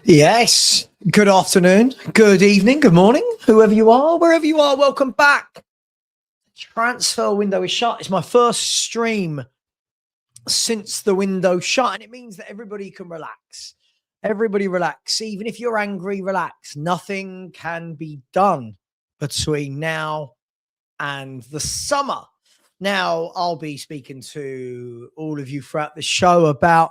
Yes. Good afternoon, good evening, good morning, whoever you are, wherever you are, welcome back. Transfer window is shut. It's my first stream since the window shut, and it means that everybody can relax. Everybody relax. Even if you're angry, relax. Nothing can be done between now and the summer. Now, I'll be speaking to all of you throughout the show about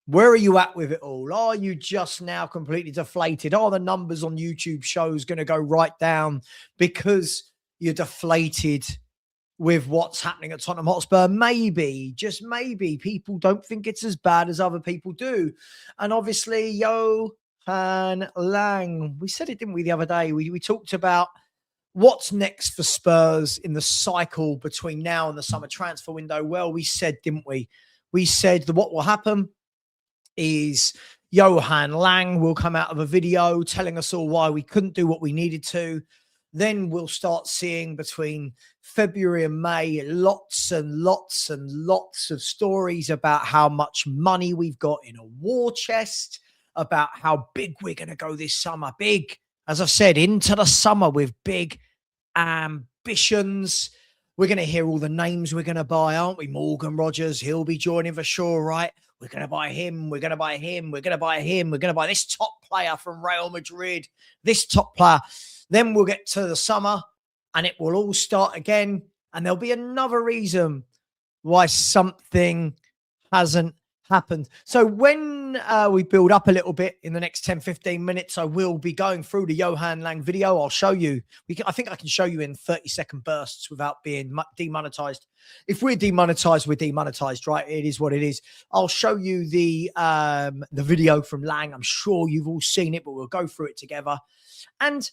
where are you at with it all? Are you just now completely deflated? Are the numbers on YouTube shows going to go right down because you're deflated with what's happening at Tottenham Hotspur? Maybe, just maybe, people don't think it's as bad as other people do. And obviously, Johan Lange, we said it, didn't we, the other day? We talked about what's next for Spurs in the cycle between now and the summer transfer window. Well, we said, didn't we? We said that what will happen is Johan Lange will come out of a video telling us all why we couldn't do what we needed to. Then we'll start seeing between February and May lots and lots and lots of stories about how much money we've got in a war chest, about how big we're going to go this summer. Big, as I've said, into the summer with big ambitions. We're going to hear all the names we're going to buy, aren't we? Morgan Rogers, he'll be joining for sure, right? We're going to buy him. We're going to buy him. We're going to buy him. We're going to buy this top player from Real Madrid, this top player. Then we'll get to the summer and it will all start again. And there'll be another reason why something hasn't happened. So when we build up a little bit in the next 10, 15 minutes, I will be going through the Johan Lange video. I'll show you. I think I can show you in 30-second bursts without being demonetized. If we're demonetized, we're demonetized, right? It is what it is. I'll show you the video from Lange. I'm sure you've all seen it, but we'll go through it together. And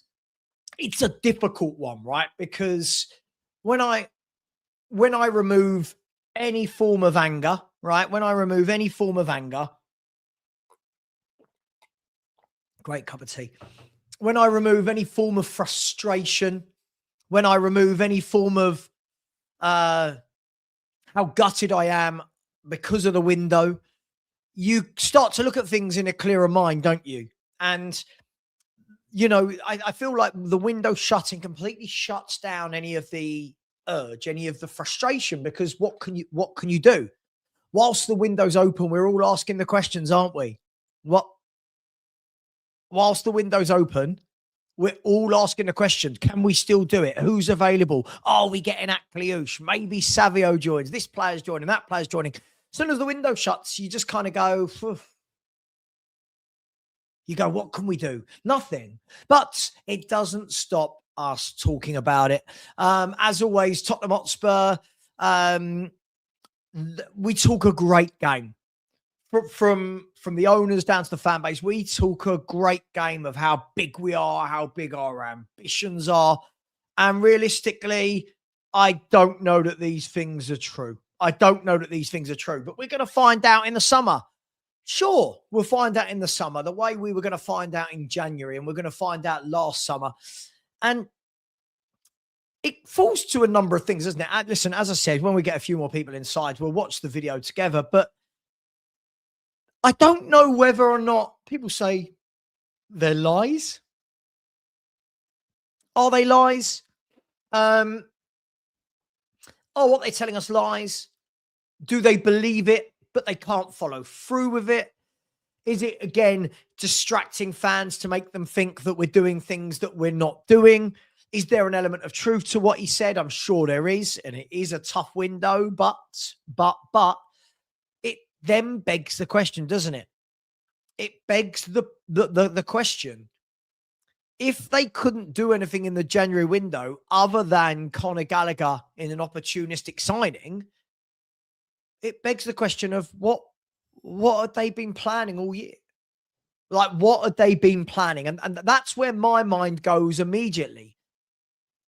it's a difficult one, right? Because when I remove any form of anger, right? When I remove any form of anger, great cup of tea. When I remove any form of frustration, when I remove any form of how gutted I am because of the window, you start to look at things in a clearer mind, don't you? And, you know, I feel like the window shutting completely shuts down any of the urge, any of the frustration, because what can you do? Whilst the window's open, we're all asking the questions, aren't we? Whilst the window's open, we're all asking the question, can we still do it? Who's available? Are we getting Akliouche? Maybe Savio joins. This player's joining, that player's joining. As soon as the window shuts, you just kind of go, phew. You go, what can we do? Nothing. But it doesn't stop us talking about it. As always, Tottenham Hotspur, we talk a great game. From the owners down to the fan base, we talk a great game of how big we are, how big our ambitions are. And realistically, I don't know that these things are true. I don't know that these things are true, but we're going to find out in the summer. Sure, we'll find out in the summer, the way we were going to find out in January, and we're going to find out last summer. And it falls to a number of things, doesn't it? Listen, as I said, when we get a few more people inside, we'll watch the video together. But I don't know whether or not people say they're lies. Are they lies? What they're telling us lies? Do they believe it, but they can't follow through with it? Is it, again, distracting fans to make them think that we're doing things that we're not doing? Is there an element of truth to what he said? I'm sure there is, and it is a tough window, but it then begs the question, doesn't it? It begs the question. If they couldn't do anything in the January window other than Conor Gallagher in an opportunistic signing, it begs the question of what had they been planning all year? Like, what had they been planning? And that's where my mind goes immediately.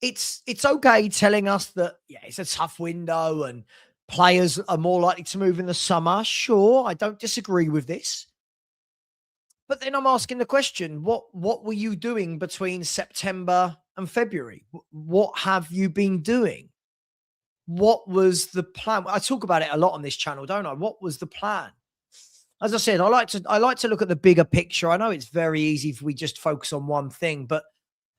It's okay telling us that, yeah, it's a tough window and players are more likely to move in the summer. Sure, I don't disagree with this. But then I'm asking the question, what were you doing between September and February? What have you been doing? What was the plan? I talk about it a lot on this channel, don't I? What was the plan? as I said, I like to look at the bigger picture. I know it's very easy if we just focus on one thing, but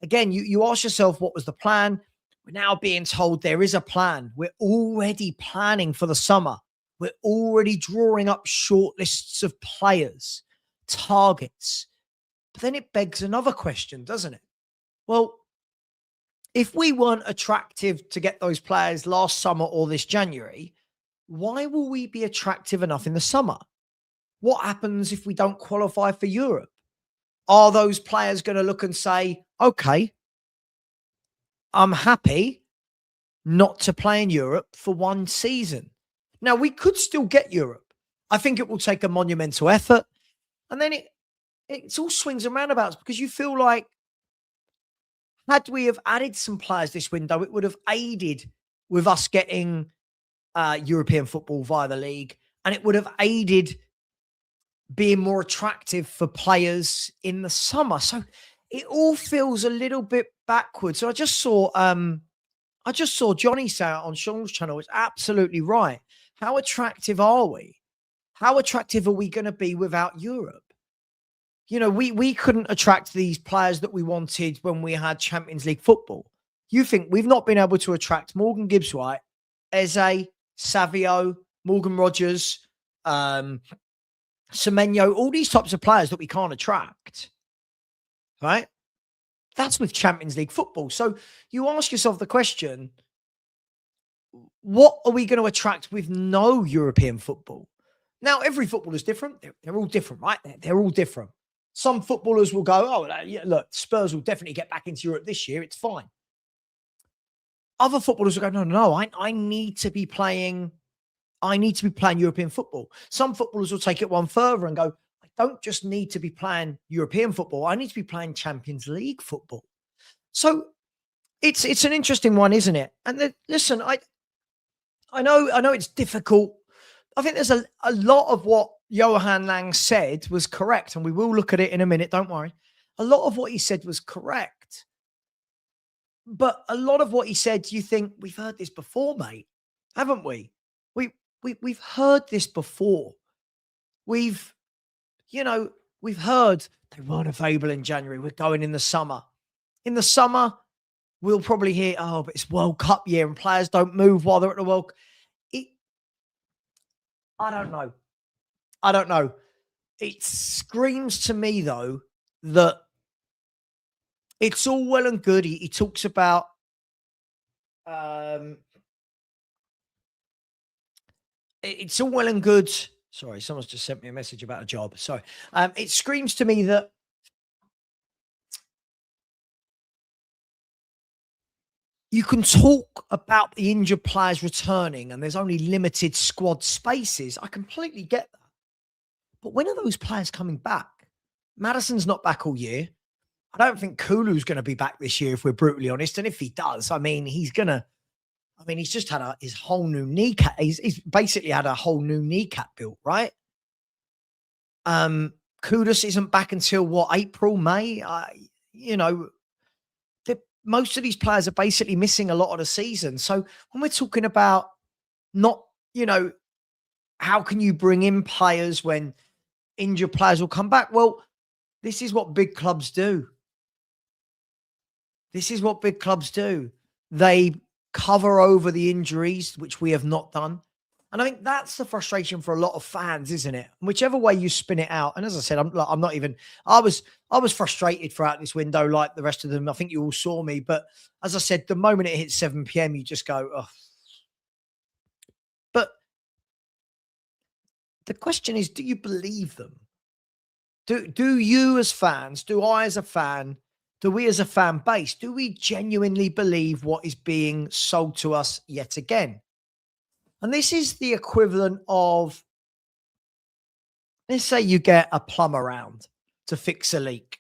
again, you ask yourself, what was the plan? We're now being told there is a plan. We're already planning for the summer. We're already drawing up short lists of players, targets. But then it begs another question, doesn't it? Well, if we weren't attractive to get those players last summer or this January, why will we be attractive enough in the summer? What happens if we don't qualify for Europe? Are those players going to look and say, okay, I'm happy not to play in Europe for one season? Now, we could still get Europe. I think it will take a monumental effort. And then it's all swings and roundabouts, because you feel like, had we have added some players this window, it would have aided with us getting European football via the league, and it would have aided being more attractive for players in the summer. So it all feels a little bit backwards. So I just saw Johnny say it on Sean's channel. It's absolutely right. How attractive are we? How attractive are we going to be without Europe? You know, we couldn't attract these players that we wanted when we had Champions League football. You think we've not been able to attract Morgan Gibbs-White, Eze, Savio, Morgan Rogers, Semenyo, all these types of players that we can't attract, right? That's with Champions League football. So you ask yourself the question, what are we going to attract with no European football? Now, every football is different. They're all different, right? They're all different. Some footballers will go, oh, yeah, look, Spurs will definitely get back into Europe this year. It's fine. Other footballers will go, no, I need to be playing. I need to be playing European football. Some footballers will take it one further and go, I don't just need to be playing European football. I need to be playing Champions League football. So it's an interesting one, isn't it? And listen, I know it's difficult. I think there's a lot of what Johan Lange said was correct, and we will look at it in a minute. Don't worry. A lot of what he said was correct. But a lot of what he said, you think, we've heard this before, mate, haven't we? We've heard this before. We've heard they weren't available in January. We're going in the summer. In the summer, we'll probably hear, oh, but it's World Cup year and players don't move while they're at the World Cup. I don't know. It screams to me, though, that it's all well and good. He talks about it's all well and good. Sorry, someone's just sent me a message about a job. Sorry. It screams to me that you can talk about the injured players returning and there's only limited squad spaces. I completely get that. But when are those players coming back? Madison's not back all year. I don't think Kulu's going to be back this year, if we're brutally honest. And if he does, he's just had his whole new kneecap. He's basically had a whole new kneecap built, right? Kudus isn't back until April, May? Most of these players are basically missing a lot of the season. So when we're talking about how can you bring in players when injured players will come back? Well, this is what big clubs do. They cover over the injuries, which we have not done. And I think that's the frustration for a lot of fans, isn't it? Whichever way you spin it out. And as I said, I was frustrated throughout this window like the rest of them. I think you all saw me. But as I said, the moment it hits 7 p.m., you just go, oh. But the question is, do you believe them? Do you as fans, do I as a fan, do we as a fan base, do we genuinely believe what is being sold to us yet again? And this is the equivalent of, let's say you get a plumber around to fix a leak.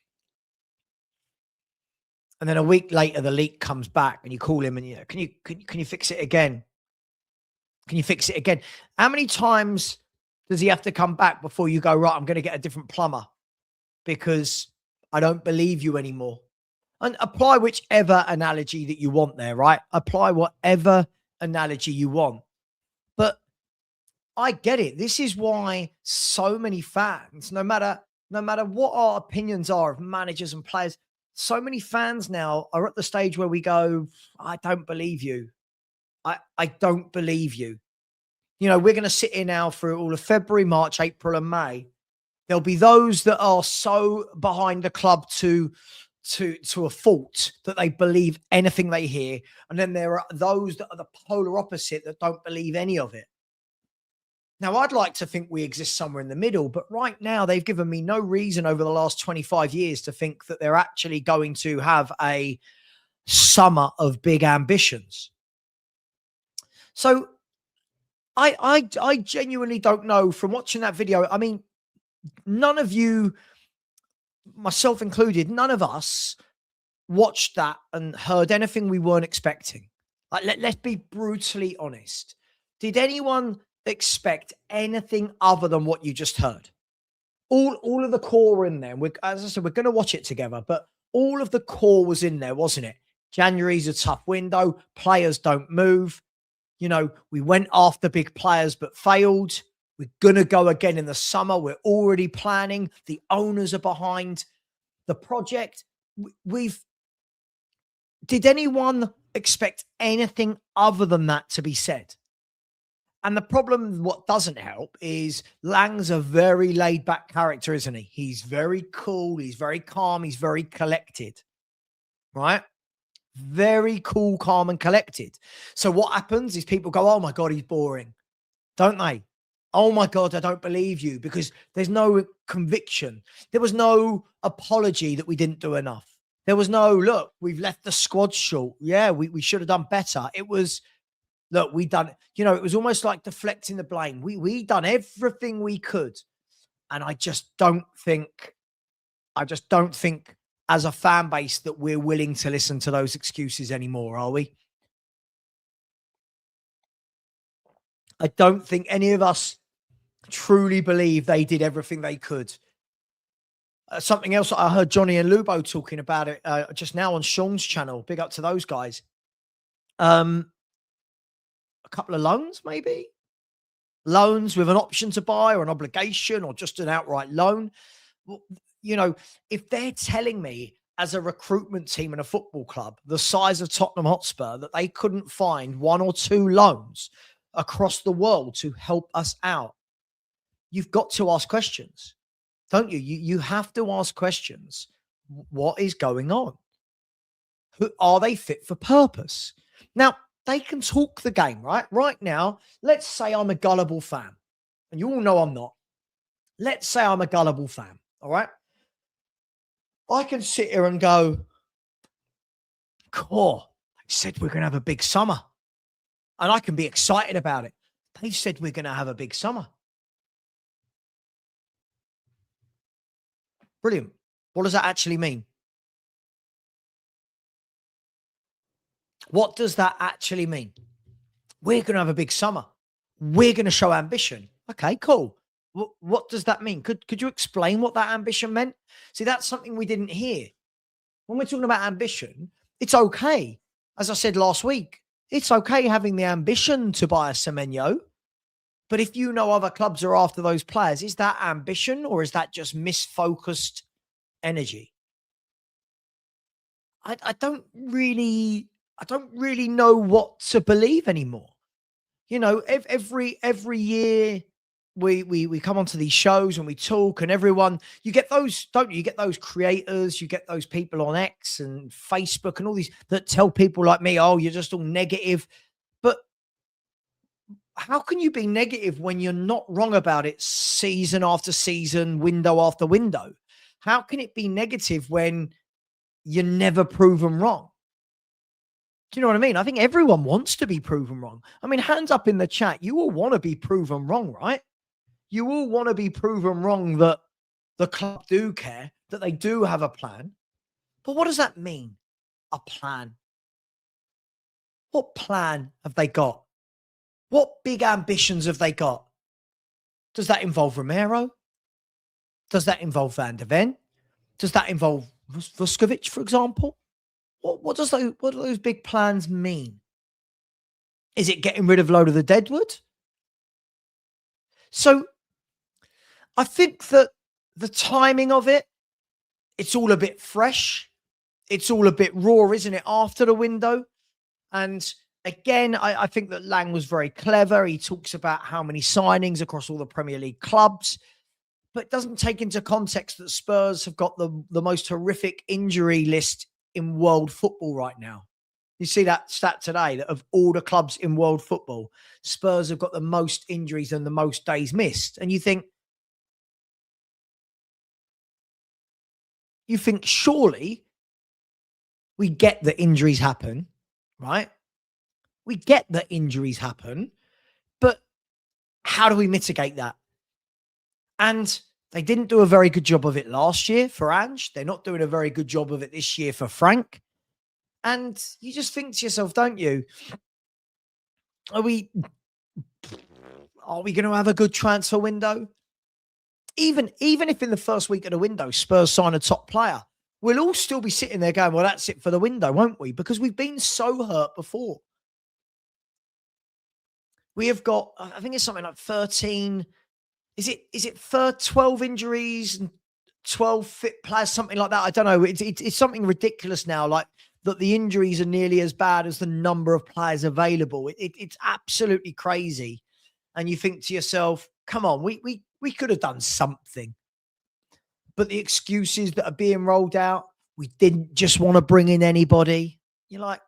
And then a week later, the leak comes back and you call him and can you fix it again? Can you fix it again? How many times does he have to come back before you go, right, I'm going to get a different plumber because I don't believe you anymore? And apply whichever analogy that you want there, right? Apply whatever analogy you want. But I get it. This is why so many fans, no matter what our opinions are of managers and players, so many fans now are at the stage where we go, I don't believe you. I don't believe you. You know, we're going to sit here now through all of February, March, April, and May. There'll be those that are so behind the club to a fault that they believe anything they hear, and then there are those that are the polar opposite that don't believe any of it. Now, I'd like to think we exist somewhere in the middle, but right now they've given me no reason over the last 25 years to think that they're actually going to have a summer of big ambitions. So I genuinely don't know from watching that video. I mean, none of you, myself included, none of us watched that and heard anything we weren't expecting. Like, let's be brutally honest. Did anyone expect anything other than what you just heard? All of the core in there. As I said, we're going to watch it together, but all of the core was in there, wasn't it? January's a tough window. Players don't move. You know, we went after big players but failed. We're going to go again in the summer. We're already planning. The owners are behind the project. Did anyone expect anything other than that to be said? And the problem, what doesn't help, is Lange's a very laid back character, isn't he? He's very cool. He's very calm. He's very collected, right? Very cool, calm, and collected. So what happens is people go, oh my God, he's boring, don't they? Oh my God, I don't believe you, because there's no conviction. There was no apology that we didn't do enough. There was no, look, we've left the squad short. Yeah, we should have done better. It was, look, we done, you know, it was almost like deflecting the blame. We done everything we could. And I just don't think as a fan base that we're willing to listen to those excuses anymore, are we? I don't think any of us truly believe they did everything they could. Something else I heard Johnny and Lubo talking about it just now on Sean's channel. Big up to those guys. A couple of loans, maybe loans with an option to buy or an obligation or just an outright loan. Well, you know, if they're telling me as a recruitment team in a football club the size of Tottenham Hotspur that they couldn't find one or two loans across the world to help us out, you've got to ask questions, don't you? You have to ask questions. What is going on? Are they fit for purpose? Now, they can talk the game, right? Right now, let's say I'm a gullible fan, and you all know I'm not. Let's say I'm a gullible fan, all right? I can sit here and go, cool, they said we're going to have a big summer. And I can be excited about it. They said we're going to have a big summer. Brilliant. What does that actually mean? What does that actually mean? We're going to have a big summer. We're going to show ambition. Okay, cool. What does that mean? Could you explain what that ambition meant? See, that's something we didn't hear. When we're talking about ambition, it's okay. As I said last week, it's okay having the ambition to buy a Semenyo. But if you know other clubs are after those players, is that ambition or is that just misfocused energy? I don't really know what to believe anymore. You know, every year we come onto these shows and we talk, and everyone, you get those, don't you? You get those creators, you get those people on X and Facebook and all these that tell people like me, oh, you're just all negative. But how can you be negative when you're not wrong about it season after season, window after window? How can it be negative when you're never proven wrong? Do you know what I mean? I think everyone wants to be proven wrong. I mean, hands up in the chat. You all want to be proven wrong, right? You all want to be proven wrong that the club do care, that they do have a plan. But what does that mean? A plan. What plan have they got? What big ambitions have they got? Does that involve Romero? Does that involve Van de Ven? Does that involve Vuskovic, for example? What do those big plans mean? Is it getting rid of load of the deadwood? So I think that the timing of it, it's all a bit fresh. It's all a bit raw, isn't it, after the window? And again, I think that Lange was very clever. He talks about how many signings across all the Premier League clubs, but doesn't take into context that Spurs have got the most horrific injury list in world football right now. You see that stat today that of all the clubs in world football, Spurs have got the most injuries and the most days missed. And you think surely we get that injuries happen, right? We get that injuries happen, but how do we mitigate that? And they didn't do a very good job of it last year for Ange. They're not doing a very good job of it this year for Frank. And you just think to yourself, don't you? Are we going to have a good transfer window? Even if in the first week of the window, Spurs sign a top player, we'll all still be sitting there going, well, that's it for the window, won't we? Because we've been so hurt before. We have got, I think it's something like 13. Is it 12 injuries and 12 fit players, something like that? I don't know. It's something ridiculous now, like that the injuries are nearly as bad as the number of players available. It's absolutely crazy. And you think to yourself, come on, we could have done something. But the excuses that are being rolled out, we didn't just want to bring in anybody. You're like,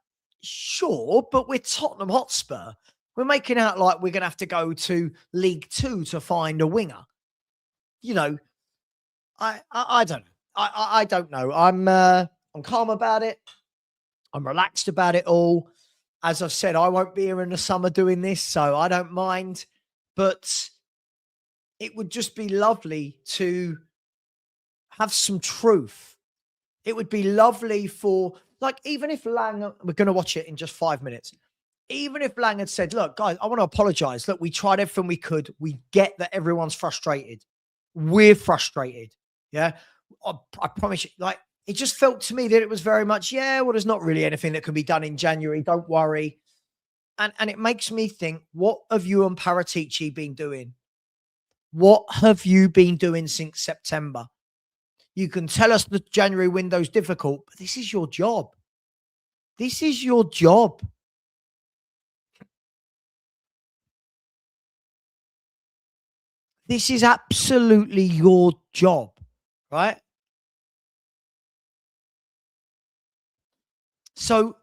sure, but we're Tottenham Hotspur. We're making out like we're going to have to go to League Two to find a winger. You know, I don't know. I don't know. I'm calm about it. I'm relaxed about it all. As I've said, I won't be here in the summer doing this, so I don't mind. But it would just be lovely to have some truth. It would be lovely for, like, even if Lange, we're going to watch it in just 5 minutes. Even if Lange had said, look, guys, I want to apologize. Look, we tried everything we could. We get that everyone's frustrated. We're frustrated. Yeah. I promise you, like, it just felt to me that it was very much, yeah, well, there's not really anything that can be done in January. Don't worry. And it makes me think, what have you and Paratici been doing? What have you been doing since September? You can tell us the January window's difficult, but this is your job. This is your job. This is absolutely your job, right? So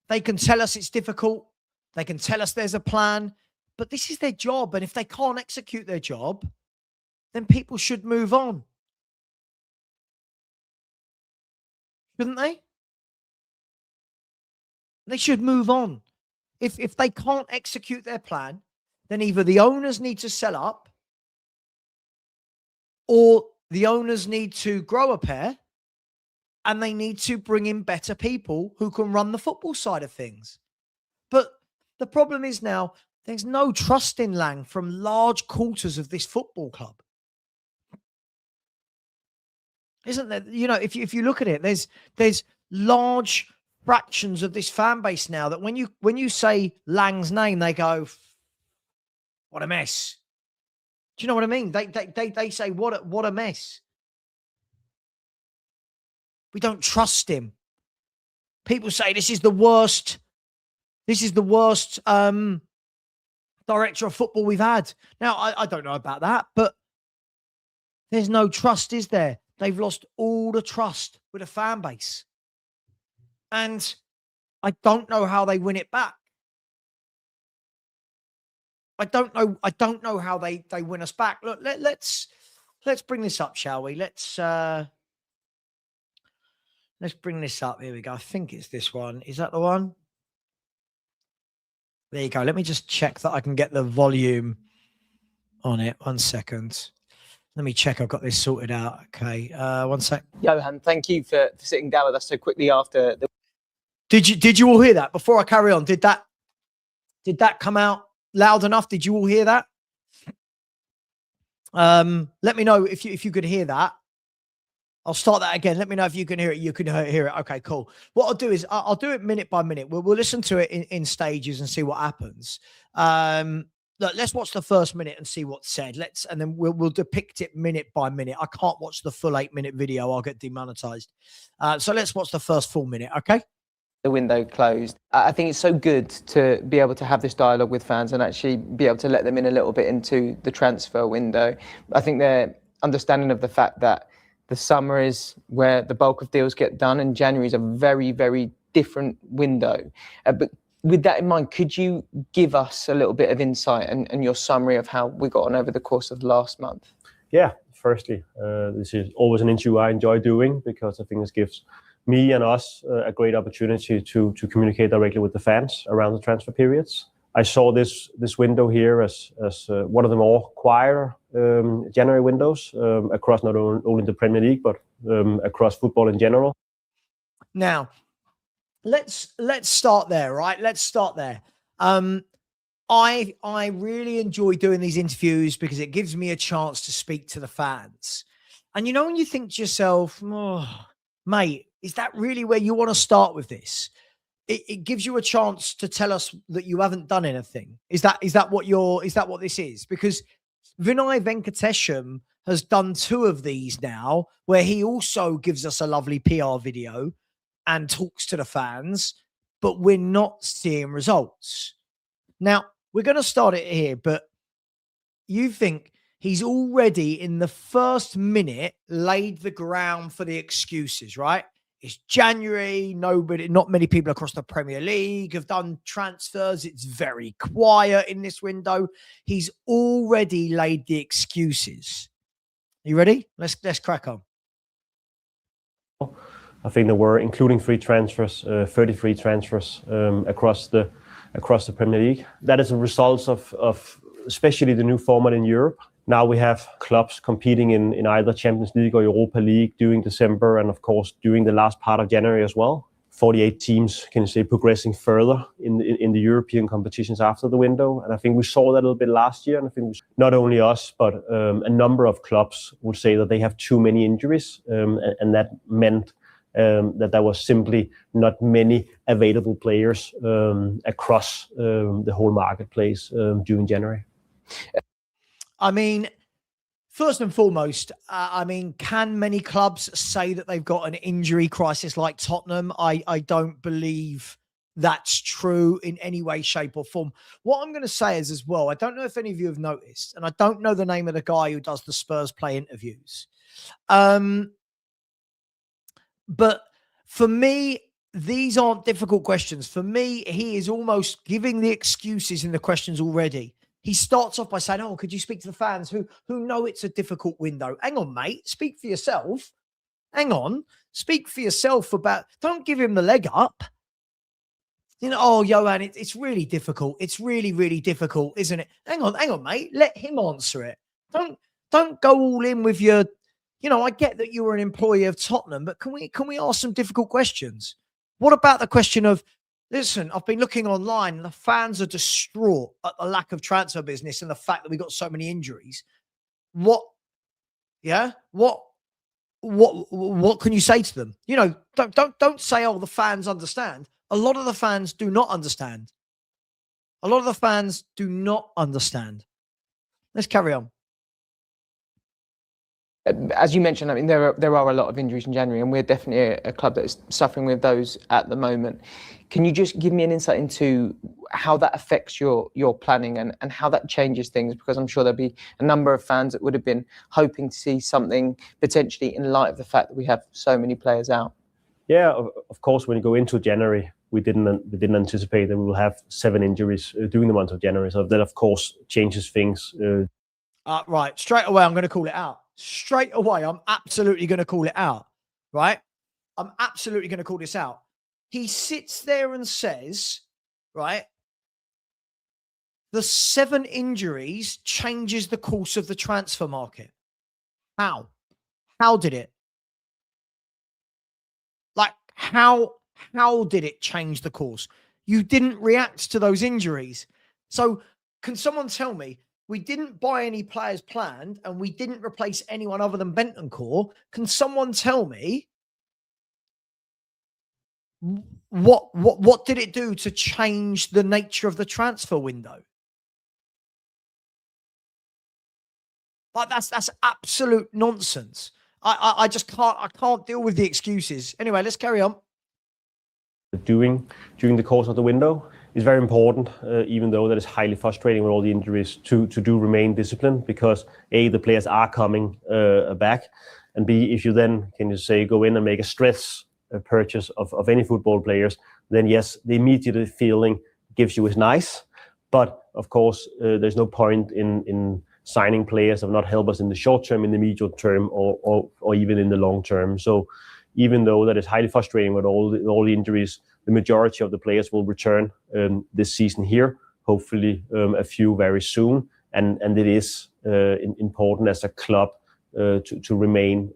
they can tell us it's difficult. They can tell us there's a plan, but this is their job. And if they can't execute their job, then people should move on. Shouldn't they? They should move on. If they can't execute their plan, then either the owners need to sell up or the owners need to grow a pair and they need to bring in better people who can run the football side of things. But the problem is now there's no trust in Lange from large quarters of this football club. Isn't there? You know, if you look at it, there's large fractions of this fan base now that when you say Lange's name, they go, what a mess. Do you know what I mean? They say, what a mess. We don't trust him. People say this is the worst. This is the worst director of football we've had. Now, I don't know about that, but there's no trust, is there? They've lost all the trust with a fan base. And I don't know how they win it back. I don't know how they win us back. Look, let's bring this up, shall we? Let's bring this up. Here we go. I think it's this one. Is that the one? There you go. Let me just check that I can get the volume on it. 1 second. Let me check I've got this sorted out. Okay. 1 sec. Johan, thank you for sitting down with us so quickly after the... Did you all hear that? Before I carry on, did that come out loud enough? Did you all hear that? Let me know if you could hear that. I'll start that again. Let me know if you can hear it. You can hear it. Okay, cool. What I'll do is I'll do it minute by minute. We'll listen to it in stages and see what happens. look, let's watch the first minute and see what's said. And then we'll depict it minute by minute. I can't watch the full 8-minute video. I'll get demonetized. So let's watch the first full minute. Okay. The window closed. I think it's so good to be able to have this dialogue with fans and actually be able to let them in a little bit into the transfer window. I think they're understanding of the fact that the summer is where the bulk of deals get done, and January is a very, very different window. But with that in mind, could you give us a little bit of insight and your summary of how we got on over the course of last month? Yeah, firstly, this is always an interview I enjoy doing because I think this gives me and us a great opportunity to communicate directly with the fans around the transfer periods. I saw this window here as one of the more quieter January windows across not only the Premier League but across football in general. Now, let's start there, right? Let's start there. I really enjoy doing these interviews because it gives me a chance to speak to the fans. And you know, when you think to yourself, oh, mate, is that really where you want to start with this? It gives you a chance to tell us that you haven't done anything. Is that what this is? Because Vinay Venkatesham has done 2 of these now, where he also gives us a lovely PR video and talks to the fans, but we're not seeing results. Now, we're going to start it here, but you think he's already in the first minute laid the ground for the excuses, right? It's January. Not many people across the Premier League have done transfers. It's very quiet in this window. He's already laid the excuses. You ready? Let's crack on. I think there were, including free transfers, 33 transfers across the Premier League. That is a result of especially the new format in Europe. Now we have clubs competing in either Champions League or Europa League during December, and of course during the last part of January as well. 48 teams, can you say, progressing further in the European competitions after the window. And I think we saw that a little bit last year. And I think not only us, but a number of clubs would say that they have too many injuries. And that meant that there was simply not many available players across the whole marketplace during January. I mean, first and foremost, can many clubs say that they've got an injury crisis like Tottenham? I don't believe that's true in any way, shape or form. What I'm going to say is as well, I don't know if any of you have noticed, and I don't know the name of the guy who does the Spurs play interviews. But for me, these aren't difficult questions. For me, he is almost giving the excuses in the questions already. He starts off by saying, oh, could you speak to the fans who know it's a difficult window? Hang on, mate. Speak for yourself. Hang on. Speak for yourself about, don't give him the leg up. You know, oh, Johan, it's really difficult. It's really, really difficult, isn't it? Hang on, mate. Let him answer it. Don't go all in with your, you know, I get that you were an employee of Tottenham, but can we ask some difficult questions? What about the question of, listen, I've been looking online and the fans are distraught at the lack of transfer business and the fact that we got so many injuries. What can you say to them? You know, don't say, oh, the fans understand. A lot of the fans do not understand. A lot of the fans do not understand. Let's carry on. As you mentioned, I mean, there are a lot of injuries in January, and we're definitely a club that is suffering with those at the moment. Can you just give me an insight into how that affects your planning and how that changes things? Because I'm sure there'll be a number of fans that would have been hoping to see something potentially in light of the fact that we have so many players out. Yeah, of course, when you go into January, we didn't anticipate that we will have 7 injuries during the month of January. So that, of course, changes things. Right, straight away, I'm going to call it out. Straight away, I'm absolutely going to call it out, right? I'm absolutely going to call this out. He sits there and says, right, the 7 injuries changes the course of the transfer market. How? How did it? Like, how did it change the course? You didn't react to those injuries. So can someone tell me, we didn't buy any players planned and we didn't replace anyone other than Bentancur. Can someone tell me what did it do to change the nature of the transfer window? Like that's absolute nonsense. I just can't deal with the excuses. Anyway, let's carry on. During the course of the window is very important, even though that is highly frustrating with all the injuries, to remain disciplined, because A, the players are coming back, and B, if you then can just say go in and make a stress purchase of any football players, then yes, the immediate feeling gives you is nice, but of course there's no point in signing players that will not help us in the short term, in the medium term, or even in the long term. So even though that is highly frustrating with all the injuries, the majority of the players will return this season here, hopefully a few very soon. And it is important as a club to remain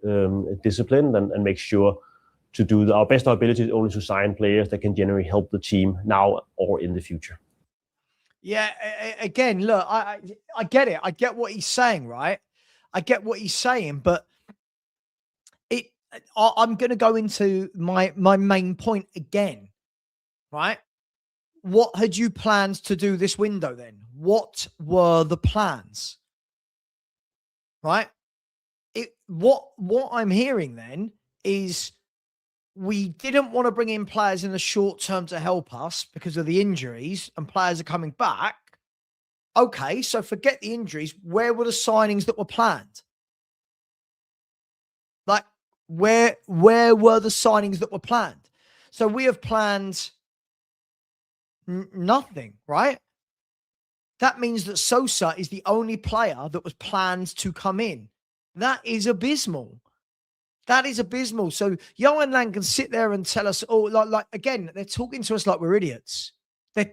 disciplined and make sure to do our best ability only to sign players that can generally help the team now or in the future. Yeah, again, look, I get it. I get what he's saying, right? I get what he's saying, but I'm going to go into my main point again, right? What had you planned to do this window then? What were the plans? Right? What I'm hearing then is we didn't want to bring in players in the short term to help us because of the injuries, and players are coming back. Okay, so forget the injuries. Where were the signings that were planned? Like, where were the signings that were planned? So we have planned nothing, right? That means that Sosa is the only player that was planned to come in. That is abysmal. That is abysmal. So Johan Lange can sit there and tell us, oh, like again, they're talking to us like we're idiots. They're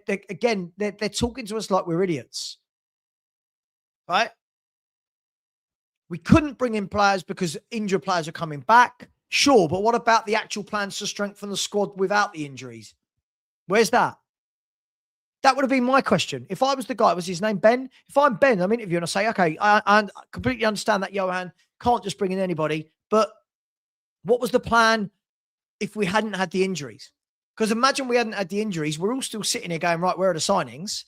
talking to us like we're idiots, right? We couldn't bring in players because injured players are coming back. Sure, but what about the actual plans to strengthen the squad without the injuries? Where's that? That would have been my question. If I was the guy, was his name Ben? If I'm Ben, I'm interviewing, I say, okay, I completely understand that Johan can't just bring in anybody, but what was the plan if we hadn't had the injuries? Because imagine we hadn't had the injuries, we're all still sitting here going, right, where are the signings?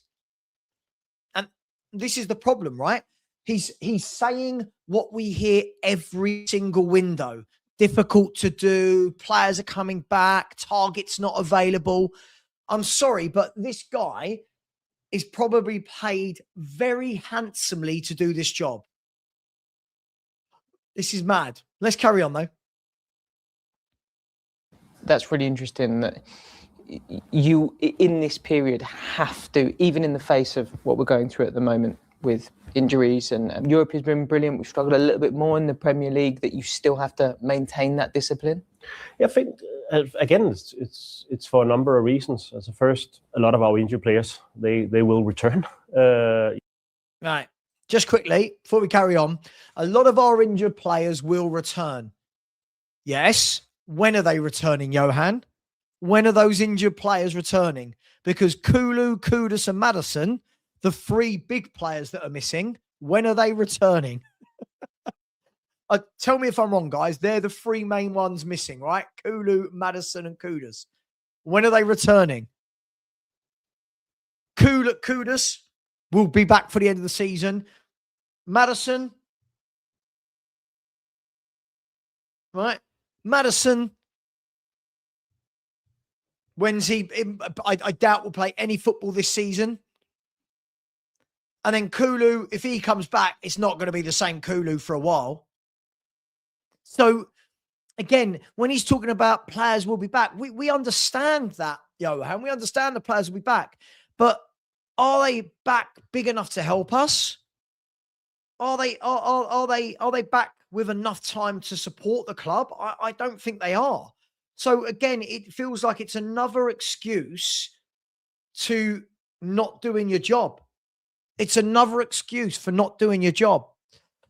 And this is the problem, right? He's saying what we hear every single window. Difficult to do, players are coming back, targets not available. I'm sorry, but this guy is probably paid very handsomely to do this job. This is mad. Let's carry on, though. That's really interesting that you, in this period, have to, even in the face of what we're going through at the moment with injuries, and Europe has been brilliant. We've struggled a little bit more in the Premier League, that you still have to maintain that discipline. Yeah, I think again it's for a number of reasons. As a first, a lot of our injured players they will return. Right. Just quickly before we carry on, a lot of our injured players will return. Yes. When are they returning, Johan? When are those injured players returning? Because Kulu, Kudus, and Madison, the three big players that are missing, when are they returning? Tell me if I'm wrong, guys. They're the three main ones missing, right? Kulu, Madison, and Kudus. When are they returning? Kudus will be back for the end of the season. Madison, right? Madison, when's he? I doubt will play any football this season. And then Kulu, if he comes back, it's not going to be the same Kulu for a while. So, again, when he's talking about players will be back, we understand that, Johan. We understand the players will be back. But are they back big enough to help us? Are they back with enough time to support the club? I don't think they are. So, again, it feels like it's another excuse to not doing your job. It's another excuse for not doing your job.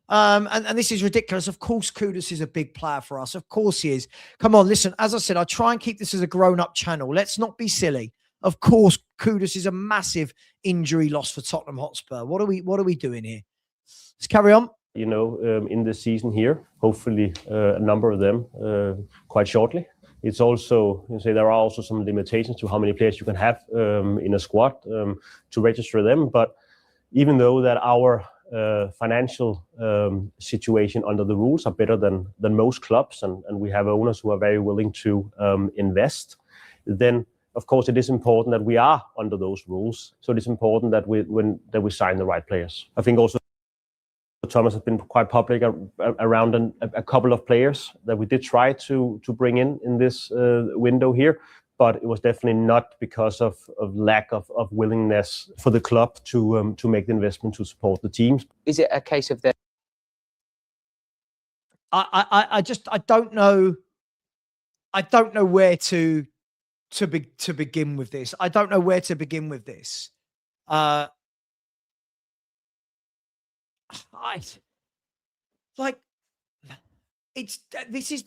And this is ridiculous. Of course, Kudus is a big player for us. Of course he is. Come on, listen, as I said, I try and keep this as a grown-up channel. Let's not be silly. Of course, Kudus is a massive injury loss for Tottenham Hotspur. What are we doing here? Let's carry on. You know, in this season here, hopefully a number of them quite shortly. It's also, you say, there are also some limitations to how many players you can have in a squad to register them. But even though that our financial situation under the rules are better than most clubs, and we have owners who are very willing to invest, then of course it is important that we are under those rules. So it is important that we sign the right players. I think also Thomas has been quite public around a couple of players that we did try to bring in this window here, but it was definitely not because of lack of willingness for the club to make the investment to support the teams. Is it a case of that? I don't know. I don't know where to begin with this. I don't know where to begin with this. This is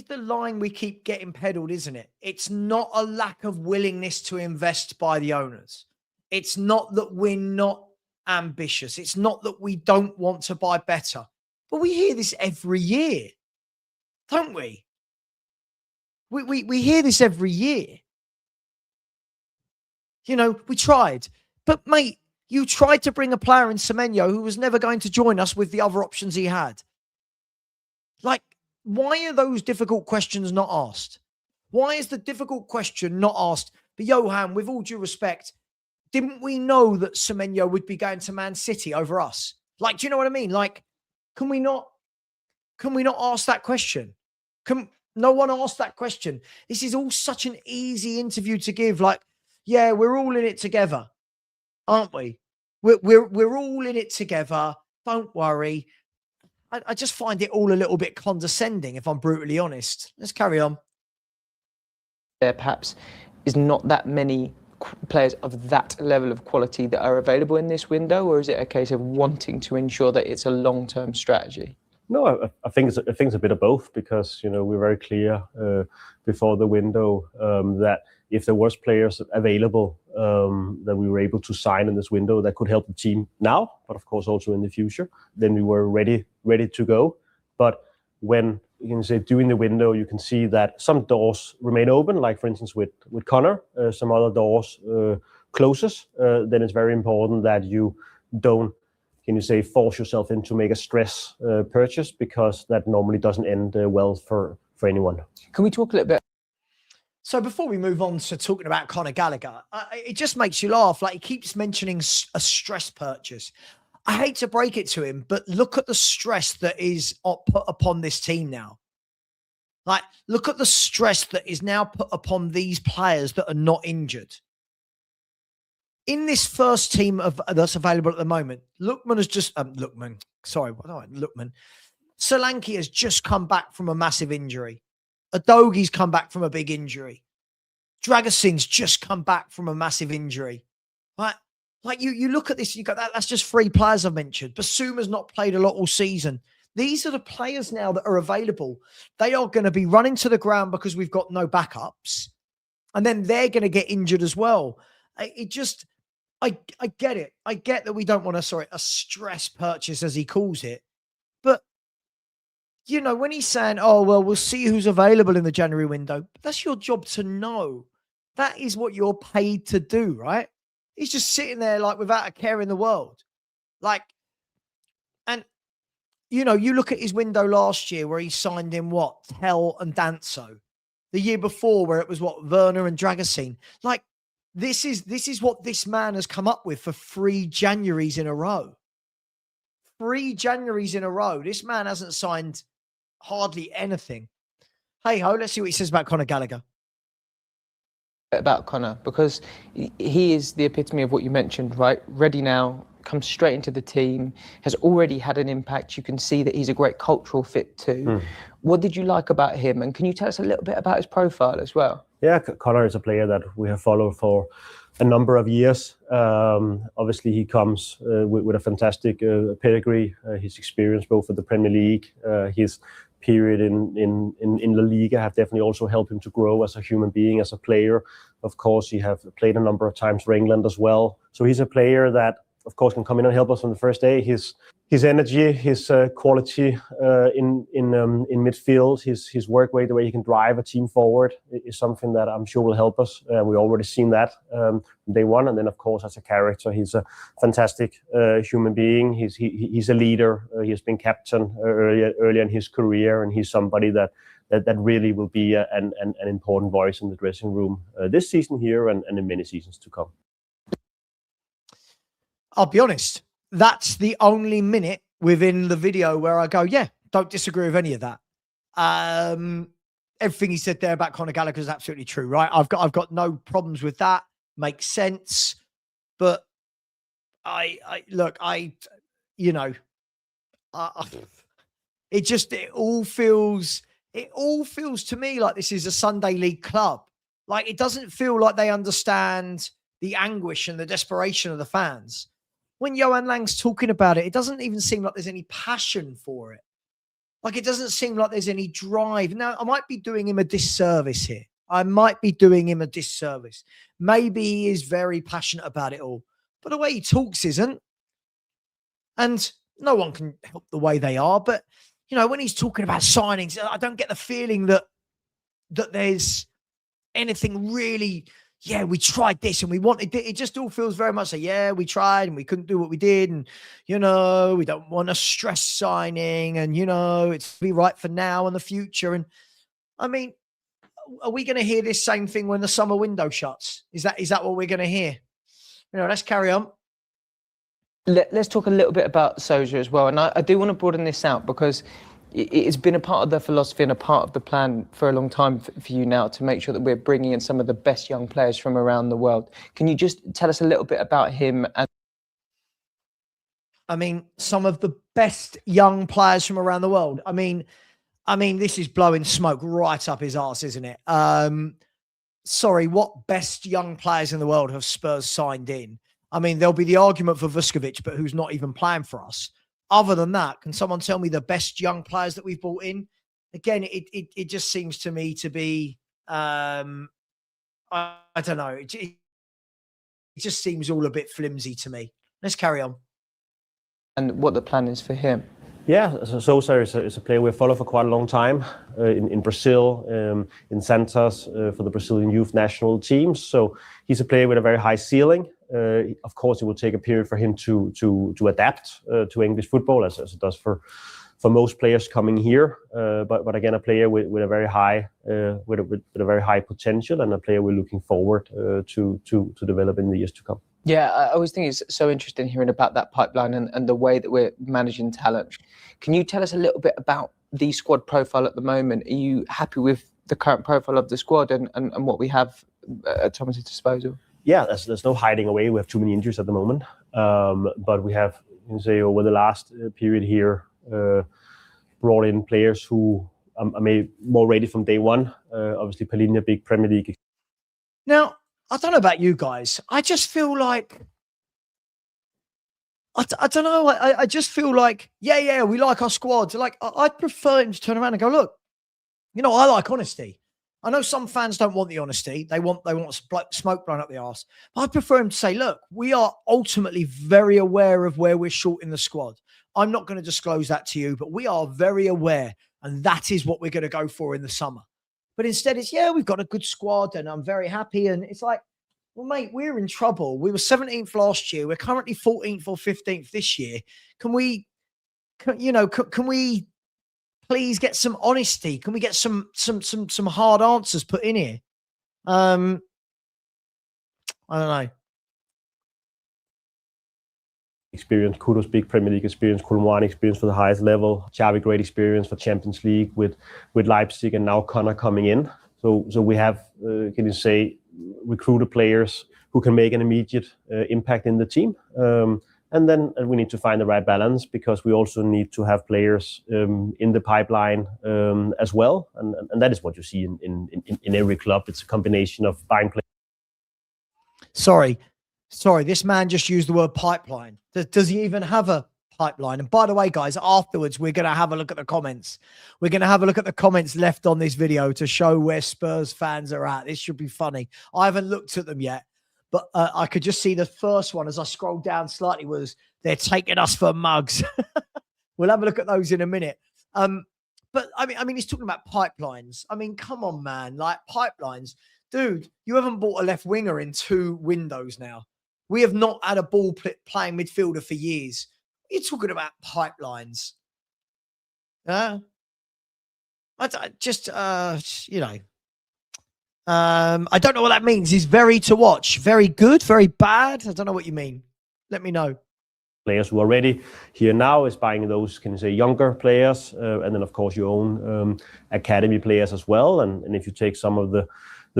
the line we keep getting peddled, isn't it? It's not a lack of willingness to invest by the owners. It's not that we're not ambitious. It's not that we don't want to buy better. But we hear this every year, don't we? We hear this every year. You know, we tried. But mate, you tried to bring a player in Semenyo who was never going to join us with the other options he had. Like, why are those difficult questions not asked? Why is the difficult question not asked? But Johan, with all due respect, didn't we know that Semenyo would be going to Man City over us? Like, do you know what I mean? Like, can we not ask that question? Can no one ask that question? This is all such an easy interview to give. Like, yeah, we're all in it together, aren't we? We're all in it together. Don't worry. I just find it all a little bit condescending, if I'm brutally honest. Let's carry on. There perhaps is not that many players of that level of quality that are available in this window, or is it a case of wanting to ensure that it's a long-term strategy? No, I think it's a bit of both, because we're very clear before the window that if there was players available that we were able to sign in this window that could help the team now, but of course also in the future, then we were ready to go. But when during the window, you can see that some doors remain open, like for instance with Connor, some other doors closes. Then it's very important that you don't force yourself into make a stress purchase, because that normally doesn't end well for anyone. Can we talk a little bit? So before we move on to talking about Conor Gallagher, it just makes you laugh. Like, he keeps mentioning a stress purchase. I hate to break it to him, but look at the stress that is put upon this team now. Like, look at the stress that is now put upon these players that are not injured. In this first team that's available at the moment, Lookman has just Solanke has just come back from a massive injury. Adogi's come back from a big injury. Dragosin's just come back from a massive injury. Like you look at this, you go, that's just 3 players I've mentioned. Basuma's not played a lot all season. These are the players now that are available. They are going to be running to the ground because we've got no backups. And then they're going to get injured as well. I get it. I get that we don't want a stress purchase, as he calls it. But, when he's saying, oh, well, we'll see who's available in the January window, that's your job to know. That is what you're paid to do, right? He's just sitting there like without a care in the world. Like, and, you look at his window last year where he signed in Tell and Danso. The year before where it was Werner and Dragosin. Like, this is what this man has come up with for 3 Januaries in a row. 3 Januaries in a row. This man hasn't signed hardly anything. Hey ho, let's see what he says about Conor Gallagher. About Connor, because he is the epitome of what you mentioned, right? Ready now, comes straight into the team, has already had an impact. You can see that he's a great cultural fit too. What did you like about him? And can you tell us a little bit about his profile as well? Yeah, Connor is a player that we have followed for a number of years. Obviously, he comes with a fantastic pedigree. His experience both with the Premier League, his period in La Liga have definitely also helped him to grow as a human being, as a player. Of course, he have played a number of times for England as well. So he's a player that of course, can come in and help us on the first day. His energy, his quality in midfield, his work rate, the way he can drive a team forward is something that I'm sure will help us. We already seen that from day one, and then of course as a character, he's a fantastic human being. He's a leader. He has been captain earlier in his career, and he's somebody that really will be an important voice in the dressing room this season here and in many seasons to come. I'll be honest, that's the only minute within the video where I go, yeah, don't disagree with any of that. Everything he said there about Conor Gallagher is absolutely true, right? I've got no problems with that. Makes sense. But it all feels to me like this is a Sunday League club. Like, it doesn't feel like they understand the anguish and the desperation of the fans. When Johan Lange's talking about it, it doesn't even seem like there's any passion for it. Like, it doesn't seem like there's any drive. Now, I might be doing him a disservice here. Maybe he is very passionate about it all, but the way he talks isn't. And no one can help the way they are. But, when he's talking about signings, I don't get the feeling that there's anything really, yeah, we tried this and we wanted it. It just all feels very much like, yeah, we tried and we couldn't do what we did. And, we don't want a stress signing and, it's be right for now and the future. And I mean, are we going to hear this same thing when the summer window shuts? Is that what we're going to hear? Let's carry on. Let's talk a little bit about Solskjaer as well. And I do want to broaden this out because it's been a part of the philosophy and a part of the plan for a long time for you now to make sure that we're bringing in some of the best young players from around the world. Can you just tell us a little bit about him? Some of the best young players from around the world. I mean, this is blowing smoke right up his arse, isn't it? Sorry, what best young players in the world have Spurs signed in? There'll be the argument for Vuskovic, but who's not even playing for us. Other than that, can someone tell me the best young players that we've brought in? Again, it just seems to me to be, I don't know. It just seems all a bit flimsy to me. Let's carry on. And what the plan is for him? Yeah, Solskjaer is a player we've followed for quite a long time in Brazil, in Santos for the Brazilian youth national teams. So he's a player with a very high ceiling. Of course, it will take a period for him to adapt to English football, as it does for most players coming here. But again, a player with a very high with a very high potential, and a player we're looking forward to develop in the years to come. Yeah, I always think it's so interesting hearing about that pipeline and the way that we're managing talent. Can you tell us a little bit about the squad profile at the moment? Are you happy with the current profile of the squad and what we have at Thomas's disposal? Yeah, there's no hiding away. We have too many injuries at the moment. But we have, over the last period here, brought in players who are maybe more ready from day one. Obviously, Palhinha, big Premier League. Now, I don't know about you guys. I just feel like, I don't know. I just feel like, yeah, we like our squad. Like, I'd prefer him to turn around and go, look, I like honesty. I know some fans don't want the honesty. They want smoke blown up the arse. But I prefer him to say, look, we are ultimately very aware of where we're short in the squad. I'm not going to disclose that to you, but we are very aware. And that is what we're going to go for in the summer. But instead it's, yeah, we've got a good squad and I'm very happy. And it's like, well, mate, we're in trouble. We were 17th last year. We're currently 14th or 15th this year. Can we please get some honesty? Can we get some hard answers put in here? I don't know. Experience, Kudos big Premier League experience, Kulmani experience for the highest level, Xavi great experience for Champions League with Leipzig, and now Conor coming in. So we have, recruited players who can make an immediate impact in the team. And then we need to find the right balance, because we also need to have players in the pipeline as well. And that is what you see in every club. It's a combination of buying players. Sorry, this man just used the word pipeline. Does he even have a pipeline? And by the way, guys, afterwards, we're going to have a look at the comments. We're going to have a look at the comments left on this video to show where Spurs fans are at. This should be funny. I haven't looked at them yet. but I could just see the first one as I scrolled down slightly was they're taking us for mugs. We'll have a look at those in a minute. But I mean, he's talking about pipelines. I mean, come on, man, like pipelines, dude. You haven't bought a left winger in 2 windows now. We have not had a ball playing midfielder for years. You're talking about pipelines. I just, you know, I don't know what that means. Is very to watch, very good, very bad? I don't know what you mean. Let me know. Players who are ready here now is buying those, can you say, younger players, and then of course your own academy players as well. And if you take some of the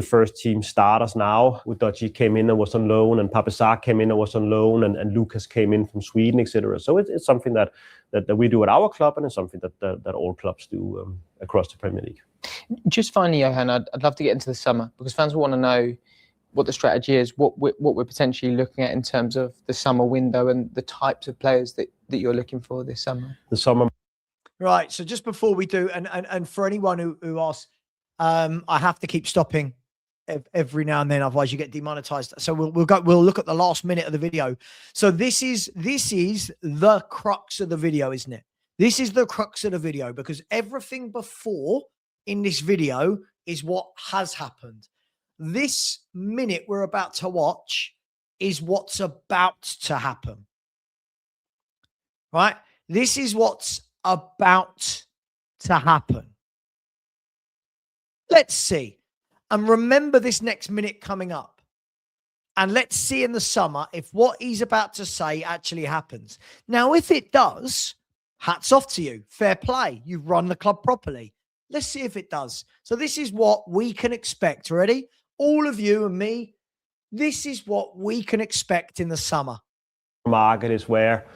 first team starters now, Udoji came in and was on loan, and Papesak came in and was on loan, and Lucas came in from Sweden, etc. So it's something that we do at our club, and it's something that all clubs do across the Premier League. Just finally, Johan, I'd love to get into the summer because fans will want to know what the strategy is, what we're potentially looking at in terms of the summer window and the types of players that you're looking for this summer. The summer. Right. So just before we do, and for anyone who asks, I have to keep stopping every now and then, otherwise you get demonetized. So we'll look at the last minute of the video. So this is the crux of the video, isn't it? This is the crux of the video because everything before in this video is what has happened. This minute we're about to watch is what's about to happen. Right? This is what's about to happen. Let's see. And remember this next minute coming up. And let's see in the summer if what he's about to say actually happens. Now, if it does, hats off to you. Fair play. You've run the club properly. Let's see if it does. So this is what we can expect. Ready? All of you and me, this is what we can expect in the summer. Market is where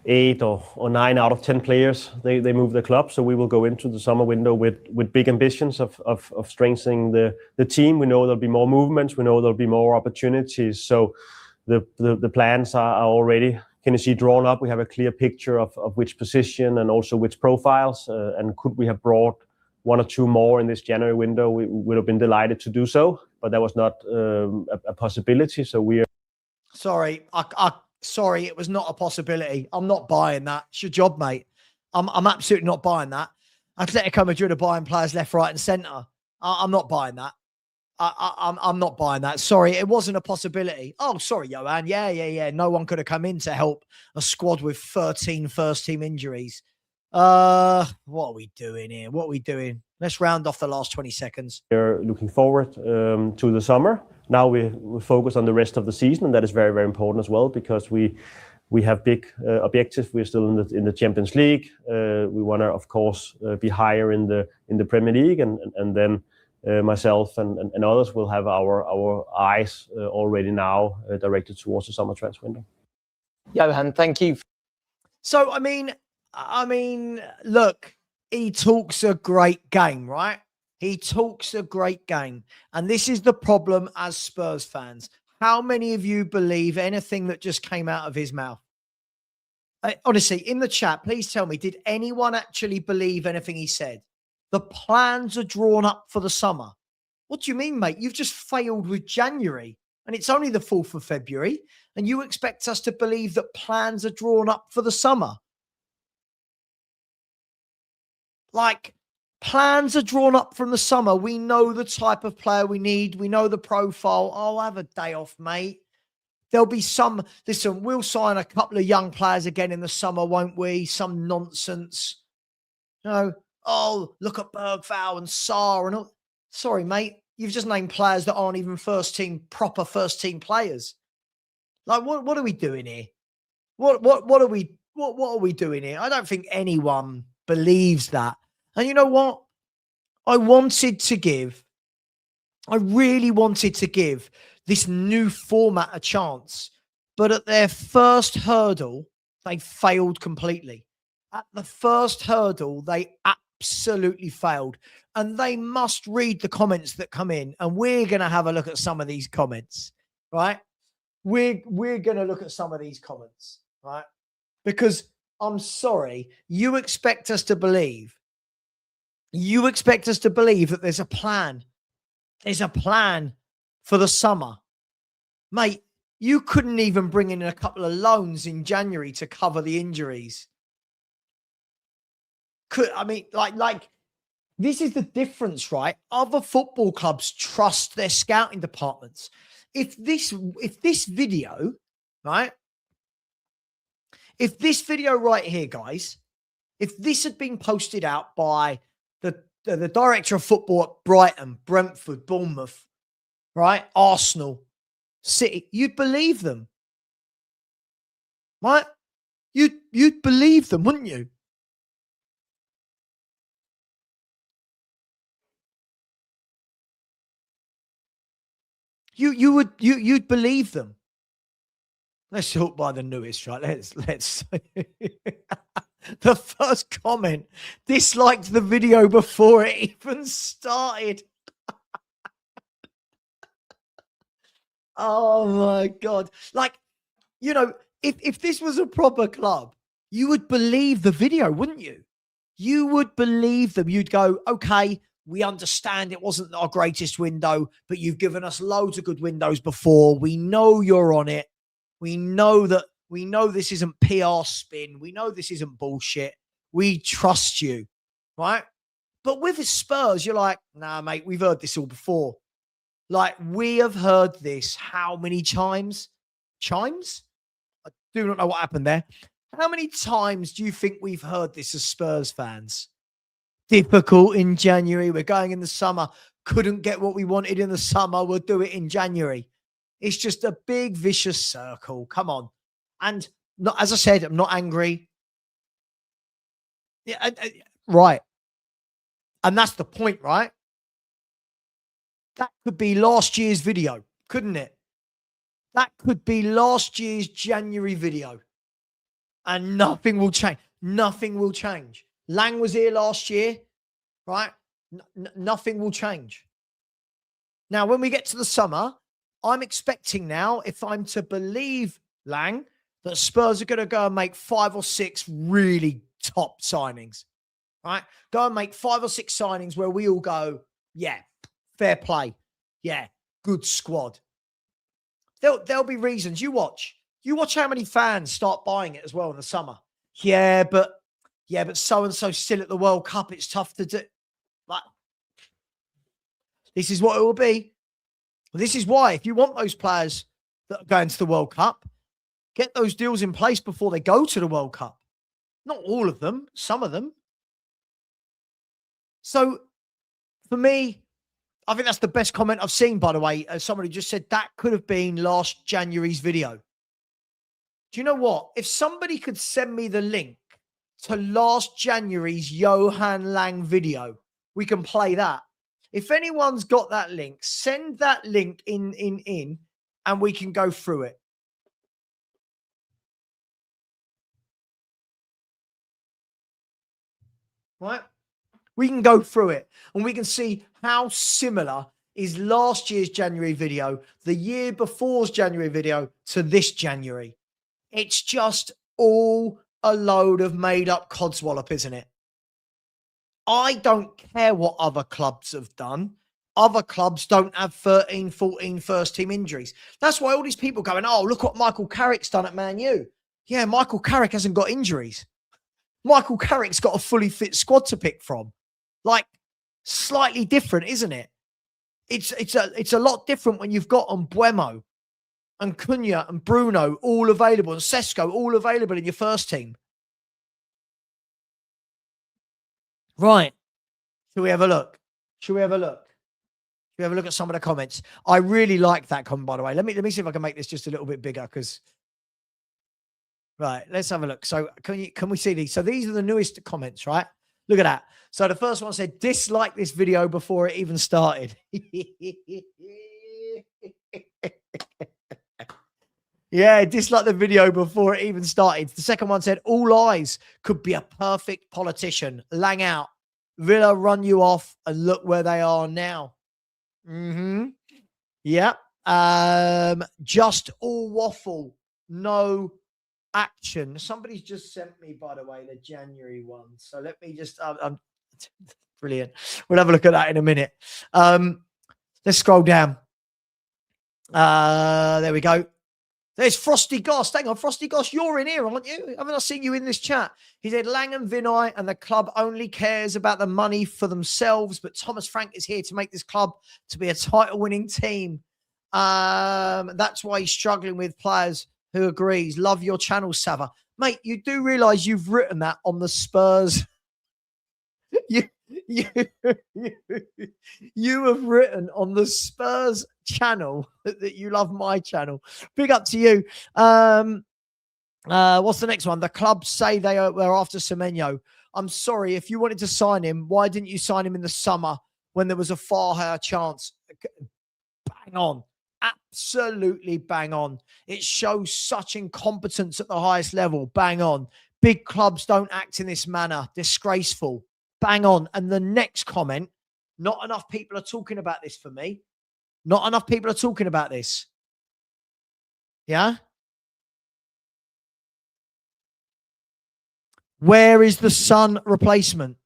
8 or 9 out of 10 players, they move the club. So we will go into the summer window with big ambitions of strengthening the team. We know there'll be more movements. We know there'll be more opportunities. So the plans are already, can you see, drawn up. We have a clear picture of which position and also which profiles. And could we have brought 1 or 2 more in this January window, we would have been delighted to do so. But that was not a possibility. So we are... Sorry, sorry, it was not a possibility. I'm not buying that. It's your job, mate. I'm absolutely not buying that. Atletico Madrid are buying players left, right, and centre. I'm not buying that. I'm not buying that. Sorry, it wasn't a possibility. Oh, sorry, Johan. Yeah. No one could have come in to help a squad with 13 first-team injuries. What are we doing here? What are we doing? Let's round off the last 20 seconds. We're looking forward to the summer. Now we focus on the rest of the season, and that is very, very important as well because we have big objectives. We're still in the Champions League. We want to, of course, be higher in the Premier League, and then myself and others will have our eyes already now directed towards the summer transfer window. Johan, thank you. So I mean, look, he talks a great game, right? He talks a great game. And this is the problem as Spurs fans. How many of you believe anything that just came out of his mouth? Honestly, in the chat, please tell me, did anyone actually believe anything he said? The plans are drawn up for the summer. What do you mean, mate? You've just failed with January and it's only the 4th of February. And you expect us to believe that plans are drawn up for the summer? Like, plans are drawn up from the summer. We know the type of player we need. We know the profile. I'll have a day off, mate. There'll be some, listen, we'll sign a couple of young players again in the summer, won't we? Some nonsense. You know, oh, look at Bergvall and Sarr and all. Sorry, mate. You've just named players that aren't even proper first team players. Like, what are we doing here? What are we doing here? I don't think anyone believes that. And you know what? I really wanted to give this new format a chance. But at their first hurdle, they failed completely. At the first hurdle, they absolutely failed. And they must read the comments that come in. And we're going to have a look at some of these comments, right? We're going to look at some of these comments, right? Because I'm sorry, you expect us to believe that there's a plan. There's a plan for the summer. Mate, you couldn't even bring in a couple of loans in January to cover the injuries. Like this is the difference, right? Other football clubs trust their scouting departments. If this video, right? If this video right here, guys, if this had been posted out by the director of football at Brighton, Brentford, Bournemouth, right? Arsenal, City, you'd believe them. Right? You'd believe them, wouldn't you? You'd believe them. Let's talk by the newest, right? Let's the first comment disliked the video before it even started. Oh my God. Like, you know, if this was a proper club, you would believe the video, wouldn't you? You would believe them. You'd go, okay, we understand it wasn't our greatest window, but you've given us loads of good windows before. We know you're on it. We know this isn't PR spin. We know this isn't bullshit. We trust you, right? But with the Spurs, you're like, nah, mate, we've heard this all before. Like, we have heard this how many times? Chimes? I do not know what happened there. How many times do you think we've heard this as Spurs fans? Difficult in January. We're going in the summer. Couldn't get what we wanted in the summer. We'll do it in January. It's just a big vicious circle. Come on. And not, as I said, I'm not angry. Yeah, right. And that's the point, right? That could be last year's video, couldn't it? That could be last year's January video. And nothing will change. Nothing will change. Lange was here last year, right? Nothing will change. Now, when we get to the summer, I'm expecting now, if I'm to believe Lange, that Spurs are going to go and make 5 or 6 really top signings, right? Go and make 5 or 6 signings where we all go, yeah, fair play. Yeah, good squad. There'll be reasons. You watch how many fans start buying it as well in the summer. Yeah, but so-and-so still at the World Cup. It's tough to do. Like, this is what it will be. This is why, if you want those players that are going to the World Cup, get those deals in place before they go to the World Cup. Not all of them, some of them. So, for me, I think that's the best comment I've seen, by the way. As somebody just said, that could have been last January's video. Do you know what? If somebody could send me the link to last January's Johan Lange video, we can play that. If anyone's got that link, send that link in, and we can go through it. Right? We can go through it and we can see how similar is last year's January video, the year before's January video to this January. It's just all a load of made up codswallop, isn't it? I don't care what other clubs have done. Other clubs don't have 13, 14 first team injuries. That's why all these people going, oh, look what Michael Carrick's done at Man U. Yeah, Michael Carrick hasn't got injuries. Michael Carrick's got a fully fit squad to pick from. Like, slightly different, isn't it? It's a lot different when you've got Buemo and Cunha and Bruno all available and Sesko all available in your first team. Right. Shall we have a look? Shall we have a look? Shall we have a look at some of the comments? I really like that comment, by the way. Let me see if I can make this just a little bit bigger, because right, let's have a look. So can we see these? So these are the newest comments, right? Look at that. So the first one said, dislike this video before it even started. Yeah, dislike the video before it even started. The second one said, all eyes could be a perfect politician. Lang out. Villa run you off and look where they are now. Yep. Just all waffle. No action. Somebody's just sent me, by the way, the January one. So let me just, brilliant. We'll have a look at that in a minute. Let's scroll down. There we go. There's Frosty Goss. Hang on, Frosty Goss, you're in here, aren't you? Haven't I seen you in this chat? He said, Lange and Vinay and the club only cares about the money for themselves, but Thomas Frank is here to make this club to be a title-winning team. That's why he's struggling with players who agrees. Love your channel, Savva. Mate, you do realise you've written that on the Spurs. you have written on the Spurs channel that you love my channel. Big up to you. What's the next one? The club say they're after Semenyo. I'm sorry, if you wanted to sign him, why didn't you sign him in the summer when there was a far higher chance? Bang on. Absolutely bang on. It shows such incompetence at the highest level. Bang on. Big clubs don't act in this manner. Disgraceful. Bang on. And the next comment, not enough people are talking about this for me. Not enough people are talking about this. Yeah? Where is the Sun replacement?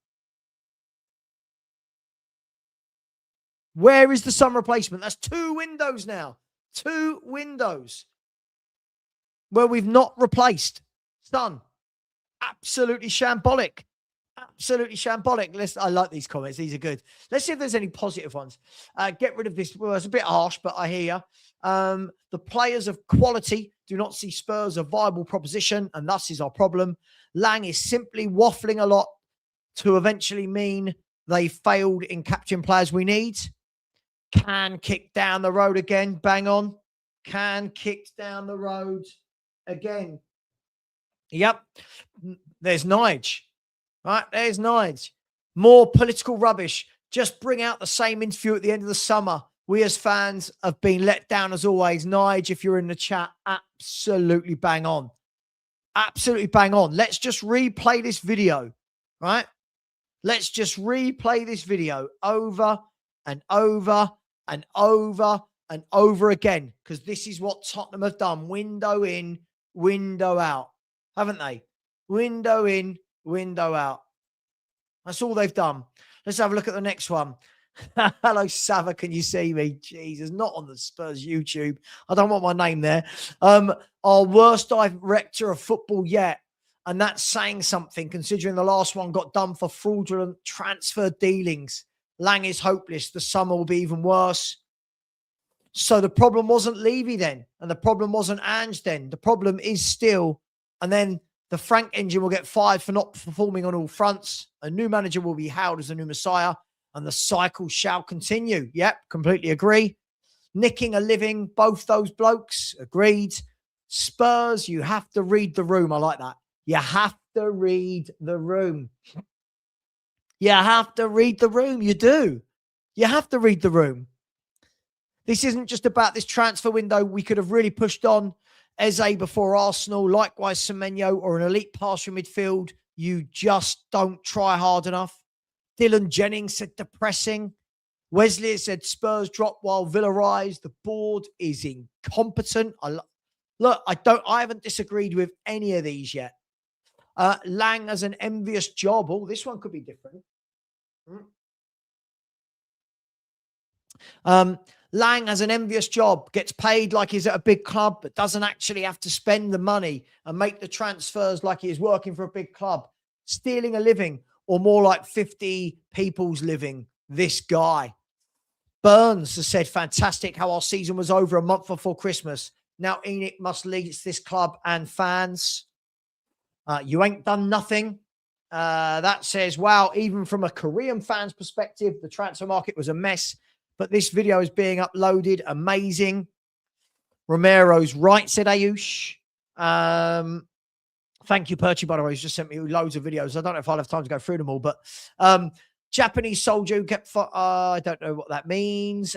Where is the Sun replacement? That's 2 windows now. 2 windows where we've not replaced Sun. Absolutely shambolic. Absolutely shambolic. I like these comments. These are good. Let's see if there's any positive ones. Get rid of this. Well, it's a bit harsh, but I hear you. The players of quality do not see Spurs a viable proposition, and thus is our problem. Lange is simply waffling a lot to eventually mean they failed in capturing players we need. Can kick down the road again. Bang on. Can kicked down the road again. Yep. There's Nige. Right, there's Nige. More political rubbish. Just bring out the same interview at the end of the summer. We as fans have been let down as always. Nige, if you're in the chat, absolutely bang on. Absolutely bang on. Let's just replay this video, right? Let's just replay this video over and over and over and over again, because this is what Tottenham have done. Window in, window out, haven't they? Window in, window out. That's all they've done. Let's have a look at the next one. Hello, Savva. Can you see me? Jesus, not on the Spurs YouTube. I don't want my name there. Our worst director of football yet. And that's saying something, considering the last one got done for fraudulent transfer dealings. Lange is hopeless. The summer will be even worse. So the problem wasn't Levy then. And the problem wasn't Ange then. The problem is still. And then the Frank engine will get fired for not performing on all fronts. A new manager will be hailed as a new messiah. And the cycle shall continue. Yep, completely agree. Nicking a living, both those blokes. Agreed. Spurs, you have to read the room. I like that. You have to read the room. You have to read the room. You do. You have to read the room. This isn't just about this transfer window. We could have really pushed on Eze before Arsenal. Likewise, Semenyo or an elite passer midfield. You just don't try hard enough. Dylan Jennings said depressing. Wesley said Spurs drop while Villa rise. The board is incompetent. I haven't disagreed with any of these yet. Lange has an envious job. Oh, this one could be different. Lange has an envious job, gets paid like he's at a big club, but doesn't actually have to spend the money and make the transfers like he is working for a big club. Stealing a living, or more like 50 people's living. This guy. Burns has said, fantastic how our season was over a month before Christmas. Now Enoch must lead this club and fans. You ain't done nothing. That says, wow, even from a Korean fan's perspective, the transfer market was a mess. But this video is being uploaded. Amazing. Romero's right, said Ayush. Thank you, Perchy, by the way. He's just sent me loads of videos. I don't know if I'll have time to go through them all, but Japanese soldier who kept... I don't know what that means.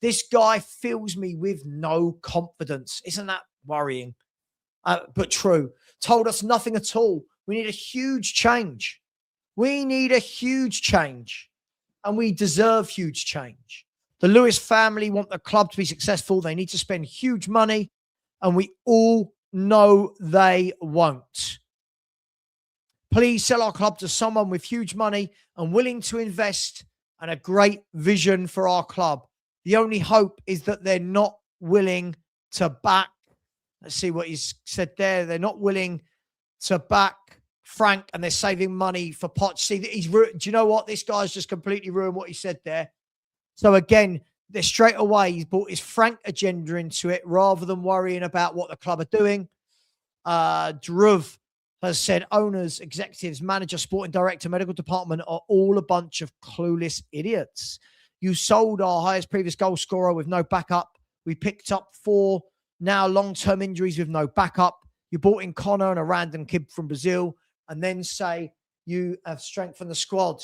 This guy fills me with no confidence. Isn't that worrying? But true. Told us nothing at all. We need a huge change. We need a huge change. And we deserve huge change. The Lewis family want the club to be successful. They need to spend huge money. And we all know they won't. Please sell our club to someone with huge money and willing to invest and a great vision for our club. The only hope is that they're not willing to back. Let's see what he's said there. They're not willing to back Frank, and they're saving money for Poch. See, do you know what? This guy's just completely ruined what he said there. So again, they're straight away, he's brought his Frank agenda into it rather than worrying about what the club are doing. Dhruv has said owners, executives, manager, sporting director, medical department are all a bunch of clueless idiots. You sold our highest previous goal scorer with no backup. We picked up 4 now long-term injuries with no backup. You brought in Connor and a random kid from Brazil, and then say you have strengthened the squad.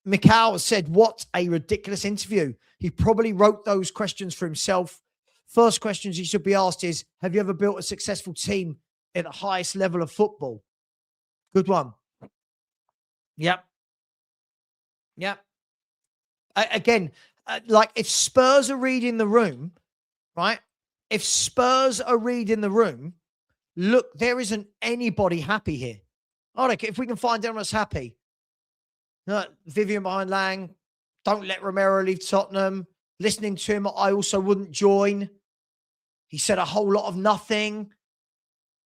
Mikhail has said, what a ridiculous interview. He probably wrote those questions for himself. First questions he should be asked is, have you ever built a successful team at the highest level of football? Good one. Yep. Again, like if Spurs are reading the room, right? If Spurs are reading the room, look, there isn't anybody happy here. All right, if we can find anyone else happy. Vivian behind Lange. Don't let Romero leave Tottenham. Listening to him, I also wouldn't join. He said a whole lot of nothing.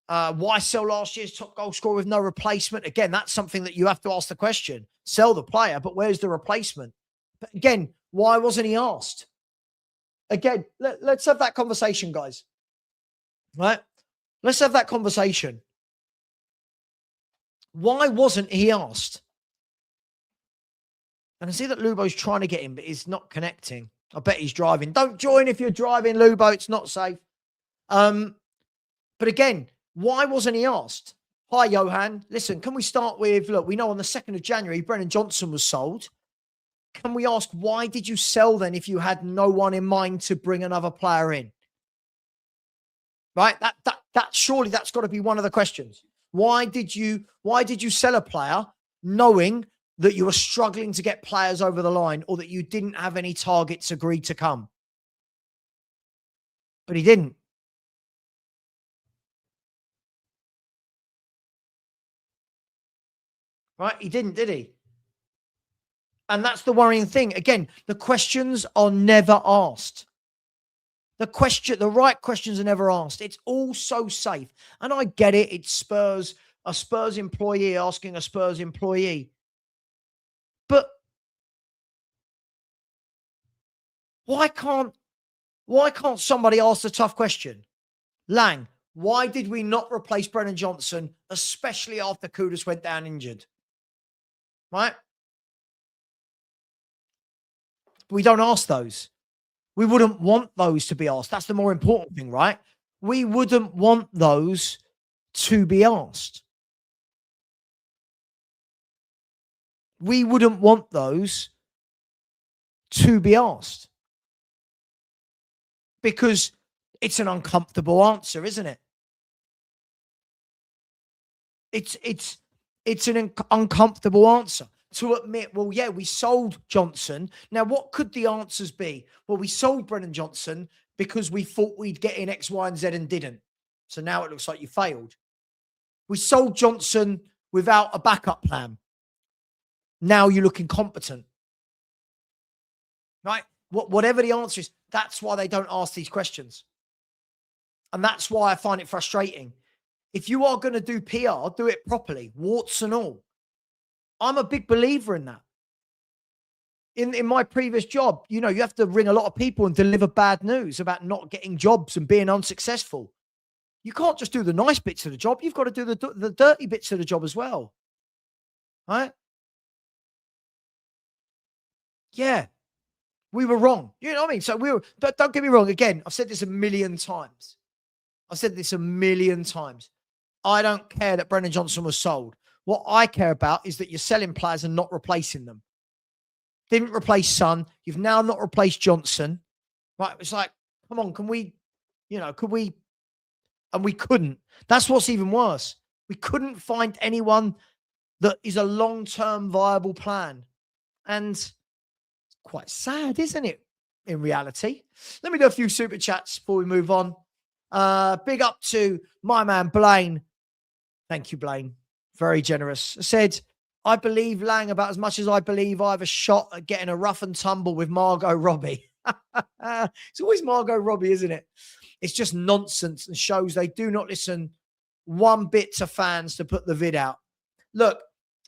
Why sell last year's top goal scorer with no replacement? Again, that's something that you have to ask the question. Sell the player, but where's the replacement? But again, why wasn't he asked? Again, let's have that conversation, guys. Right? Let's have that conversation. Why wasn't he asked? I can see that Lubo's trying to get him, but he's not connecting. I bet he's driving. Don't join if you're driving, Lubo. It's not safe. But again, why wasn't he asked? Hi, Johan. Listen, can we start with, look, we know on the 2nd of January, Brennan Johnson was sold. Can we ask, why did you sell then if you had no one in mind to bring another player in? Right? That surely that's got to be one of the questions. Why did you sell a player knowing that you were struggling to get players over the line or that you didn't have any targets agreed to come? But he didn't. Right? He didn't, did he? And that's the worrying thing. Again, the questions are never asked. The right questions are never asked. It's all so safe. And I get it. It's Spurs, a Spurs employee asking a Spurs employee. But why can't somebody ask the tough question? Lang, why did we not replace Brennan Johnson, especially after Kudus went down injured? Right? We don't ask those. We wouldn't want those to be asked. That's the more important thing, right? We wouldn't want those to be asked. We wouldn't want those to be asked. Because it's an uncomfortable answer, isn't it? It's an uncomfortable answer to admit, well, yeah, we sold Johnson. Now, what could the answers be? Well, we sold Brennan Johnson because we thought we'd get in X, Y, and Z and didn't. So now it looks like you failed. We sold Johnson without a backup plan. Now you look incompetent. Right? Whatever the answer is, that's why they don't ask these questions. And that's why I find it frustrating. If you are going to do PR, do it properly, warts and all. I'm a big believer in that. In my previous job, you have to ring a lot of people and deliver bad news about not getting jobs and being unsuccessful. You can't just do the nice bits of the job. You've got to do the dirty bits of the job as well. Right? Yeah. We were wrong. You know what I mean? So don't get me wrong. Again, I've said this a million times. I don't care that Brennan Johnson was sold. What I care about is that you're selling players and not replacing them. Didn't replace Son. You've now not replaced Johnson. Right? It's like, come on, can we, could we? And we couldn't. That's what's even worse. We couldn't find anyone that is a long-term viable plan. And it's quite sad, isn't it, in reality? Let me do a few super chats before we move on. Big up to my man, Blaine. Thank you, Blaine. Very generous. Said, I believe Lang about as much as I believe I have a shot at getting a rough and tumble with Margot Robbie. It's always Margot Robbie, isn't it? It's just nonsense and shows they do not listen one bit to fans to put the vid out. Look,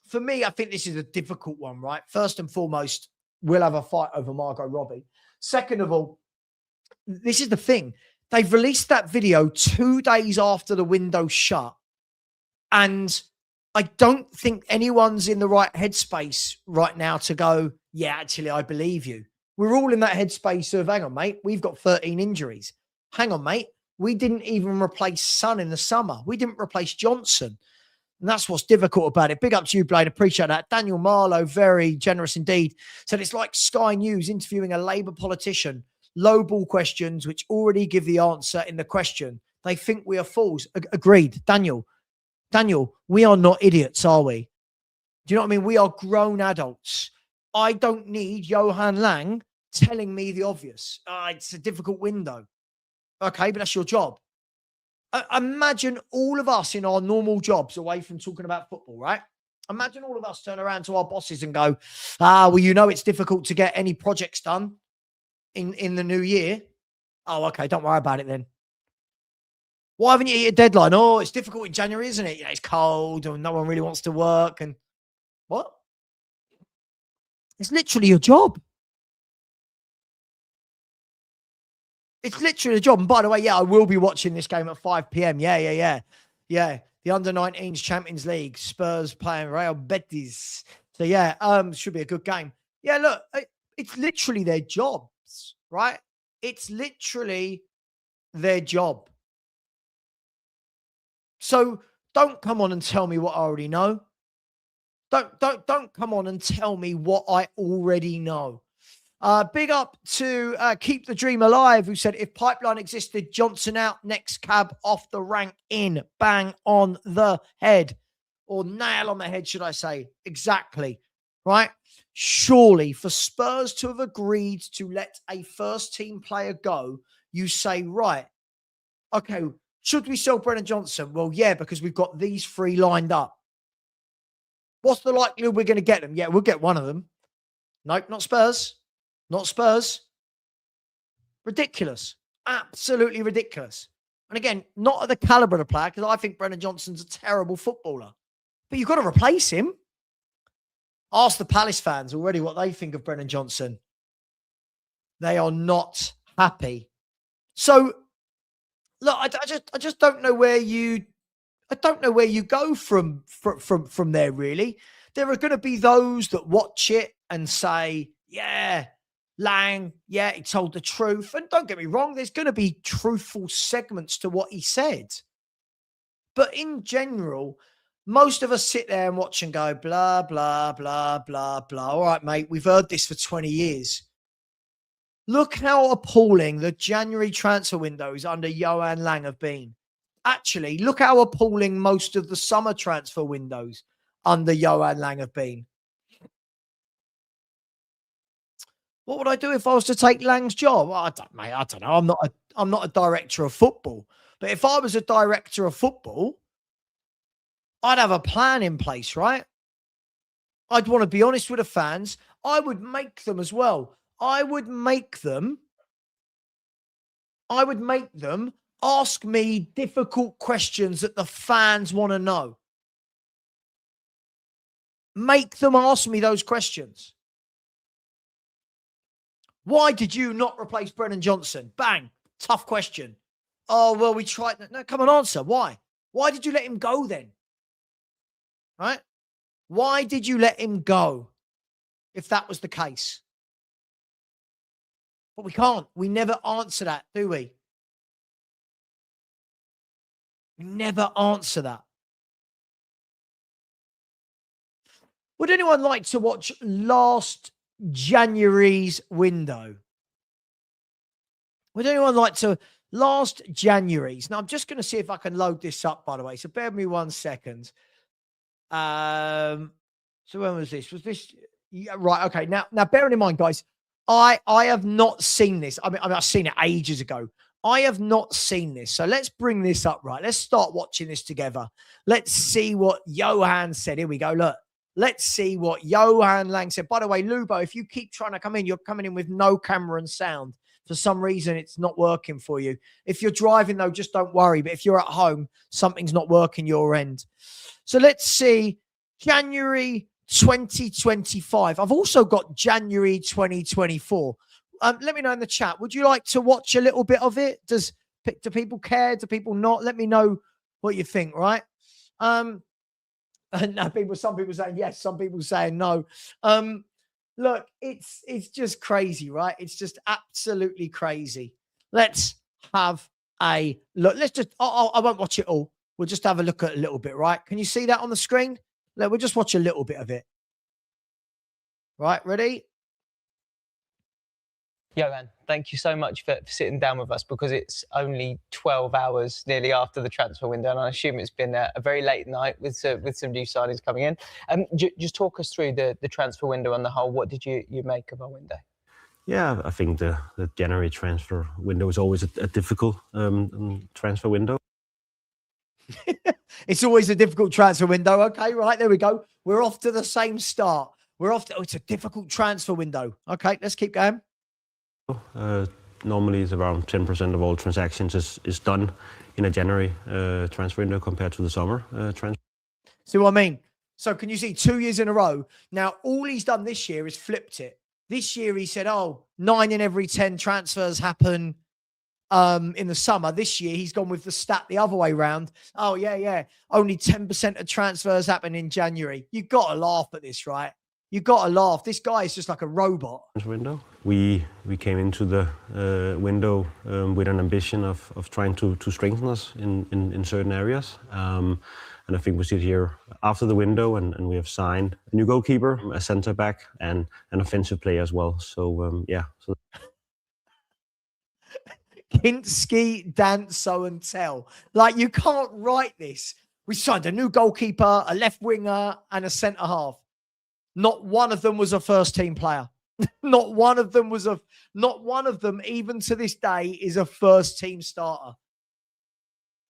for me, I think this is a difficult one, right? First and foremost, we'll have a fight over Margot Robbie. Second of all, this is the thing. They've released that video 2 days after the window shut. And I don't think anyone's in the right headspace right now to go, yeah, actually, I believe you. We're all in that headspace of, hang on, mate, we've got 13 injuries. Hang on, mate, we didn't even replace Son in the summer. We didn't replace Johnson. And that's what's difficult about it. Big up to you, Blade. Appreciate that. Daniel Marlowe, very generous indeed, said it's like Sky News interviewing a Labour politician. Low ball questions, which already give the answer in the question. They think we are fools. Agreed. Daniel, we are not idiots, are we? Do you know what I mean? We are grown adults. I don't need Johan Lange telling me the obvious. It's a difficult window. Okay, but that's your job. Imagine all of us in our normal jobs away from talking about football, right? Imagine all of us turn around to our bosses and go, well, you know it's difficult to get any projects done in the new year. Oh, okay, don't worry about it then. Why haven't you hit a deadline? Oh, it's difficult in January, isn't it? It's cold and no one really wants to work. And what? It's literally your job. It's literally a job. And by the way, yeah, I will be watching this game at 5 p.m. Yeah. The under-19s Champions League, Spurs playing Real Betis. So yeah, should be a good game. Yeah, look, it's literally their jobs, right? It's literally their job. So don't come on and tell me what I already know. Don't come on and tell me what I already know. Big up to Keep the Dream Alive, who said, if pipeline existed, Johnson out, next cab off the rank in, bang on the head. Or nail on the head, should I say. Exactly, right? Surely for Spurs to have agreed to let a first-team player go, you say, right, okay, should we sell Brennan Johnson? Well, yeah, because we've got these three lined up. What's the likelihood we're going to get them? Yeah, we'll get one of them. Nope, not Spurs. Not Spurs. Ridiculous. Absolutely ridiculous. And again, not at the caliber of the player, because I think Brennan Johnson's a terrible footballer. But you've got to replace him. Ask the Palace fans already what they think of Brennan Johnson. They are not happy. So, look, I just don't know where you go from there, really. There are going to be those that watch it and say, yeah, Lange, yeah, he told the truth. And don't get me wrong, there's going to be truthful segments to what he said. But in general, most of us sit there and watch and go, blah, blah, blah, blah, blah. All right, mate, we've heard this for 20 years. Look how appalling the January transfer windows under Johan Lange have been. Actually, look how appalling most of the summer transfer windows under Johan Lange have been. What would I do if I was to take Lange's job? Well, I don't know. I'm not a director of football. But if I was a director of football, I'd have a plan in place, right? I'd want to be honest with the fans. I would make them as well. I would make them ask me difficult questions that the fans want to know. Make them ask me those questions. Why did you not replace Brennan Johnson? Bang. Tough question. Oh, well, we tried. No, come on, answer. Why? Why did you let him go then? Right? Why did you let him go if that was the case? But we can't. We never answer that, do we? We never answer that. Would anyone like to watch last January's window? Would anyone like to last January's? Now, I'm just going to see if I can load this up, by the way. So bear with me 1 second. So when was this? Was this? Yeah, right. Okay. Now bearing in mind, guys, I have not seen this. I mean, I've seen it ages ago. I have not seen this. So let's bring this up, right? Let's start watching this together. Let's see what Johan said. Here we go. Look, Let's see what Johan Lange said. By the way, Lubo, if you keep trying to come in, you're coming in with no camera and sound. For some reason, it's not working for you. If you're driving, though, just don't worry. But if you're at home, something's not working your end. So let's see. January 2025. I've also got January 2024. Let me know in the chat. Would you like to watch a little bit of it? Do people care? Do people not? Let me know what you think, right? And some people saying yes, some people saying no. Look, it's just crazy, right? It's just absolutely crazy. Let's have a look. Let's just, I won't watch it all. We'll just have a look at a little bit, right? Can you see that on the screen? We'll just watch a little bit of it. Right, ready? Johan, thank you so much for sitting down with us, because it's only 12 hours nearly after the transfer window, and I assume it's been a very late night with some new signings coming in. Just talk us through the transfer window on the whole. What did you make of our window? Yeah, I think the January transfer window is always a difficult transfer window. It's always a difficult transfer window. Okay, right, there we go. We're off to the same start. It's a difficult transfer window. Okay, let's keep going. Normally it's around 10% of all transactions is done in a January transfer window compared to the summer transfer. See what I mean? So can you see 2 years in a row? Now, all he's done this year is flipped it. This year he said, 9 in every 10 transfers happen in the summer. This year he's gone with the stat the other way round. Oh, yeah. Only 10% of transfers happen in January. You've got to laugh at this, right? You've got to laugh. This guy is just like a robot. Window. We came into the window with an ambition of trying to strengthen us in certain areas. And I think we sit here after the window and we have signed a new goalkeeper, a centre back, and an offensive player as well. So, yeah. So Kinski, Danso, and Tell. Like, you can't write this. We signed a new goalkeeper, a left winger, and a centre half. Not one of them was a first team player. Not one of them, even to this day, is a first team starter.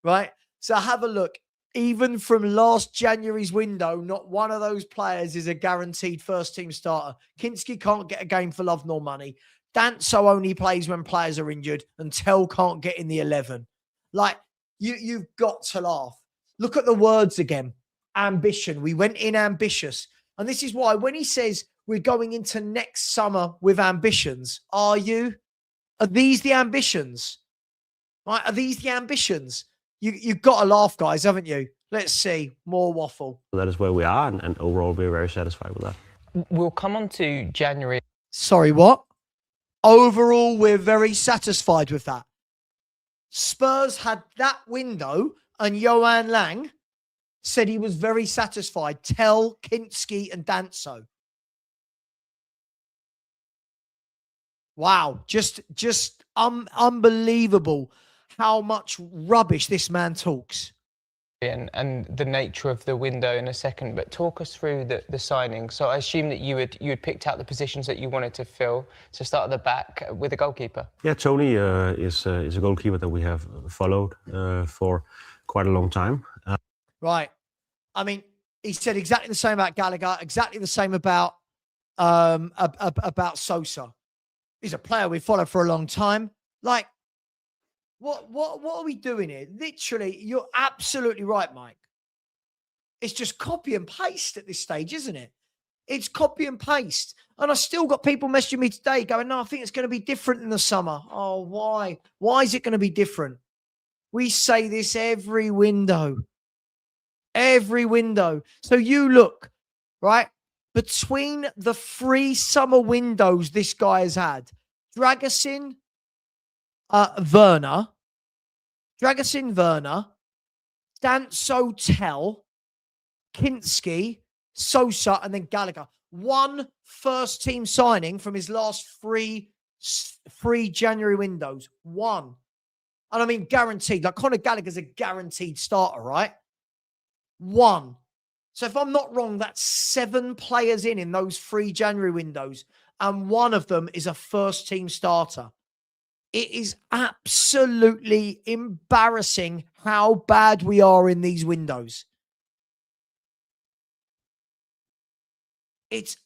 Right? So have a look. Even from last January's window, not one of those players is a guaranteed first team starter. Kinski can't get a game for love nor money. Danso only plays when players are injured, and Tell can't get in the 11. Like, you've got to laugh. Look at the words again. Ambition. We went in ambitious. And this is why when he says we're going into next summer with ambitions, are you? Are these the ambitions? Right? Are these the ambitions? You've got to laugh, guys, haven't you? Let's see. More waffle. that is where we are, and overall we're very satisfied with that. We'll come on to January. Sorry, what? Overall, we're very satisfied with that. Spurs had that window, and Johan Lange said he was very satisfied. Tell, Kinski, and Danso. Wow, just unbelievable how much rubbish this man talks. And the nature of the window in a second, but talk us through the signing. So I assume that you had picked out the positions that you wanted to fill to start at the back with a goalkeeper. Yeah, Tony is a goalkeeper that we have followed for quite a long time. Right. I mean, he said exactly the same about Gallagher, exactly the same about Sosa. He's a player we followed for a long time. Like, what are we doing here? Literally, you're absolutely right, Mike. It's just copy and paste at this stage, isn't it? It's copy and paste. And I still got people messaging me today going, no, I think it's going to be different in the summer. Oh, why? Why is it going to be different? We say this every window. Every window. So you look, right? Between the 3 summer windows this guy has had, Dragusin, Werner, Danso, Tell, Kinski, Sosa, and then Gallagher. 1 first team signing from his last three January windows. 1. And I mean guaranteed. Like, Conor Gallagher's a guaranteed starter, right? 1. So if I'm not wrong, that's 7 players in those 3 January windows, and one of them is a first team starter. It is absolutely embarrassing how bad we are in these windows. It's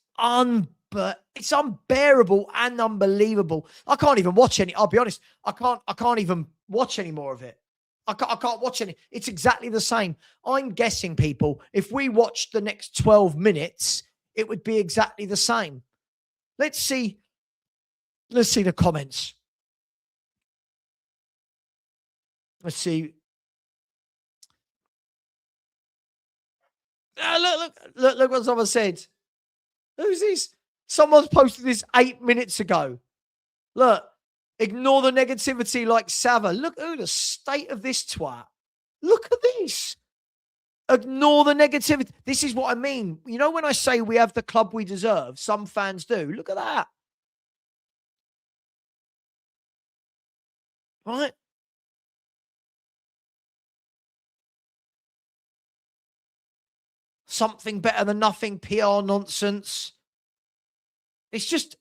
unbearable and unbelievable. I can't even watch any. I'll be honest. I can't even watch any more of it. I can't watch any. It's exactly the same. I'm guessing, people, if we watched the next 12 minutes, it would be exactly the same. Let's see the comments. Let's see. Look what someone said. Who's this? Someone's posted this 8 minutes ago. Look, ignore the negativity like Savva. Look at the state of this twat. Look at this. Ignore the negativity. This is what I mean. You know, when I say we have the club we deserve, some fans do. Look at that. Right? Something better than nothing, PR nonsense. It's just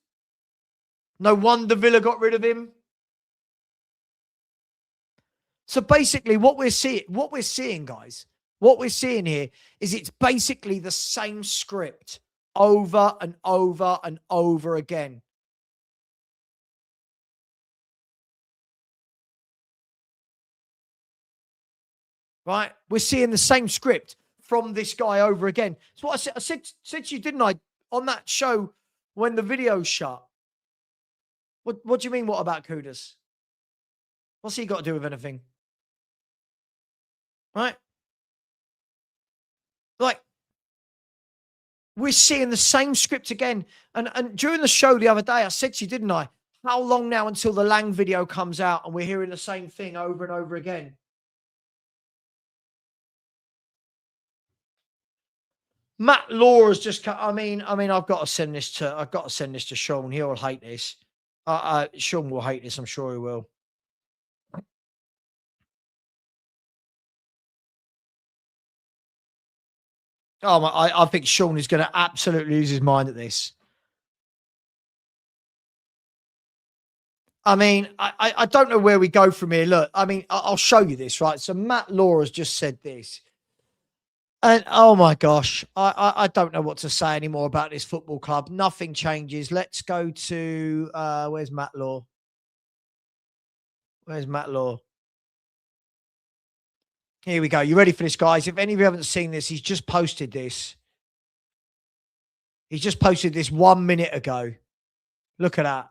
no wonder Villa got rid of him. So basically what we're seeing, guys, what we're seeing here is it's basically the same script over and over and over again. Right? We're seeing the same script from this guy over again. That's what I said. I said to you, didn't I, on that show when the video shut? What do you mean, what about Kudus? What's he got to do with anything? Right? Like, we're seeing the same script again. And during the show the other day, I said to you, didn't I? How long now until the Lange video comes out and we're hearing the same thing over and over again? Matt Law has just I mean, I've got to send this to Sean. He'll hate this. Sean will hate this. I'm sure he will. Oh my! I think Sean is going to absolutely lose his mind at this. I mean, I don't know where we go from here. Look, I mean, I'll show you this, right? So Matt Law has just said this. And oh my gosh, I don't know what to say anymore about this football club. Nothing changes. Let's go to where's Matt Law? Where's Matt Law? Here we go. You ready for this, guys? If any of you haven't seen this, he's just posted this. He's just posted this 1 minute ago. Look at that.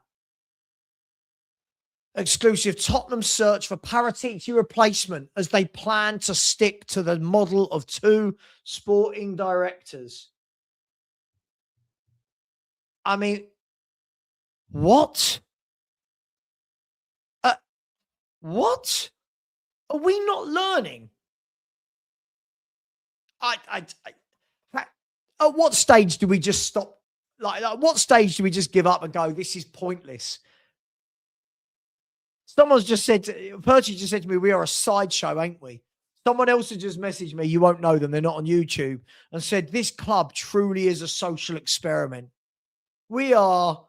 Exclusive. Tottenham search for Paratici replacement as they plan to stick to the model of 2 sporting directors. I mean, what? What? Are we not learning? At what stage do we just stop? Like, at what stage do we just give up and go, this is pointless? Someone's just said, Percy just said to me, we are a sideshow, ain't we? Someone else has just messaged me, you won't know them, they're not on YouTube, and said, this club truly is a social experiment. We are,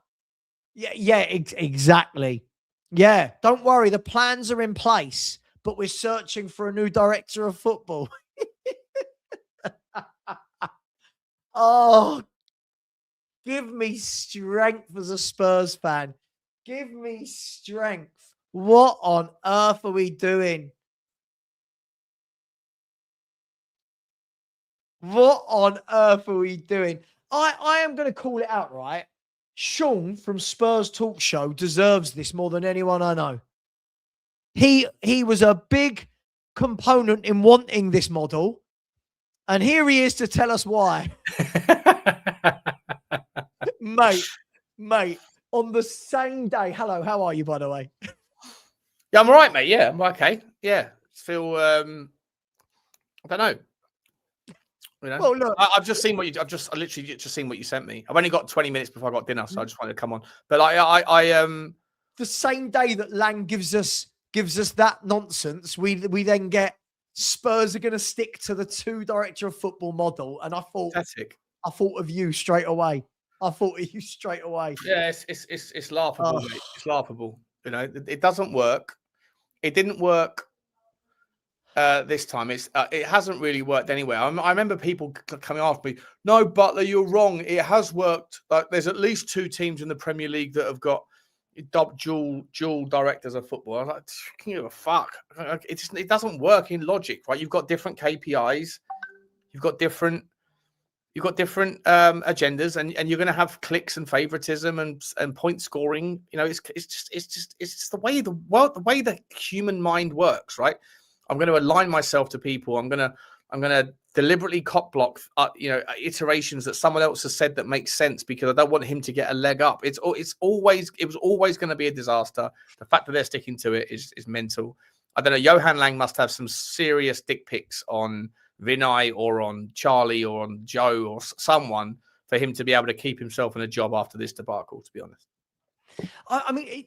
exactly. Yeah, don't worry, the plans are in place, but we're searching for a new director of football. Oh, give me strength as a Spurs fan. Give me strength. What on earth are we doing? What on earth are we doing? I am going to call it out, right? Sean from Spurs Talk Show deserves this more than anyone I know. He was a big component in wanting this model. And here he is to tell us why. Mate, on the same day. Hello, how are you, by the way? Yeah, I'm all right, mate. Yeah, I'm okay. Yeah, feel, I don't know. You know, well, look, I've just seen what you. I literally just seen what you sent me. I've only got 20 minutes before I got dinner, so I just wanted to come on. But I the same day that Lange gives us that nonsense, we then get Spurs are going to stick to the 2 director of football model, and I thought of you straight away. Yeah, it's laughable, mate. It's laughable. You know, it doesn't work. It didn't work this time. It hasn't really worked anywhere. I remember people coming after me. No, Butler, you're wrong. It has worked. Like, there's at least 2 teams in the Premier League that have got dual directors of football. I was like, can you give a fuck? It doesn't work in logic, right? You've got different KPIs. You've got different agendas, and you're going to have clicks and favoritism and point scoring. You know, it's just the way the way the human mind works, right? I'm going to align myself to people. I'm going to deliberately cock block, iterations that someone else has said that makes sense because I don't want him to get a leg up. It was always going to be a disaster. The fact that they're sticking to it is mental. I don't know. Johan Lange must have some serious dick pics on Vinay or on Charlie or on Joe or someone for him to be able to keep himself in a job after this debacle, to be honest. I mean,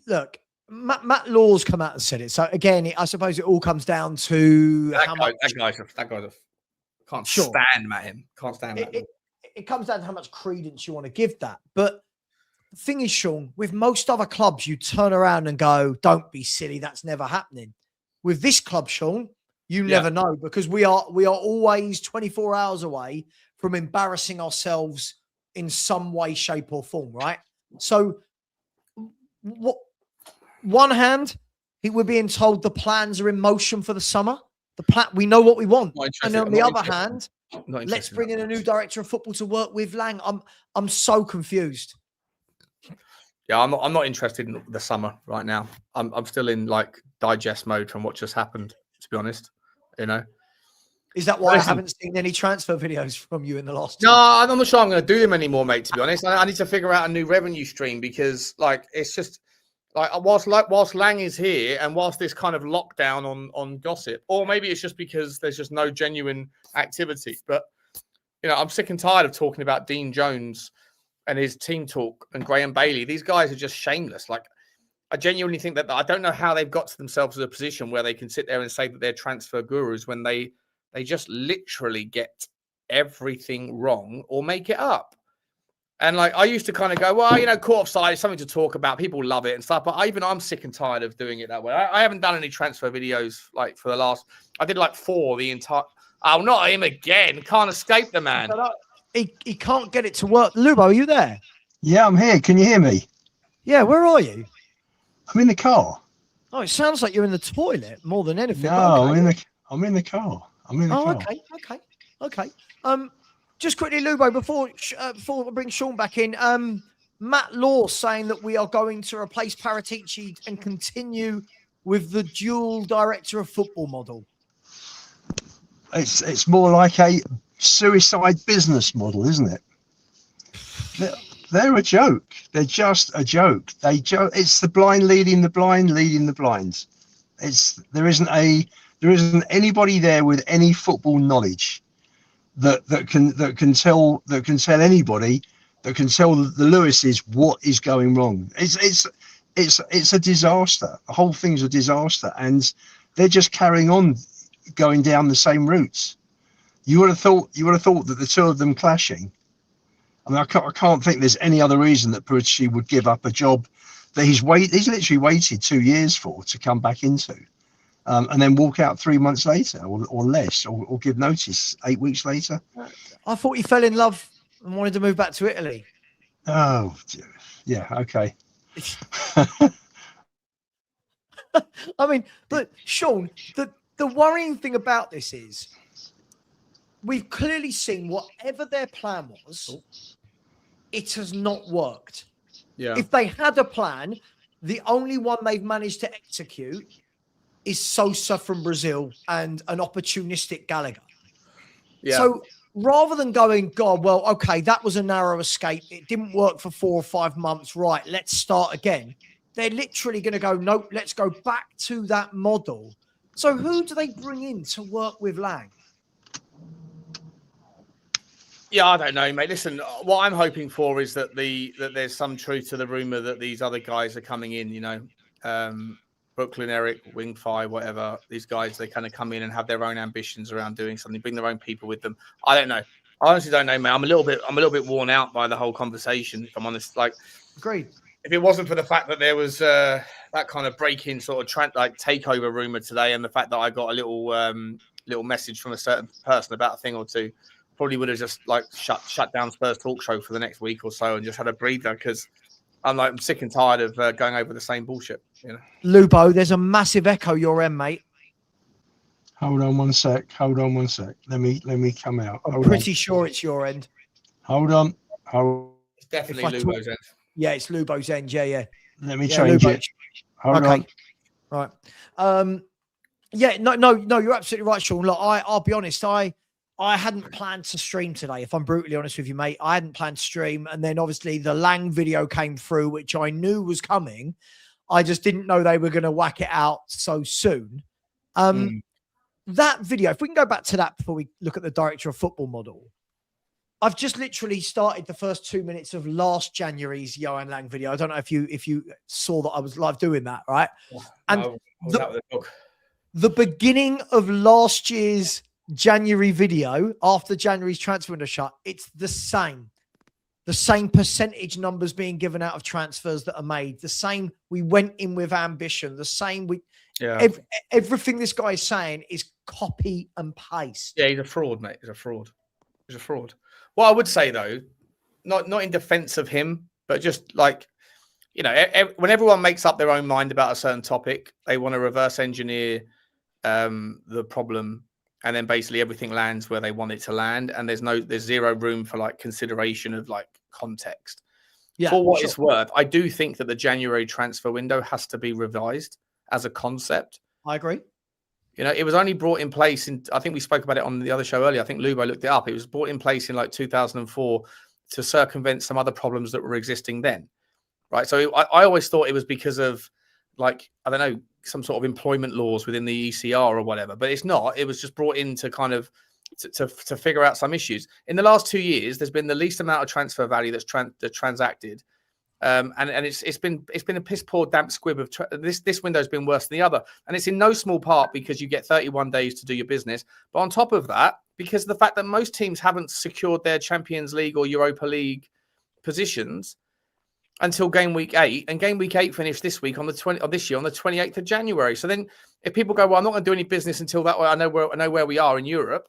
look, Matt Law's come out and said it. So again, I suppose it all comes down to that guy's can't stand Matt him. Can't stand Matt. It comes down to how much credence you want to give that. But the thing is, Sean, with most other clubs, you turn around and go, "Don't be silly. That's never happening." With this club, Sean, you never know, because we are always 24 hours away from embarrassing ourselves in some way, shape, or form, right? So, one hand, we're being told the plans are in motion for the summer. We know what we want, and on the other hand, let's bring in a new director of football to work with Lange. I'm so confused. Yeah, I'm not interested in the summer right now. I'm still in like digest mode from what just happened, to be honest. You know, is that why I haven't seen any transfer videos from you in the last? No, I'm not sure I'm going to do them anymore, mate. To be honest, I need to figure out a new revenue stream because, like, it's just like whilst Lange is here and whilst this kind of lockdown on gossip, or maybe it's just because there's just no genuine activity. But you know, I'm sick and tired of talking about Dean Jones and his team talk and Graham Bailey. These guys are just shameless. Like, I genuinely think that I don't know how they've got to themselves in a position where they can sit there and say that they're transfer gurus when they just literally get everything wrong or make it up. And like, I used to kind of go, well, you know, caught offside is something to talk about. People love it and stuff. But I'm sick and tired of doing it that way. I haven't done any transfer videos like for the last, I did like 4 the entire, oh, not him again. Can't escape the man. He can't get it to work. Lubo, are you there? Yeah, I'm here. Can you hear me? Yeah, where are you? I'm in the car. Oh, it sounds like you're in the toilet more than anything. No, okay. I'm in the car. I'm in the car. Okay. Just quickly, Lubo, before we bring Sean back in, Matt Law saying that we are going to replace Paratici and continue with the dual director of football model. It's more like a suicide business model, isn't it? They're a joke. They're just a joke. It's the blind leading the blind, leading the blind. There isn't anybody there with any football knowledge that can tell anybody, that can tell the Lewises what is going wrong. It's a disaster. The whole thing's a disaster, and they're just carrying on going down the same routes. You would have thought that the two of them clashing. I mean, I can't think there's any other reason that Paratici would give up a job that he's literally waited 2 years for to come back into, and then walk out 3 months later or less, or give notice 8 weeks later. I thought he fell in love and wanted to move back to Italy. Oh, yeah, okay. I mean, but Sean, the worrying thing about this is we've clearly seen whatever their plan was, it has not worked. Yeah. If they had a plan, the only one they've managed to execute is Sosa from Brazil and an opportunistic Gallagher. Yeah. So rather than going, God, well, okay, that was a narrow escape. It didn't work for 4 or 5 months. Right, let's start again. They're literally going to go, nope, let's go back to that model. So who do they bring in to work with Lange? Yeah, I don't know, mate. Listen, what I'm hoping for is that there's some truth to the rumor that these other guys are coming in. You know, Brooklyn, Eric, Wing Fi, whatever. These guys, they kind of come in and have their own ambitions around doing something, bring their own people with them. I don't know. I honestly don't know, mate. I'm a little bit worn out by the whole conversation, if I'm honest. Like, Agreed. If it wasn't for the fact that there was that kind of break-in sort of takeover rumor today, and the fact that I got a little message from a certain person about a thing or two, probably would have just like shut down Spurs talk show for the next week or so and just had a breather, because I'm sick and tired of going over the same bullshit. You know, Lubo, there's a massive echo your end, mate. Hold on one sec. Hold on one sec. Let me come out. I'm pretty sure it's your end. Hold on. Hold. it's definitely Lubo's end. Yeah, it's Lubo's end. Yeah. Let me change Lubo. it. Hold on. Right. Yeah, no, you're absolutely right, Sean. Look, I'll be honest, I hadn't planned to stream today, if I'm brutally honest with you, mate. I hadn't planned to stream, and then obviously the Lange video came through, which I knew was coming. I just didn't know they were going to whack it out so soon. That video, if we can go back to that before we look at the director of football model, I've just literally started the first 2 minutes of last January's Johan Lange video. I don't know if you saw that I was live doing that, right? And the beginning of last year's January video after January's transfer window shut, it's the same percentage numbers being given out of transfers that are made, the same we went in with ambition, the same everything this guy is saying is copy and paste. Yeah, he's a fraud, mate. He's a fraud. What I would say though, not in defense of him, but just like, you know, when everyone makes up their own mind about a certain topic, they want to reverse engineer the problem, and then basically everything lands where they want it to land, and there's zero room for like consideration of like context. Yeah, for what it's worth, I do think that the January transfer window has to be revised as a concept. I agree. You know, it was only brought in place I think we spoke about it on the other show earlier. I think Lubo looked it up. It was brought in place in like 2004 to circumvent some other problems that were existing then. Right. So I always thought it was because of like, I don't know, some sort of employment laws within the ECR or whatever, but it's not. It was just brought in to kind of to figure out some issues. In the last 2 years, there's been the least amount of transfer value that's transacted. And it's been a piss poor damp squib of this window's been worse than the other, and it's in no small part because you get 31 days to do your business. But on top of that, because of the fact that most teams haven't secured their Champions League or Europa League positions until game week 8, and game week 8 finished this week on the 28th of January. So then, if people go, well, I'm not going to do any business until that way, I know where we are in Europe.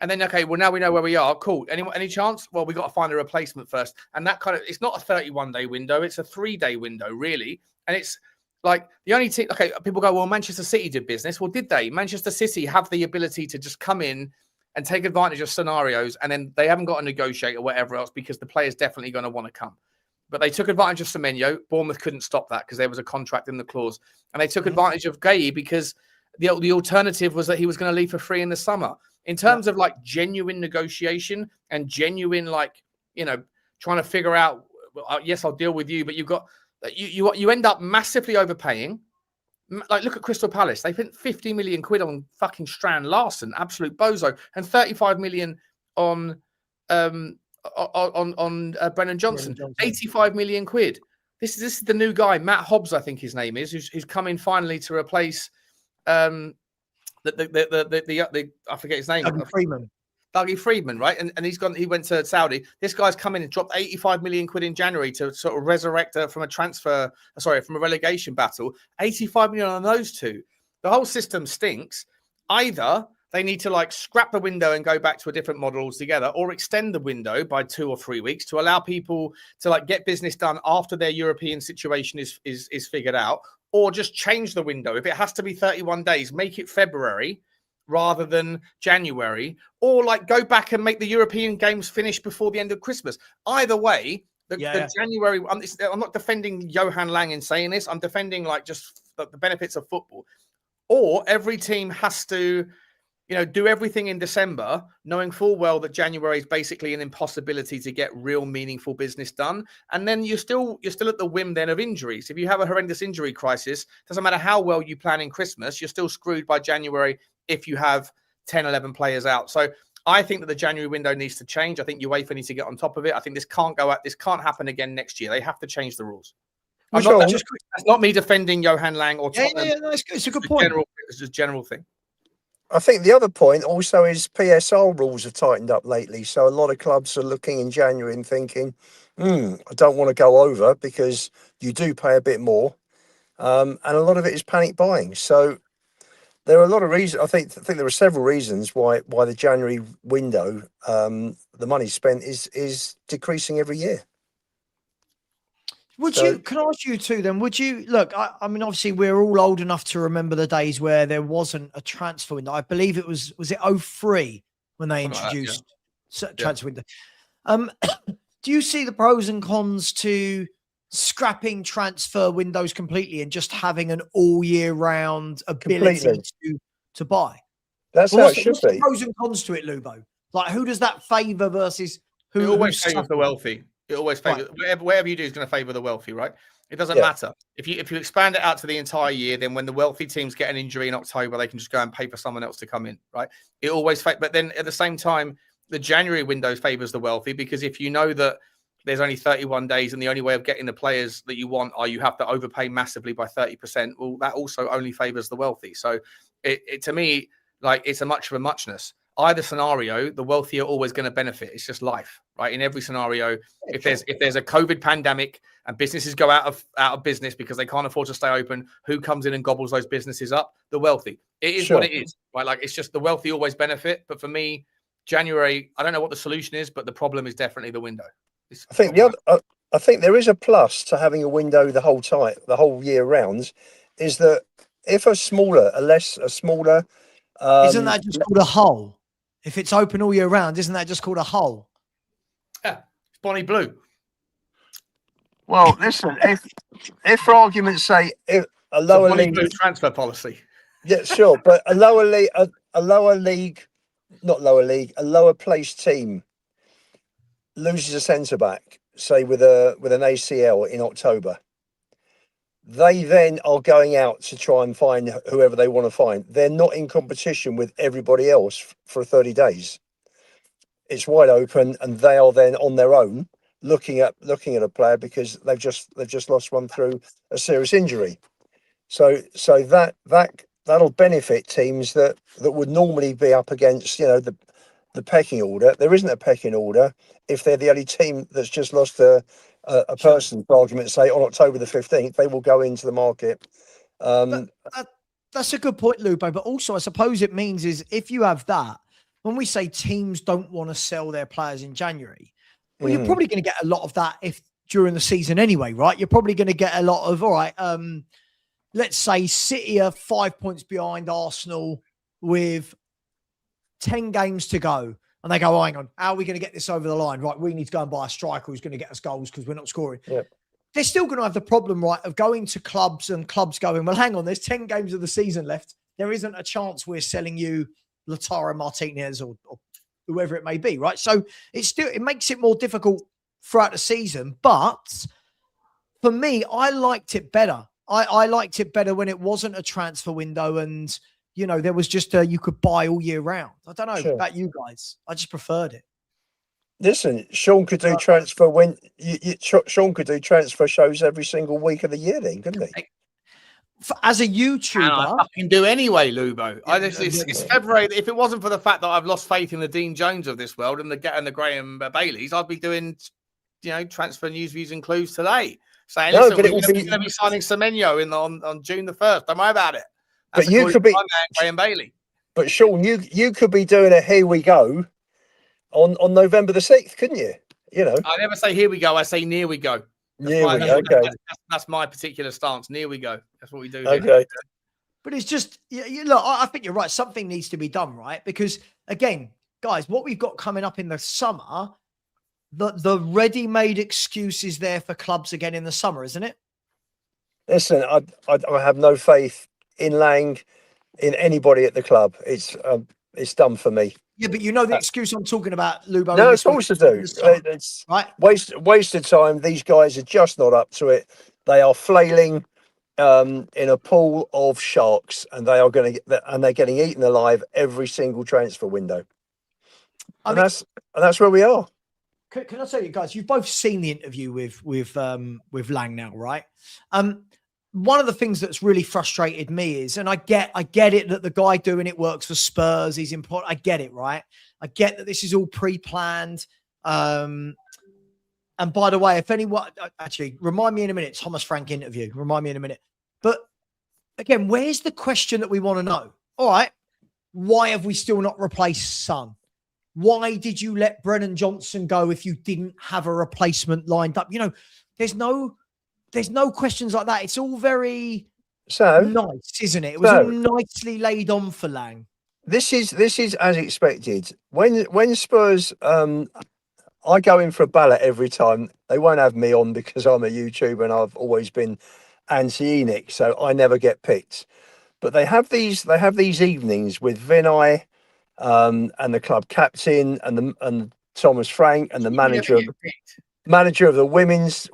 And then, okay, well, now we know where we are. Cool. Any chance? Well, we got to find a replacement first. And that kind of, it's not a 31-day window. It's a 3-day window, really. And it's like the only team, okay, people go, well, Manchester City did business. Well, did they? Manchester City have the ability to just come in and take advantage of scenarios, and then they haven't got to negotiate or whatever else because the player's definitely going to want to come. But they took advantage of Semenyo. Bournemouth couldn't stop that because there was a contract in the clause. And they took advantage of Gay because the alternative was that he was going to leave for free in the summer. In terms of like genuine negotiation and genuine, like, you know, trying to figure out, yes, I'll deal with you, but you've got, you end up massively overpaying. Like, look at Crystal Palace. They spent 50 million quid on fucking Strand Larson, absolute bozo, and 35 million on Brennan Johnson. 85 million quid. This is the new guy, Matt Hobbs, I think his name is, who's come in finally to replace the I forget his name. Dougie Freedman, right? And he went to Saudi. This guy's come in and dropped 85 million quid in January to sort of resurrect from a relegation battle. 85 million on those two. The whole system stinks. Either they need to like scrap the window and go back to a different model altogether, or extend the window by 2 or 3 weeks to allow people to like get business done after their European situation is figured out, or just change the window. If it has to be 31 days, make it February rather than January, or like go back and make the European games finish before the end of Christmas. Either way, the January, I'm not defending Johan Lange in saying this. I'm defending like just the benefits of football. Or every team has to, you know, do everything in December, knowing full well that January is basically an impossibility to get real meaningful business done. And then you're still at the whim then of injuries. If you have a horrendous injury crisis, doesn't matter how well you plan in Christmas, you're still screwed by January if you have 10, 11 players out. So I think that the January window needs to change. I think UEFA needs to get on top of it. I think this can't happen again next year. They have to change the rules. That's not me defending Johan Lange or Tottenham. No, it's a good point. It's just a general thing. I think the other point also is PSL rules have tightened up lately. So a lot of clubs are looking in January and thinking, I don't want to go over, because you do pay a bit more. and a lot of it is panic buying. So there are a lot of reasons. I think there are several reasons why the January window, the money spent is decreasing every year. Would So- you, can I ask you too then, would you, look, I mean, obviously we're all old enough to remember the days where there wasn't a transfer window. I believe it was it 03 when they Something like that, introduced yeah. transfer window. Do you see the pros and cons to scrapping transfer windows completely and just having an all year round ability Completely. to buy? That's Well, how what's, it should what's the be. pros and cons to it, Lubo? Like, who does that favour versus who? It always who's favours the wealthy. It always Right. favours whatever you do is going to favour the wealthy, right? It doesn't Yeah. matter if you expand it out to the entire year. Then when the wealthy teams get an injury in October, they can just go and pay for someone else to come in, right? It always, but then at the same time, the January window favours the wealthy because if you know that there's only 31 days and the only way of getting the players that you want are you have to overpay massively by 30%. Well, that also only favours the wealthy. So it to me, like it's a much of a muchness. Either scenario, the wealthy are always going to benefit. It's just life, right? In every scenario, if there's a COVID pandemic and businesses go out of business because they can't afford to stay open, who comes in and gobbles those businesses up? The wealthy. It is what it is, right? Like it's just the wealthy always benefit. But for me, January, I don't know what the solution is, but the problem is definitely the window. I think I think there is a plus to having a window the whole year round, is that if a smaller. Isn't that just called a hole? If it's open all year round, isn't that just called a hole? Yeah, it's Bonnie Blue. Well, listen, if for argument's sake, if a It's lower a Bonnie league, Blue transfer policy. yeah, sure, but a lower league, not lower league, a lower placed team loses a centre back, say with an ACL in October. They then are going out to try and find whoever they want to find. They're not in competition with everybody else for 30 days. It's wide open, and they are then on their own looking at a player because they've just lost one through a serious injury. So that'll benefit teams that would normally be up against, the pecking order. There isn't a pecking order if they're the only team that's just lost a person, for argument's sake, on October the 15th. They will go into the market. That's a good point, Lupo. But also, I suppose it means is if you have that, when we say teams don't want to sell their players in January, well, you're probably going to get a lot of that if during the season anyway, right? You're probably going to get a lot of, all right, let's say City are 5 points behind Arsenal with 10 games to go. And they go, oh, hang on, how are we going to get this over the line? Right, we need to go and buy a striker who's going to get us goals because we're not scoring. Yeah. They're still going to have the problem, right, of going to clubs and clubs going, well, hang on, there's 10 games of the season left. There isn't a chance we're selling you Lautaro Martinez or whoever it may be, right? So it makes it more difficult throughout the season. But for me, I liked it better. I liked it better when it wasn't a transfer window and, there was just you could buy all year round. I don't know about you guys. I just preferred it. Listen, Sean could do transfer Sean could do transfer shows every single week of the year then, couldn't he? As a YouTuber, and I fucking do anyway, Lubo. It's February. If it wasn't for the fact that I've lost faith in the Dean Jones of this world and the Graham Baileys, I'd be doing, transfer news, views, and clues today. Saying, listen, we're going to be signing Semenyo on June the 1st. Don't worry about it. That's but you could be Graham Bailey. But Sean, you could be doing a here we go on November the 6th, couldn't you? I never say here we go. I say near we go. That's my particular stance. Near we go. That's what we do. Okay. Here. But it's just, look, I think you're right. Something needs to be done, right? Because again, guys, what we've got coming up in the summer, the ready-made excuse is there for clubs again in the summer, isn't it? Listen, I have no faith in Lange, in anybody at the club. It's done for me. Yeah, but the excuse I'm talking about, Lubo. No, it's always to do. It's right. Wasted time. These guys are just not up to it. They are flailing in a pool of sharks, and they're getting eaten alive every single transfer window. That's where we are. Can I tell you guys? You've both seen the interview with Lange now, right? One of the things that's really frustrated me is, and I get it that the guy doing it works for Spurs. He's important. I get it, right? I get that this is all pre-planned. And by the way, if anyone, actually, remind me in a minute, Thomas Frank interview. Remind me in a minute. But again, where's the question that we want to know? All right, why have we still not replaced Son? Why did you let Brennan Johnson go if you didn't have a replacement lined up? You know, there's no questions like that. It's all very nice, isn't it? It was all nicely laid on for Lang. This is as expected. When Spurs, I go in for a ballot every time. They won't have me on because I'm a YouTuber and I've always been anti-Enoch, so I never get picked. But they have these evenings with Vinay, and the club captain and Thomas Frank and the manager of the women's.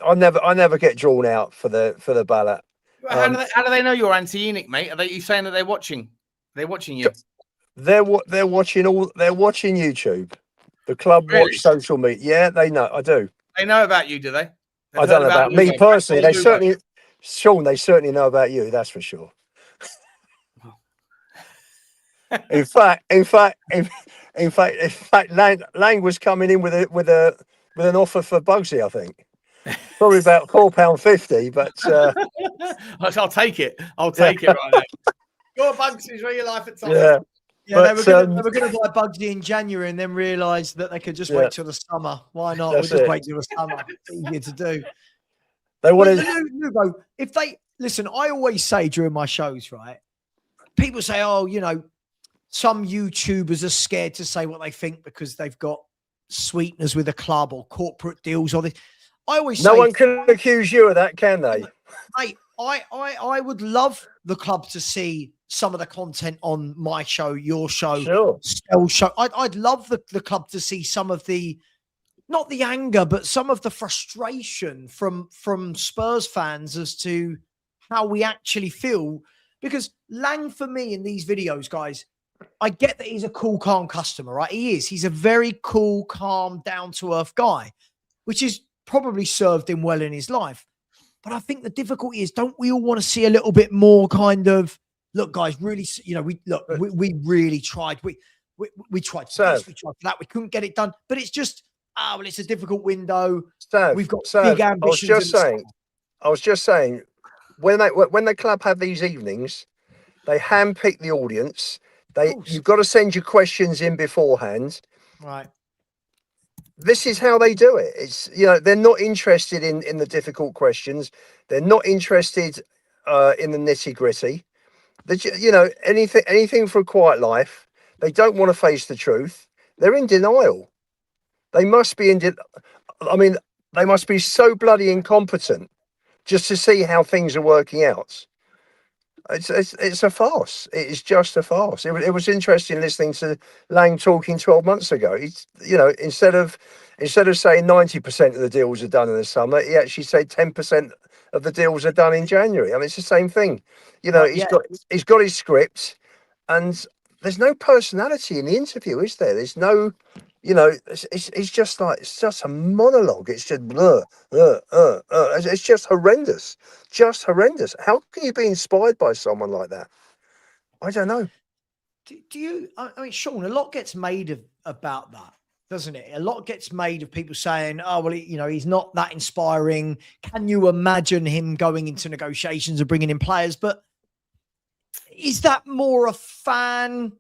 I never get drawn out for the ballot. How do they know you're anti-Enoch, mate? Are you saying that they're watching? They're watching you. They're watching YouTube. The club watch social media. Yeah, they know. I do. They know about you, do they? I don't know about me personally. They certainly, Sean. They certainly know about you. That's for sure. In fact, Lange was coming in with an offer for Bugsy. I think probably about £4.50. But I'll take it. I'll take it right now. Your Bugsy's where your life at Tottenham. Yeah. Yeah, they were going to buy Bugsy in January and then realised that they could just wait till the summer. Why not? We'll just wait till the summer. It's easier to do. They wanted. Lugo, if they listen, I always say during my shows, right? People say, "Oh, you know, some YouTubers are scared to say what they think because they've got sweeteners with a club or corporate deals or this." I always say, no one can accuse you of that, can they? Mate, I would love the club to see some of the content on my show, your show, Spell's show. I'd love the club to see some of the, not the anger, but some of the frustration from Spurs fans as to how we actually feel. Because Lang, for me, in these videos, guys, I get that he's a cool, calm customer, right? He is. He's a very cool, calm, down-to-earth guy, which has probably served him well in his life. But I think the difficulty is, don't we all want to see a little bit more kind of, look, guys, really, you know, we really tried. We tried for this, we tried for that. We couldn't get it done. But it's just, well, it's a difficult window. We've got big ambitions. I was just saying, when the club have these evenings, they handpick the audience. You've got to send your questions in beforehand. Right. This is how they do it. It's, you know, they're not interested in the difficult questions. They're not interested in the nitty gritty. You know, anything for a quiet life. They don't want to face the truth. They're in denial. They must be they must be so bloody incompetent just to see how things are working out. It's a farce. It is just a farce. It was interesting listening to Lang talking 12 months ago. You know, instead of saying 90% of the deals are done in the summer, he actually said 10% of the deals are done in January. I mean, it's the same thing. You know, he's got his script, and there's no personality in the interview, is there? There's no, you know, it's just like, it's just a monologue. It's just it's just horrendous. Just horrendous. How can you be inspired by someone like that? I don't know. Do you? I mean, Sean, a lot gets made about that, doesn't it? A lot gets made of people saying, "Oh, well, you know, he's not that inspiring." Can you imagine him going into negotiations and bringing in players? But is that more a fan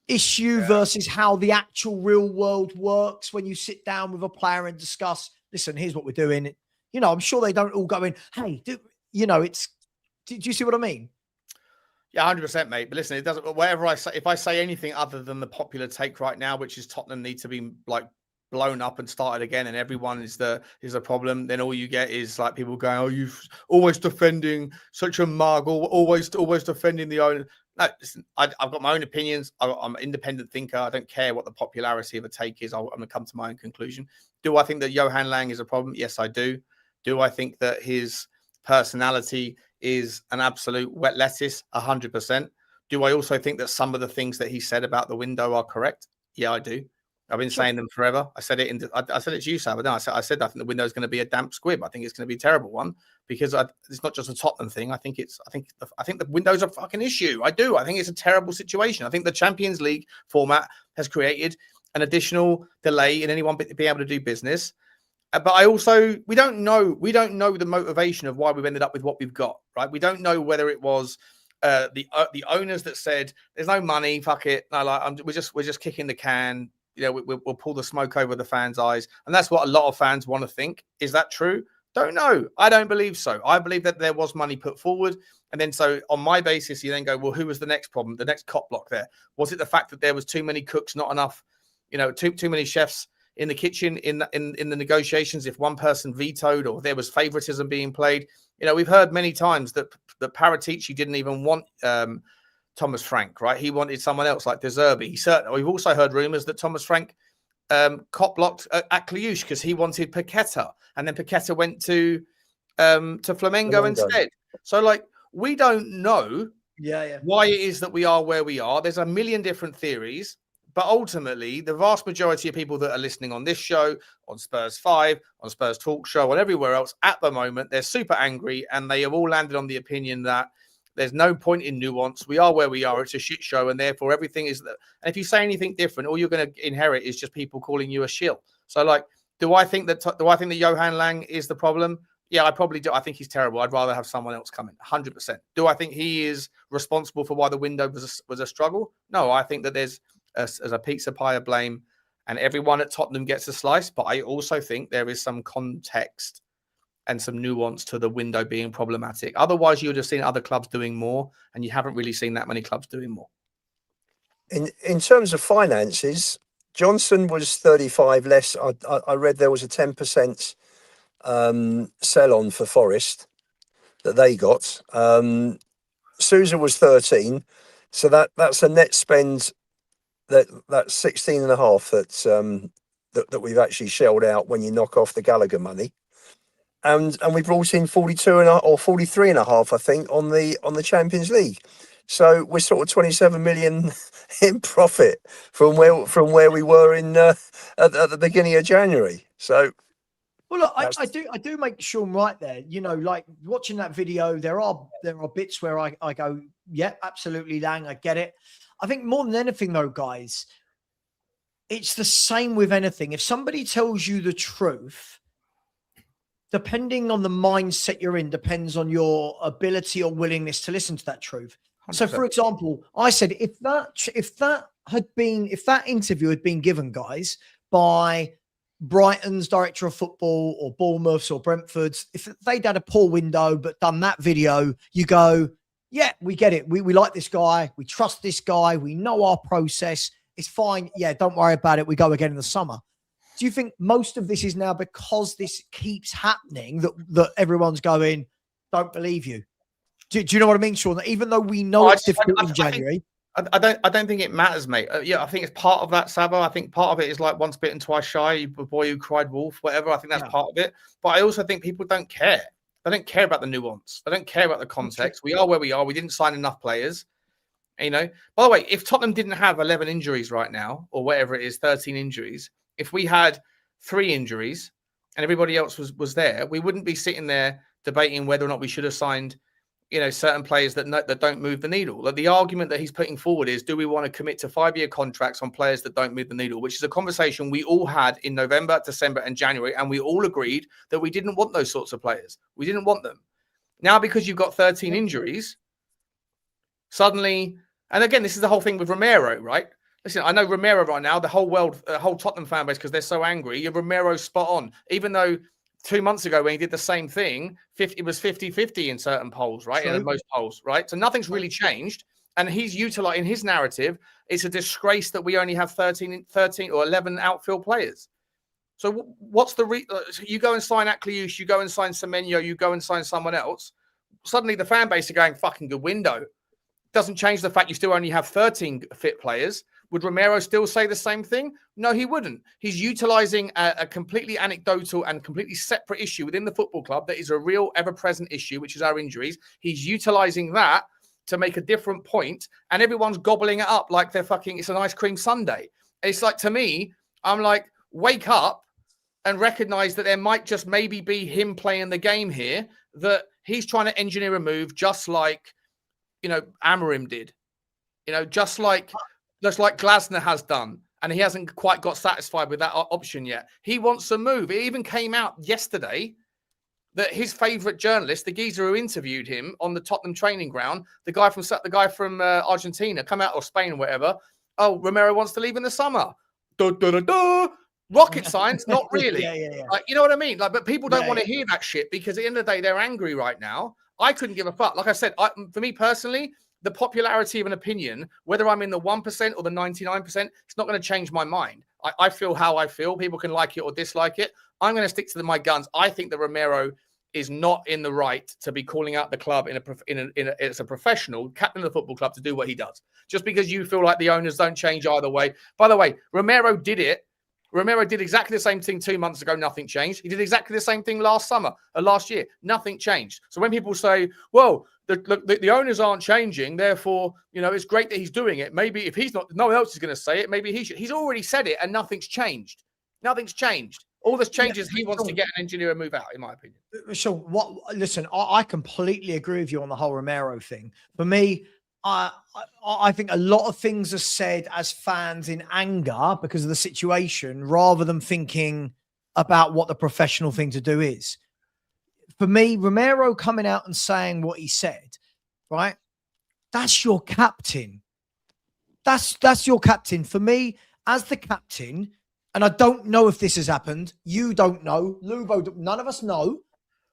issue versus how the actual real world works when you sit down with a player and discuss, listen, here's what we're doing? You know, I'm sure they don't all go in, hey, you know, do you see what I mean? Yeah, 100%, mate. But listen, it doesn't, whatever I say, if I say anything other than the popular take right now, which is Tottenham need to be like blown up and started again and everyone is the problem, then all you get is like people going, oh, you've always defending such a mug, or always defending the owner. No, listen, I've got my own opinions. I'm an independent thinker. I don't care what the popularity of a take is. I'm going to come to my own conclusion. Do I think that Johan Lang is a problem? Yes, I do. Do I think that his personality is an absolute wet lettuce? 100%. Do I also think that some of the things that he said about the window are correct? Yeah, I do. I've been saying them forever. I said it I said it to you, Savva. No, I said I think the window is going to be a damp squib. I think it's going to be a terrible one because it's not just a Tottenham thing. I think the window's a fucking issue. I do. I think it's a terrible situation. I think the Champions League format has created an additional delay in anyone being able to do business. But I also we don't know the motivation of why we've ended up with what we've got, right? We don't know whether it was the owners that said there's no money, fuck it, no, like we're just kicking the can. You know, we'll pull the smoke over the fans' eyes, and that's what a lot of fans want to think. Is that true? Don't know. I don't believe so. I believe that there was money put forward, and then so on my basis, you then go, well, who was the next problem? The next cop block there, was it the fact that there was too many cooks, not enough, you know, too many chefs in the kitchen in the negotiations? If one person vetoed or there was favoritism being played, you know, we've heard many times that Paratici didn't even want Thomas Frank, right? He wanted someone else like De Zerbi. We've also heard rumours that Thomas Frank cop blocked at Kliush because he wanted Paqueta, and then Paqueta went to Flamengo instead. So like we don't know why it is that we are where we are. There's a million different theories. But ultimately, the vast majority of people that are listening on this show, on Spurs 5, on Spurs Talk Show, and everywhere else at the moment, they're super angry, and they have all landed on the opinion that there's no point in nuance. We are where we are. It's a shit show, and therefore everything is. And if you say anything different, all you're going to inherit is just people calling you a shill. So, like, do I think that Johan Lange is the problem? Yeah, I probably do. I think he's terrible. I'd rather have someone else come in. 100%. Do I think he is responsible for why the window was a struggle? No, I think that there's as a pizza pie of blame, and everyone at Tottenham gets a slice. But I also think there is some context and some nuance to the window being problematic. Otherwise, you would have seen other clubs doing more, and you haven't really seen that many clubs doing more. In terms of finances, Johnson was 35 less. I read there was a 10% sell on for Forest that they got. Sousa was 13, so that's a net spend. That's 16 and a half that we've actually shelled out when you knock off the Gallagher money, and we brought in 42 or 43 and a half, I think, on the Champions League. So we're sort of 27 million in profit from where we were in at the beginning of January. So. Well, look, I do make sure I'm right there. You know, like watching that video, there are bits where I go, yeah, absolutely, Lang, I get it. I think more than anything, though, guys, it's the same with anything. If somebody tells you the truth, depending on the mindset you're in, depends on your ability or willingness to listen to that truth. 100%. So, for example, I said if that interview had been given, guys, by Brighton's director of football or Bournemouth's or Brentford's, if they'd had a poor window but done that video, you go, yeah, we get it. We like this guy. We trust this guy. We know our process. It's fine. Yeah, don't worry about it. We go again in the summer. Do you think most of this is now because this keeps happening that everyone's going, don't believe you? Do you know what I mean, Sean? Even though we know it's difficult in January. I don't think it matters, mate. Yeah, I think it's part of that, Savva. I think part of it is like once bitten, twice shy, a boy who cried wolf, whatever. I think that's part of it. But I also think people don't care. They don't care about the nuance. They don't care about the context. We are where we are. We didn't sign enough players. You know, by the way, if Tottenham didn't have 11 injuries right now, or whatever it is, 13 injuries, if we had 3 injuries and everybody else was there, we wouldn't be sitting there debating whether or not we should have signed, you know, certain players that don't move the needle. Like the argument that he's putting forward is, do we want to commit to 5-year contracts on players that don't move the needle? Which is a conversation we all had in November, December, and January, and we all agreed that we didn't want those sorts of players. We didn't want them. Now, because you've got 13 injuries, suddenly, and again, this is the whole thing with Romero, right? Listen, I know Romero right now, the whole world, whole Tottenham fan base, because they're so angry, Romero's spot on. Even though 2 months ago when he did the same thing, it was 50-50 in certain polls, right? In most polls, right? So nothing's really changed. And he's utilizing his narrative. It's a disgrace that we only have 13 or 11 outfield players. So what's you go and sign Akliouche, you go and sign Semenyo, you go and sign someone else. Suddenly the fan base are going, fucking good window. Doesn't change the fact you still only have 13 fit players. Would Romero still say the same thing? No, he wouldn't. He's utilizing a completely anecdotal and completely separate issue within the football club that is a real ever-present issue, which is our injuries. He's utilizing that to make a different point, and everyone's gobbling it up like it's an ice cream sundae. It's like, to me, I'm like, wake up and recognize that there might just maybe be him playing the game here, that he's trying to engineer a move just like, you know, Amorim did. You know, just like Glasner has done. and he hasn't quite got satisfied with that option yet. He wants a move. It even came out yesterday that his favourite journalist, the geezer who interviewed him on the Tottenham training ground, the guy from Argentina, come out, or Spain or whatever. Oh, Romero wants to leave in the summer. Duh, duh, duh, duh. Rocket science, not really. Yeah. Like, you know what I mean? Like, but people don't want to hear that shit because at the end of the day, they're angry right now. I couldn't give a fuck. Like I said, for me personally, the popularity of an opinion, whether I'm in the 1% or the 99%, it's not going to change my mind. I feel how I feel. People can like it or dislike it. I'm going to stick to my guns. I think that Romero is not in the right to be calling out the club as a professional captain of the football club to do what he does. Just because you feel like the owners don't change either way. By the way, Romero did it. Romero did exactly the same thing 2 months ago. Nothing changed. He did exactly the same thing last year. Nothing changed. So when people say, well, the owners aren't changing, therefore, you know, it's great that he's doing it. Maybe if he's not, no one else is going to say it. Maybe he should. He's already said it and nothing's changed. Nothing's changed. All this changes, he wants to get an engineer and move out, in my opinion. So listen, I completely agree with you on the whole Romero thing. For me, I think a lot of things are said as fans in anger because of the situation, rather than thinking about what the professional thing to do is. For me, Romero coming out and saying what he said, right? That's your captain. That's your captain. For me, as the captain, and I don't know if this has happened. You don't know. Lubo, none of us know.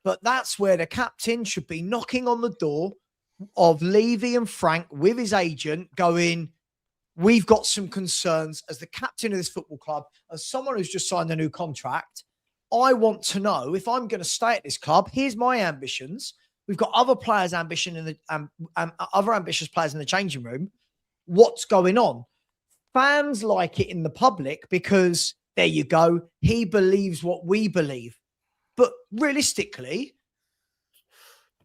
But that's where the captain should be knocking on the door of Levy and Frank with his agent going, we've got some concerns as the captain of this football club, as someone who's just signed a new contract. I want to know if I'm going to stay at this club. Here's my ambitions. We've got other players' ambition in the other ambitious players in the changing room. What's going on? Fans like it in the public because there you go. He believes what we believe. But realistically,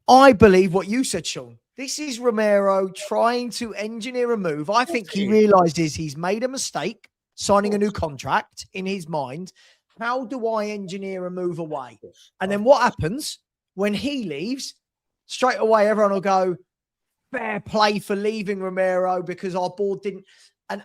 I believe what you said, Sean. This is Romero trying to engineer a move. I think he realizes he's made a mistake signing a new contract in his mind. How do I engineer a move away? And then what happens when he leaves? Straight away, everyone will go, fair play for leaving Romero because our board didn't. And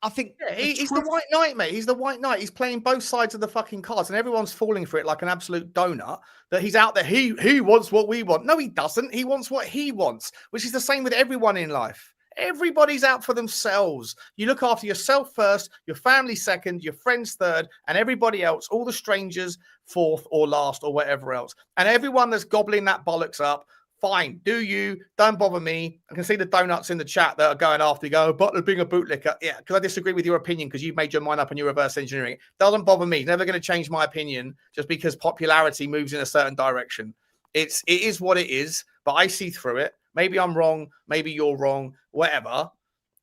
I think he's the white knight, mate. He's the white knight. He's playing both sides of the fucking cards, and everyone's falling for it like an absolute donut. That he's out there. He wants what we want. No, he doesn't. He wants what he wants, which is the same with everyone in life. Everybody's out for themselves. You look after yourself first, your family second, your friends third, and everybody else, all the strangers, fourth or last or whatever else. And everyone that's gobbling that bollocks up, fine, do you, don't bother me. I can see the donuts in the chat that are going after you, go, Butler being a bootlicker. Yeah, because I disagree with your opinion because you've made your mind up and you're reverse engineering it. Doesn't bother me. Never going to change my opinion just because popularity moves in a certain direction. It is what it is, but I see through it. Maybe I'm wrong. Maybe you're wrong, whatever.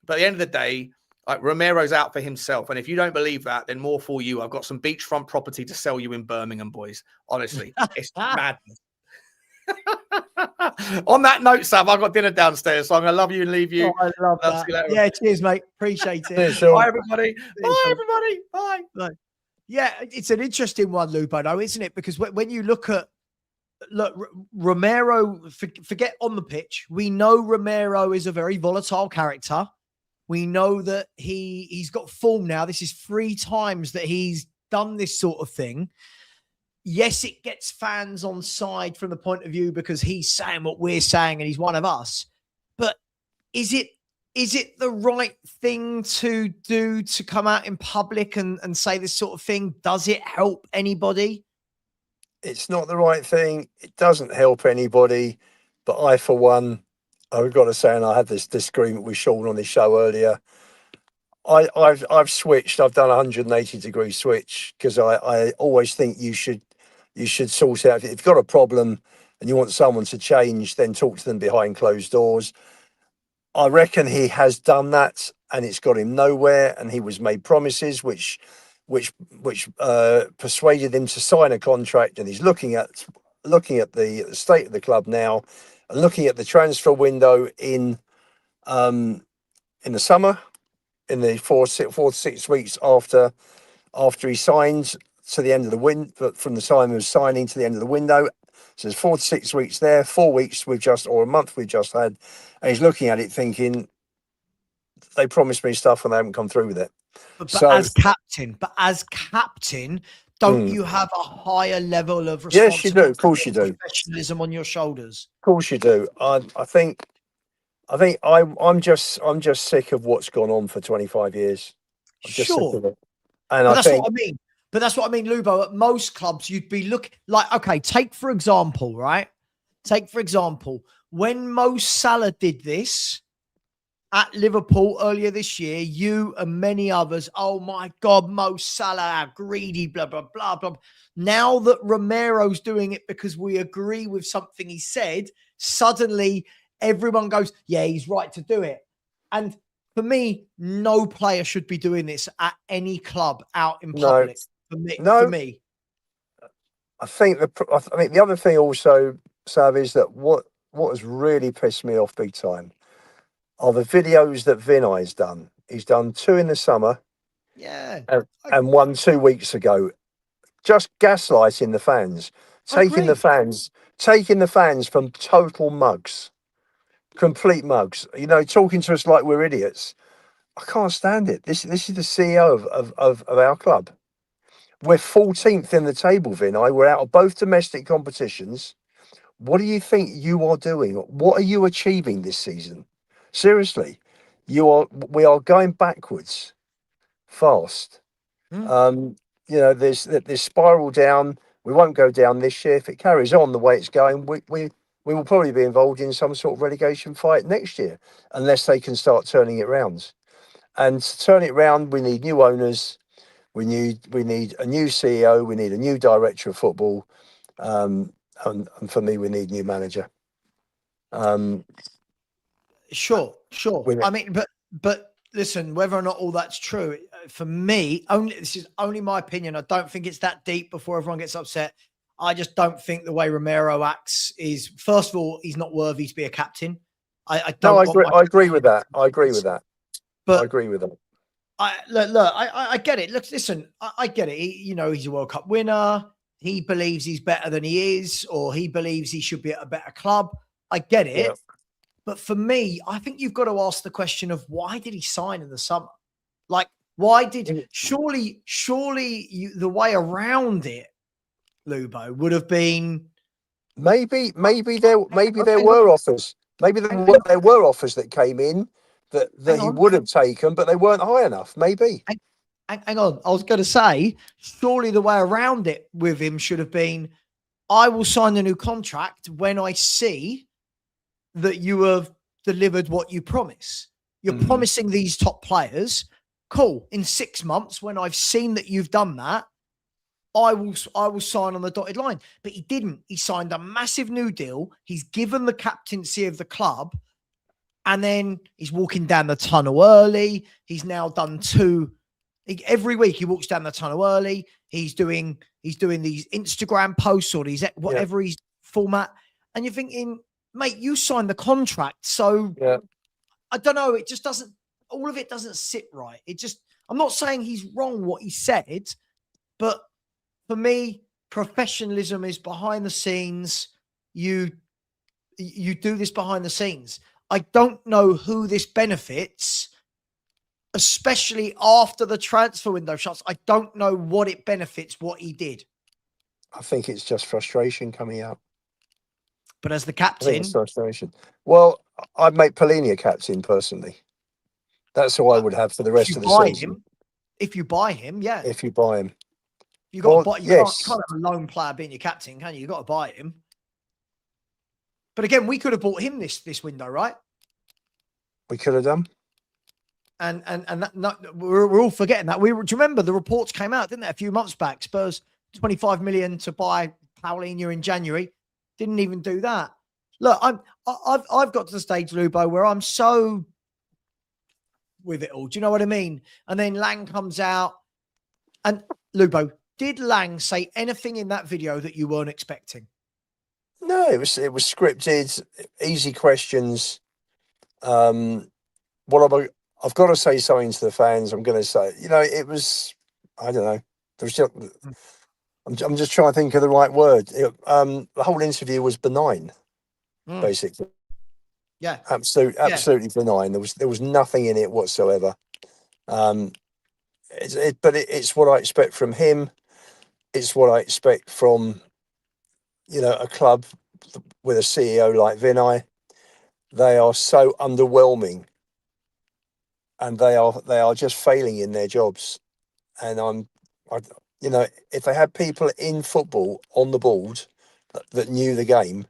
But at the end of the day, like, Romero's out for himself. And if you don't believe that, then more for you. I've got some beachfront property to sell you in Birmingham, boys. Honestly, it's madness. On that note, Sav, I've got dinner downstairs, so I'm going to love you and leave you. Oh, I love that. Yeah, cheers, mate. Appreciate it. Bye, everybody. Bye, everybody. Bye. Yeah, it's an interesting one, Lupo, though, isn't it? Because when you look Romero, forget on the pitch. We know Romero is a very volatile character. We know that he's got form now. This is 3 times that he's done this sort of thing. Yes, it gets fans on side from the point of view because he's saying what we're saying and he's one of us. But is it the right thing to do to come out in public and say this sort of thing? Does it help anybody? It's not the right thing. It doesn't help anybody. But I, for one, I've got to say, and I had this disagreement with Sean on the show earlier. I've switched. I've done a 180-degree switch because I always think you should sort out. If you've got a problem and you want someone to change, then talk to them behind closed doors. I reckon he has done that, and it's got him nowhere. And he was made promises which persuaded him to sign a contract, and he's looking at the state of the club now, and looking at the transfer window in the summer, in the 4 to 6 weeks after he signs to the end of the window, from the time of signing to the end of the window. So there's 4 to 6 weeks there, 4 weeks or a month we've just had, and he's looking at it thinking, they promised me stuff and they haven't come through with it. But So as captain, don't you have a higher level of yes, you do. responsibility Of course you and do. Of professionalism on your shoulders? course you do. I think I'm just sick of what's gone on for 25 years. I'm just sick Sure. of it. And But I that's think what I mean. But that's what I mean, Lubo. At most clubs, you'd be looking like, okay, take for example, right? Take for example, when Mo Salah did this at Liverpool earlier this year, you and many others, oh my God, Mo Salah, how greedy, blah, blah, blah, blah. Now that Romero's doing it because we agree with something he said, suddenly everyone goes, yeah, he's right to do it. And for me, no player should be doing this at any club out in public. For me. I think the other thing also, Sav, is that what has really pissed me off big time are the videos that Vinay's done. He's done 2 in the summer, Yeah, and 1 2 weeks ago, just gaslighting the fans, taking the fans from total mugs, complete mugs. You know, talking to us like we're idiots. I can't stand it. This is the CEO of our club. We're 14th in the table, Vinay. We're out of both domestic competitions. What do you think you are doing? What are you achieving this season? Seriously, we are going backwards fast. You know, there's spiral down. We won't go down this year. If it carries on the way it's going, we will probably be involved in some sort of relegation fight next year, unless they can start turning it round. And to turn it round, we need new owners. We need a new CEO. We need a new director of football. And for me, we need a new manager. Sure. I mean, but listen, whether or not all that's true, for me, this is only my opinion. I don't think it's that deep before everyone gets upset. I just don't think the way Romero acts is, first of all, he's not worthy to be a captain. I agree with that. I agree with that. But I agree with that. I get it. Look, listen, I get it. He's a World Cup winner. He believes he's better than he is, or he believes he should be at a better club. I get it. Yeah. But for me, I think you've got to ask the question of, why did he sign in the summer? Like, why did surely the way around it, Lubo, would have been maybe there were offers. Maybe there were offers that came in that he would have taken, but they weren't high enough. Maybe. Hang on. I was going to say, surely the way around it with him should have been, I will sign the new contract when I see that you have delivered what you promise. You're promising these top players. Cool. In 6 months, when I've seen that you've done that, I will sign on the dotted line. But he didn't. He signed a massive new deal. He's given the captaincy of the club, and then he's walking down the tunnel early. He's now done 2. Every week he walks down the tunnel early. He's doing these Instagram posts or these whatever his format, and you're thinking, mate, you signed the contract, so I don't know. It just doesn't. All of it doesn't sit right. I'm not saying he's wrong what he said, but for me, professionalism is behind the scenes. You do this behind the scenes. I don't know who this benefits, especially after the transfer window shuts. I don't know what it benefits, what he did. I think it's just frustration coming out. But as the captain, it's frustration. Well, I'd make Pelini a captain personally. That's who I would have for the rest of the season. If you buy him, yeah. If you buy him, you got to buy. You can't have a lone player being your captain, can you? You got to buy him. But again, we could have bought him this window, right? We could have done. And we're all forgetting that. Do you remember the reports came out, didn't they, a few months back? Spurs 25 million to buy Paulinho in January. Didn't even do that. Look, I've got to the stage, Lubo, where I'm so with it all. Do you know what I mean? And then Lange comes out, and Lubo, did Lange say anything in that video that you weren't expecting? No, it was scripted, easy questions. I've got to say something to the fans. I'm going to say, it was, I don't know. There was just, I'm just trying to think of the right word. The whole interview was benign, basically. Yeah, absolutely benign. There was nothing in it whatsoever. it's what I expect from him. It's what I expect from, a club with a CEO like Vinay. They are so underwhelming, and they are just failing in their jobs. And if they had people in football on the board that knew the game,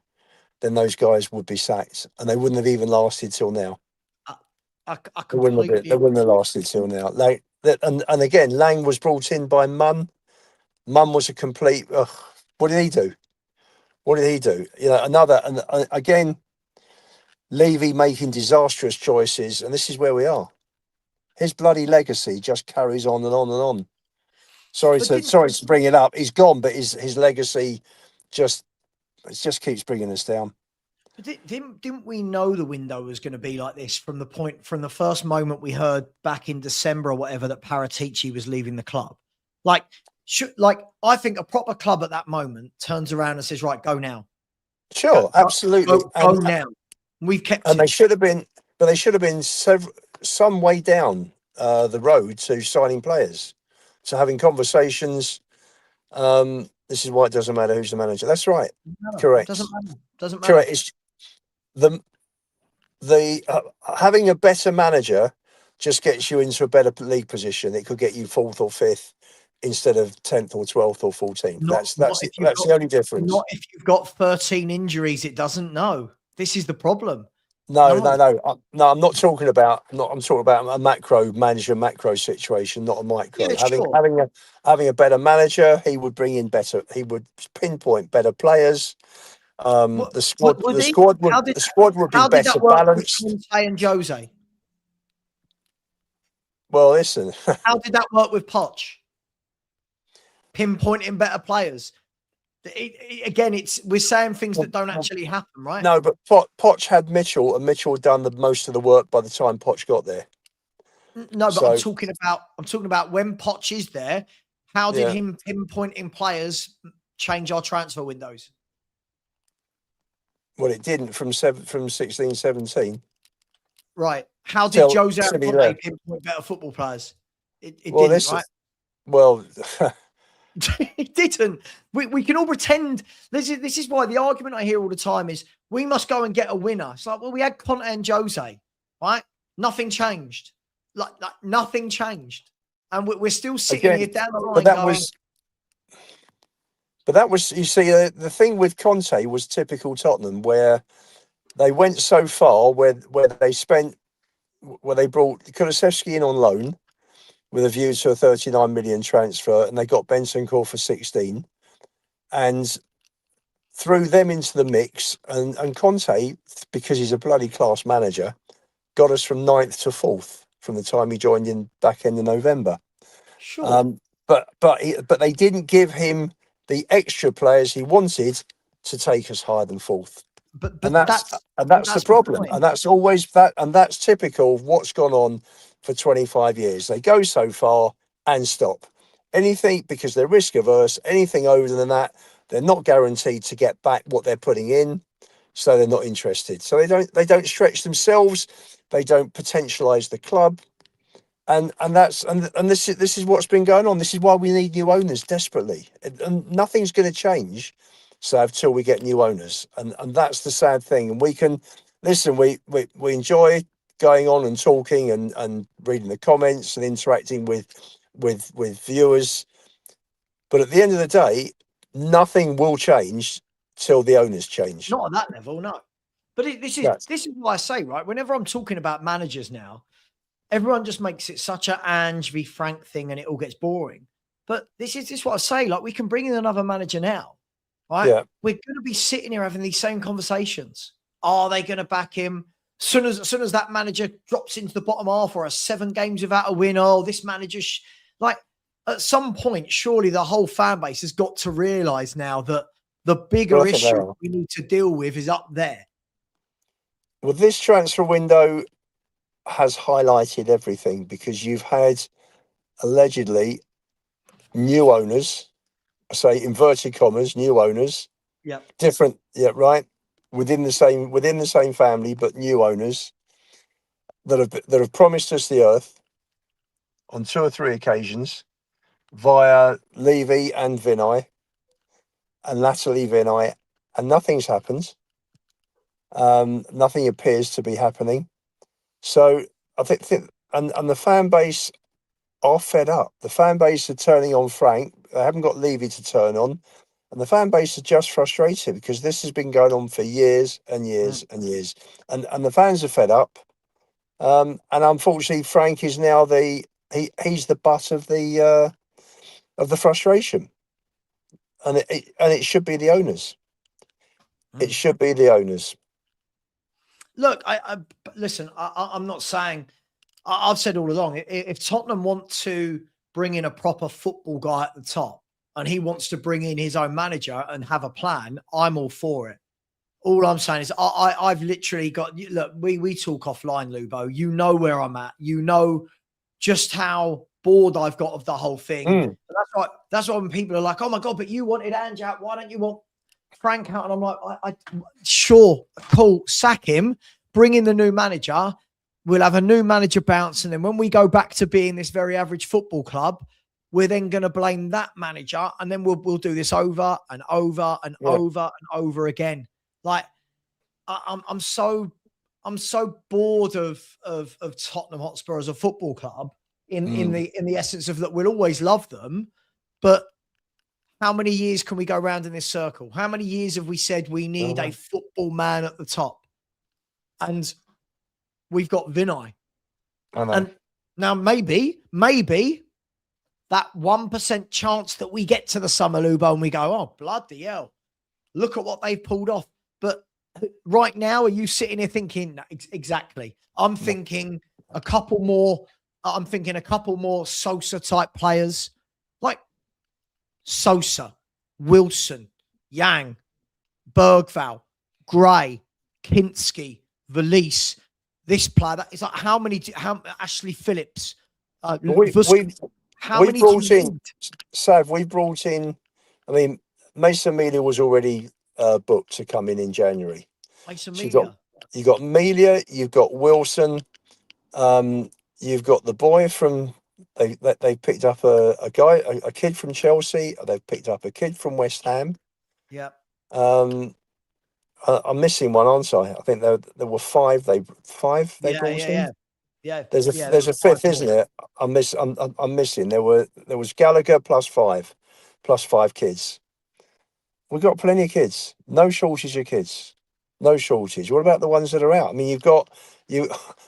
then those guys would be sacked, and they wouldn't have even lasted till now. I They wouldn't completely. they wouldn't have lasted till now. And again, Lange was brought in by Munn. Munn was a complete. What did he do? What did he do? And again, Levy making disastrous choices, and this is where we are. His bloody legacy just carries on and on and on. Sorry to bring it up. He's gone, but his legacy just keeps bringing us down. But didn't we know the window was going to be like this from the first moment we heard back in December or whatever that Paratici was leaving the club? Like I think a proper club at that moment turns around and says, "Right, go now." Sure, absolutely. Go now. We've kept. And they should have been, but they should have been some way down the road to signing players, to having conversations. This is why it doesn't matter who's the manager. That's right. No, Correct. Doesn't matter. Correct. It's the having a better manager just gets you into a better league position. It could get you 4th or 5th instead of 10th or 12th or 14th. That's the only difference. Not if you've got 13 injuries, it doesn't know. This is the problem. No. I'm not talking about. I'm talking about a macro situation, not a micro. Yeah, Having a better manager, he would bring in better. He would pinpoint better players. The squad would be better balanced. With Conte and Jose? Well, listen. How did that work with Poch? Pinpointing better players. We're saying things that don't actually happen, right? No, but Poch had Mitchell, and Mitchell had done the most of the work by the time Poch got there. No, but I'm talking about when Poch is there. How did him pinpointing players change our transfer windows? Well, it didn't from 16, 17. Right. How did Jose Conte pinpoint better football players? It didn't, right? Well, it didn't. We can all pretend. This is why the argument I hear all the time is we must go and get a winner. It's like, well, we had Conte and Jose, right? Nothing changed. Like nothing changed, and we're still sitting here down the line. But that was, you see, the thing with Conte was typical Tottenham, where they went so far, where they brought Kulusevski in on loan with a view to a 39 million transfer, and they got Bentancur for 16, and threw them into the mix. And Conte, because he's a bloody class manager, got us from 9th to 4th from the time he joined in back end of November. Sure. But they didn't give him the extra players he wanted to take us higher than 4th. But that's the problem. And that's always that, and that's typical of what's gone on for 25 years. They go so far and stop. Anything, because they're risk averse, anything over than that, they're not guaranteed to get back what they're putting in, so they're not interested. So they don't stretch themselves, they don't potentialize the club. And this is what's been going on. This is why we need new owners desperately. And nothing's going to change, so until we get new owners. And that's the sad thing. And we can listen, we enjoy going on and talking and reading the comments and interacting with viewers. But at the end of the day, nothing will change till the owners change. Not at that level, no. But this is why I say, right, whenever I'm talking about managers now, everyone just makes it such an Ange v Frank thing and it all gets boring. But this is what I say, like, we can bring in another manager now, right? Yeah. We're going to be sitting here having these same conversations. Are they going to back him? As soon as that manager drops into the bottom half or 7 games without a win, this manager, like, at some point, surely the whole fan base has got to realise now that the bigger issue we need to deal with is up there. Well, this transfer window has highlighted everything, because you've had allegedly new owners, I say inverted commas, new owners, different, right, within the same family, but new owners that have promised us the earth on 2 or 3 occasions via Levy and Vinay and latterly Vinay, and nothing's happened. Nothing appears to be happening. So I think and the fan base are fed up. The fan base are turning on Frank. They haven't got Levy to turn on. And the fan base are just frustrated because this has been going on for years and years and years. And the fans are fed up. And unfortunately, Frank is now he's the butt of the frustration. And it should be the owners. It should be the owners. Look, listen. I'm not saying. I've said all along. If Tottenham want to bring in a proper football guy at the top, and he wants to bring in his own manager and have a plan, I'm all for it. All I'm saying is I've literally got. Look, we talk offline, Lubo. You know where I'm at. You know just how bored I've got of the whole thing. That's why when people are like, "Oh my god, but you wanted Ange out. Why don't you want Frank out?" And I'm like, sure, cool, sack him, bring in the new manager. We'll have a new manager bounce, and then when we go back to being this very average football club, we're then going to blame that manager, and then we'll do this over and over and over and over again. Like I'm so bored of Tottenham Hotspur as a football club in the essence of that we'll always love them, but how many years can we go around in this circle? How many years have we said we need a football man at the top? And we've got Vinay. And now maybe that 1% chance that we get to the summer, Lubo, and we go, oh, bloody hell, look at what they've pulled off. But right now, are you sitting here thinking, no, exactly. I'm thinking a couple more Sosa type players like Sosa, Wilson, Yang, Bergval, Gray, Kinski, Valise. This player, that is like how Ashley Phillips, we brought in, Sav, we brought in, I mean, Mason Melia was already booked to come in January. Mason Melia. You got Melia, you've got Wilson, you've got the boy from, they picked up a guy, a kid from Chelsea, they've picked up a kid from West Ham. Yeah. I'm missing one, aren't I? I think there were five they brought in. Yeah. There's a fifth, isn't there? I'm missing. There was Gallagher plus five kids. We've got plenty of kids. No shortage of kids. No shortage. What about the ones that are out? I mean, you've got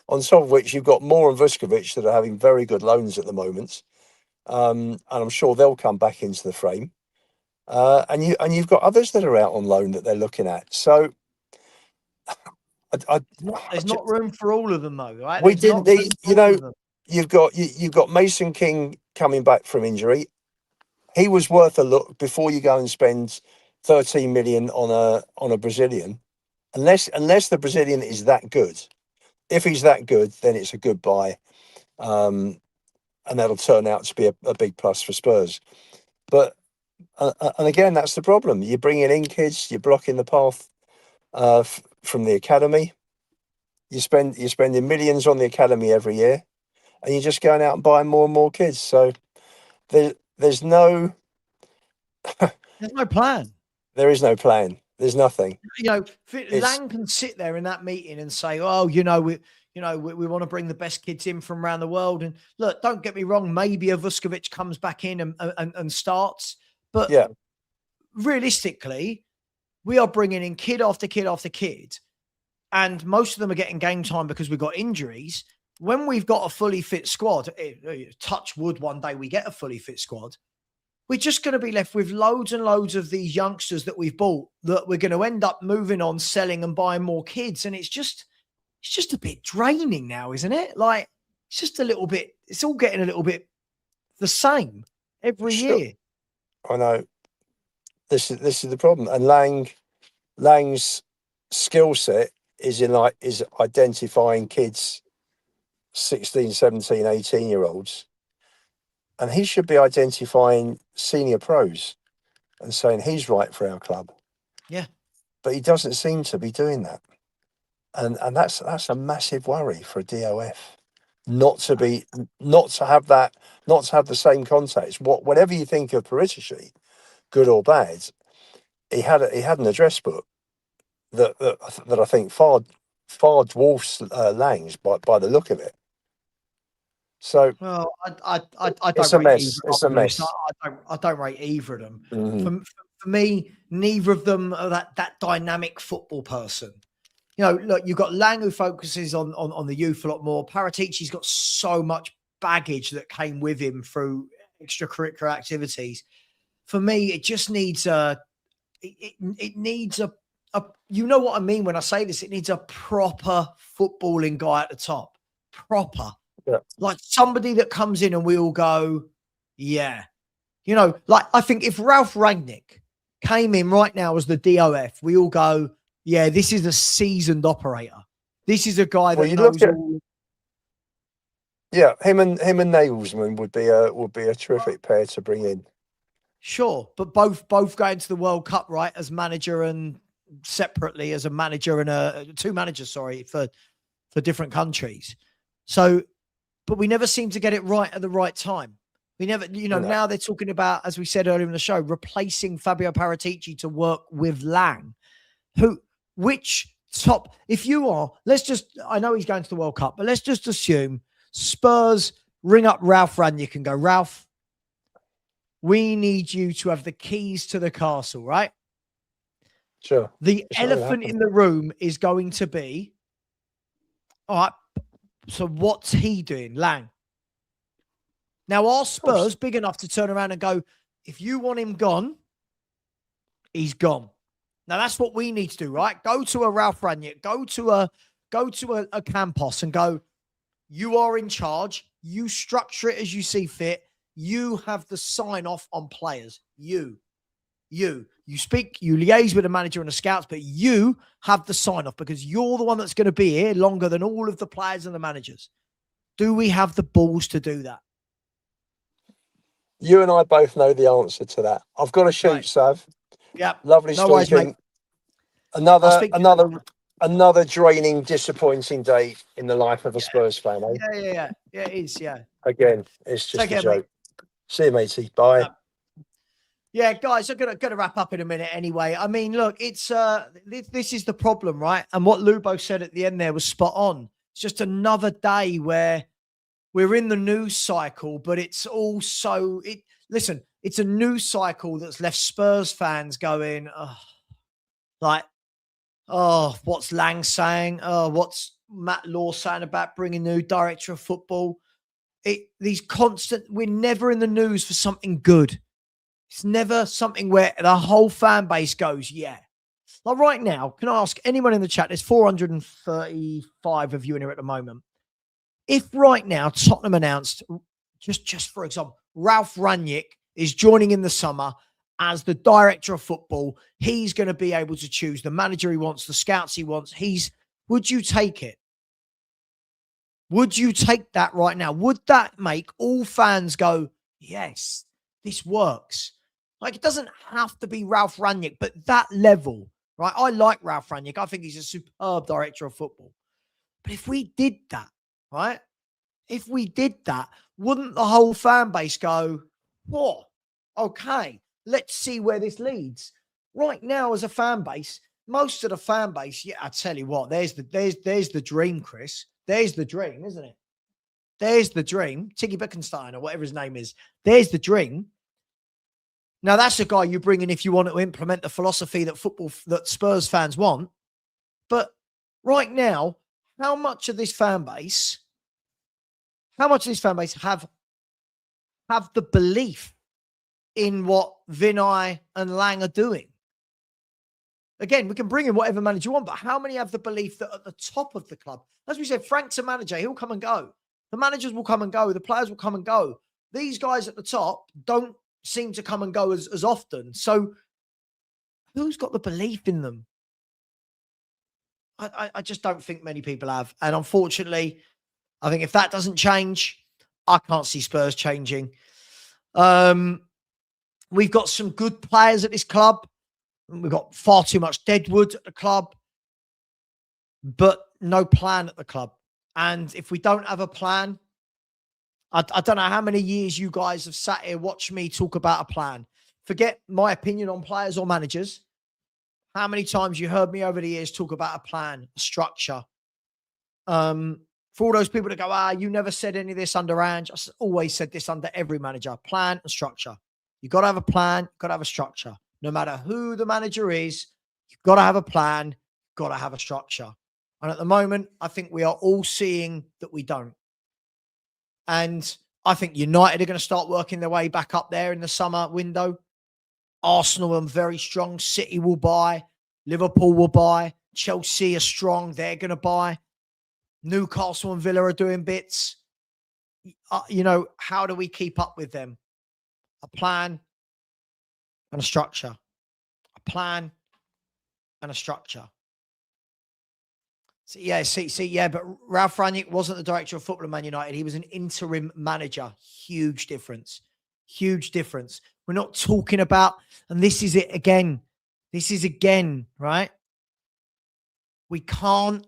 on top of which you've got Moore and Vuskovic that are having very good loans at the moment. And I'm sure they'll come back into the frame. And you've got others that are out on loan that they're looking at. So there's not room for all of them, though, right? We didn't need, you've got Mason King coming back from injury. He was worth a look before you go and spend 13 million on a Brazilian, unless the Brazilian is that good. If he's that good, then it's a good buy, and that'll turn out to be a big plus for Spurs. But and again, that's the problem. You're bringing in kids, you're blocking the path from the academy. You're spending millions on the academy every year, and you're just going out and buying more and more kids. So there's no plan. There is no plan. There's nothing. Lange can sit there in that meeting and say, "Oh, we want to bring the best kids in from around the world." And look, don't get me wrong. Maybe a Vuskovic comes back in and starts, but realistically, we are bringing in kid after kid after kid. And most of them are getting game time because we've got injuries. When we've got a fully fit squad, touch wood, one day we get a fully fit squad, we're just going to be left with loads and loads of these youngsters that we've bought that we're going to end up moving on, selling and buying more kids. And it's just a bit draining now, isn't it? Like, it's just a little bit, it's all getting a little bit the same every year. I know. This is the problem. And Lange's skill set is identifying kids 16, 17, 18-year-olds, and he should be identifying senior pros and saying he's right for our club. Yeah. But he doesn't seem to be doing that. And that's a massive worry for a DOF. not to have the same context. Whatever you think of Paratici, good or bad, he had an address book that I think far dwarfs Lange's by the look of it. So well, I it's don't a rate mess. either. It's a mess. I don't rate either of them. Mhm. For me, neither of them are that dynamic football person. You know, look, you've got Lange who focuses on the youth a lot more. Paratici's got so much baggage that came with him through extracurricular activities. For me, it just needs it needs a you know what I mean when I say this, it needs a proper footballing guy at the top. Proper. Yeah. Like somebody that comes in and we all go, yeah. You know, like I think if Ralph Rangnick came in right now as the DOF, we all go, yeah, this is a seasoned operator. This is a guy that knows all. Yeah, him and Nagelsmann would be a terrific pair to bring in. Sure, but both going to the World Cup, right, as manager and separately as a manager and two managers, sorry, for different countries. So, but we never seem to get it right at the right time. We never, you know, now they're talking about, as we said earlier in the show, replacing Fabio Paratici to work with Lange. Which top, if you are, I know he's going to the World Cup, but let's just assume Spurs ring up Ralph Rangnick and go, Ralph, we need you to have the keys to the castle, right? Sure. The elephant in the room is going to be, all right, so what's he doing, Lange? Now, are Spurs big enough to turn around and go, if you want him gone, he's gone. Now, that's what we need to do, right? Go to a Ralph Rangnick, go to a Campos and go, you are in charge. You structure it as you see fit. You have the sign off on players. You speak, you liaise with the manager and the scouts, but you have the sign off because you're the one that's going to be here longer than all of the players and the managers. Do we have the balls to do that? You and I both know the answer to that. I've got to shoot, right. Sav. Yeah. Lovely no speaking. Worries, another draining, disappointing day in the life of a Spurs fan. Eh? Yeah, it is. Yeah. Again, it's just a joke. Mate. See you, matey. Bye. Yeah, guys, I'm gonna wrap up in a minute anyway. I mean, look, it's this is the problem, right? And what Lubo said at the end there was spot on. It's just another day where we're in the news cycle, but it's also listen, it's a news cycle that's left Spurs fans going, what's Lange saying? What's Matt Law saying about bringing new director of football? We're never in the news for something good. It's never something where the whole fan base goes, yeah. Like right now, can I ask anyone in the chat? There's 435 of you in here at the moment. If right now Tottenham announced, just for example, Ralph Rangnick is joining in the summer as the director of football, he's going to be able to choose the manager he wants, the scouts he wants. Would you take it? Would you take that right now? Would that make all fans go, yes, this works? Like, it doesn't have to be Ralph Rangnick, but that level, right? I like Ralph Rangnick. I think he's a superb director of football. But if we did that, right? If we did that, wouldn't the whole fan base go, what? Okay, let's see where this leads. Right now, as a fan base, most of the fan base, yeah, I tell you what, there's the dream, Chris. There's the dream, isn't it? There's the dream. Tiggy Beckenstein or whatever his name is. There's the dream. Now, that's a guy you bring in if you want to implement the philosophy that Spurs fans want. But right now, how much of this fan base have the belief in what Vinay and Lange are doing? Again, we can bring in whatever manager you want, but how many have the belief that at the top of the club, as we said, Frank's a manager, he'll come and go. The managers will come and go. The players will come and go. These guys at the top don't seem to come and go as often. So who's got the belief in them? I just don't think many people have. And unfortunately, I think if that doesn't change, I can't see Spurs changing. We've got some good players at this club. We've got far too much deadwood at the club, but no plan at the club. And if we don't have a plan, I don't know how many years you guys have sat here, watched me talk about a plan. Forget my opinion on players or managers. How many times you heard me over the years talk about a plan, a structure. For all those people that go, you never said any of this under Ange. I always said this under every manager, plan and structure. You've got to have a plan, you've got to have a structure. No matter who the manager is, you've got to have a plan, you've got to have a structure. And at the moment, I think we are all seeing that we don't. And I think United are going to start working their way back up there in the summer window. Arsenal are very strong. City will buy. Liverpool will buy. Chelsea are strong. They're going to buy. Newcastle and Villa are doing bits. How do we keep up with them? A plan and a structure. A plan and a structure. But Ralph Rangnick wasn't the director of football at Man United. He was an interim manager. Huge difference. Huge difference. We're not talking about, and this is it again. This is again, right? We can't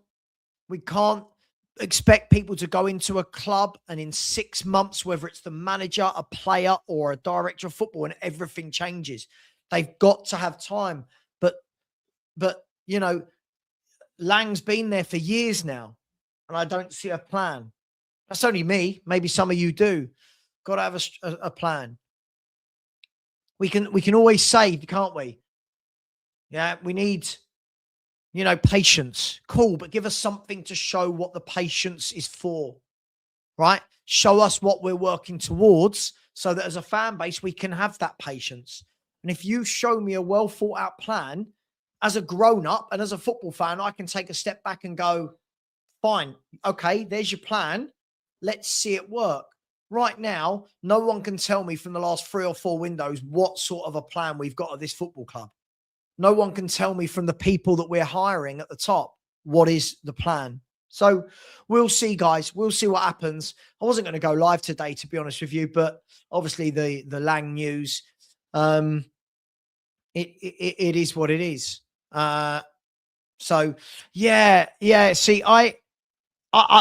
expect people to go into a club and in 6 months, whether it's the manager, a player, or a director of football, and everything changes. They've got to have time. But Lange's been there for years now, and I don't see a plan. That's only me. Maybe some of you do. Got to have a plan. We can always say, can't we? Yeah, we need, patience. Cool, but give us something to show what the patience is for, right? Show us what we're working towards so that as a fan base, we can have that patience. And if you show me a well thought out plan, as a grown-up and as a football fan, I can take a step back and go, fine, okay, there's your plan. Let's see it work. Right now, no one can tell me from the last 3 or 4 windows what sort of a plan we've got at this football club. No one can tell me from the people that we're hiring at the top what is the plan. So we'll see, guys. We'll see what happens. I wasn't going to go live today, to be honest with you, but obviously the Lange news, it is what it is. See, I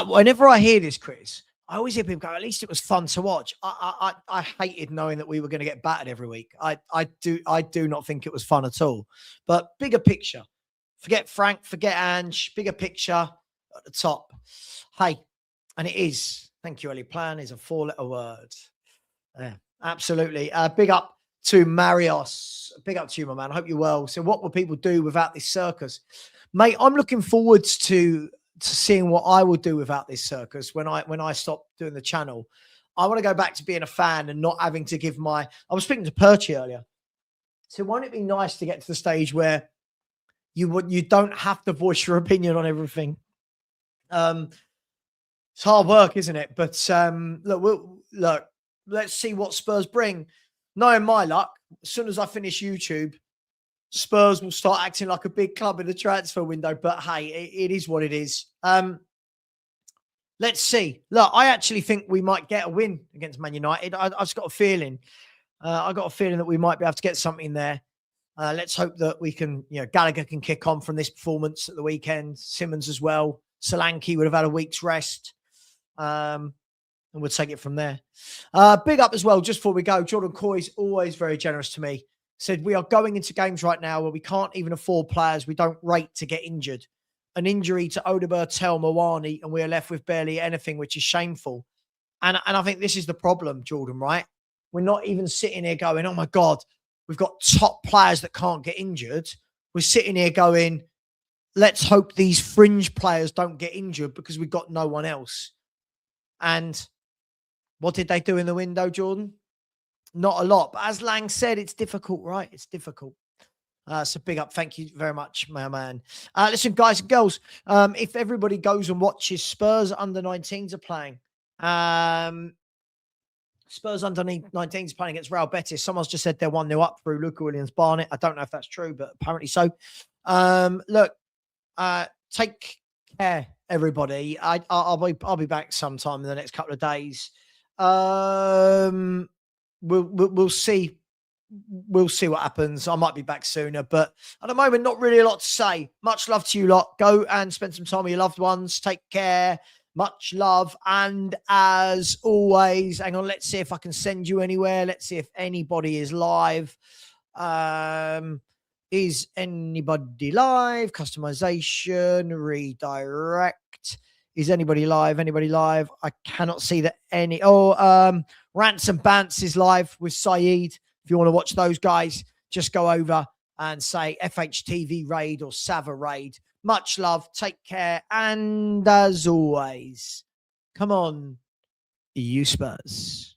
whenever I hear this, Chris, I always hear people go, at least it was fun to watch. I hated knowing that we were going to get battered every week. I do not think it was fun at all. But bigger picture, forget Frank, forget Ange, bigger picture at the top. Hey, and it is, thank you, Ellie, plan is a 4-letter word. Yeah, absolutely. Big up to Marios. Big up to you, my man. I hope you're well. So what will people do without this circus? Mate, I'm looking forward to seeing what I will do without this circus when I stop doing the channel. I want to go back to being a fan and not having to give I was speaking to Perchy earlier. So won't it be nice to get to the stage where you don't have to voice your opinion on everything? It's hard work, isn't it? But look, let's see what Spurs bring. Knowing my luck, as soon as I finish YouTube, Spurs will start acting like a big club in the transfer window. But hey, it is what it is. Let's see. Look, I actually think we might get a win against Man United. I just got a feeling. I got a feeling that we might be able to get something there. Let's hope that we can, Gallagher can kick on from this performance at the weekend. Simmons as well. Solanke would have had a week's rest. And we'll take it from there. Big up as well, just before we go, Jordan Coys, always very generous to me, said, we are going into games right now where we can't even afford players we don't rate to get injured. An injury to Odegaard, Tel, Mawani, and we are left with barely anything, which is shameful. And I think this is the problem, Jordan, right? We're not even sitting here going, oh my God, we've got top players that can't get injured. We're sitting here going, let's hope these fringe players don't get injured because we've got no one else. And what did they do in the window, Jordan? Not a lot. But as Lange said, it's difficult, right? It's difficult. So big up. Thank you very much, my man. Listen, guys and girls, if everybody goes and watches Spurs under-19s are playing. Spurs under-19s playing against Real Betis. Someone's just said they're 1-0 up through Luca Williams-Barnett. I don't know if that's true, but apparently so. Look, take care, everybody. I'll be back sometime in the next couple of days. We'll see. We'll see what happens. I might be back sooner, but at the moment, not really a lot to say. Much love to you lot. Go and spend some time with your loved ones. Take care. Much love. And as always, hang on, let's see if I can send you anywhere. Let's see if anybody is live. Is anybody live? Customization, redirect. Is anybody live? Anybody live? I cannot see that any. Rants and Bants is live with Saeed. If you want to watch those guys, just go over and say FHTV raid or Savva raid. Much love. Take care. And as always, come on, you Spurs.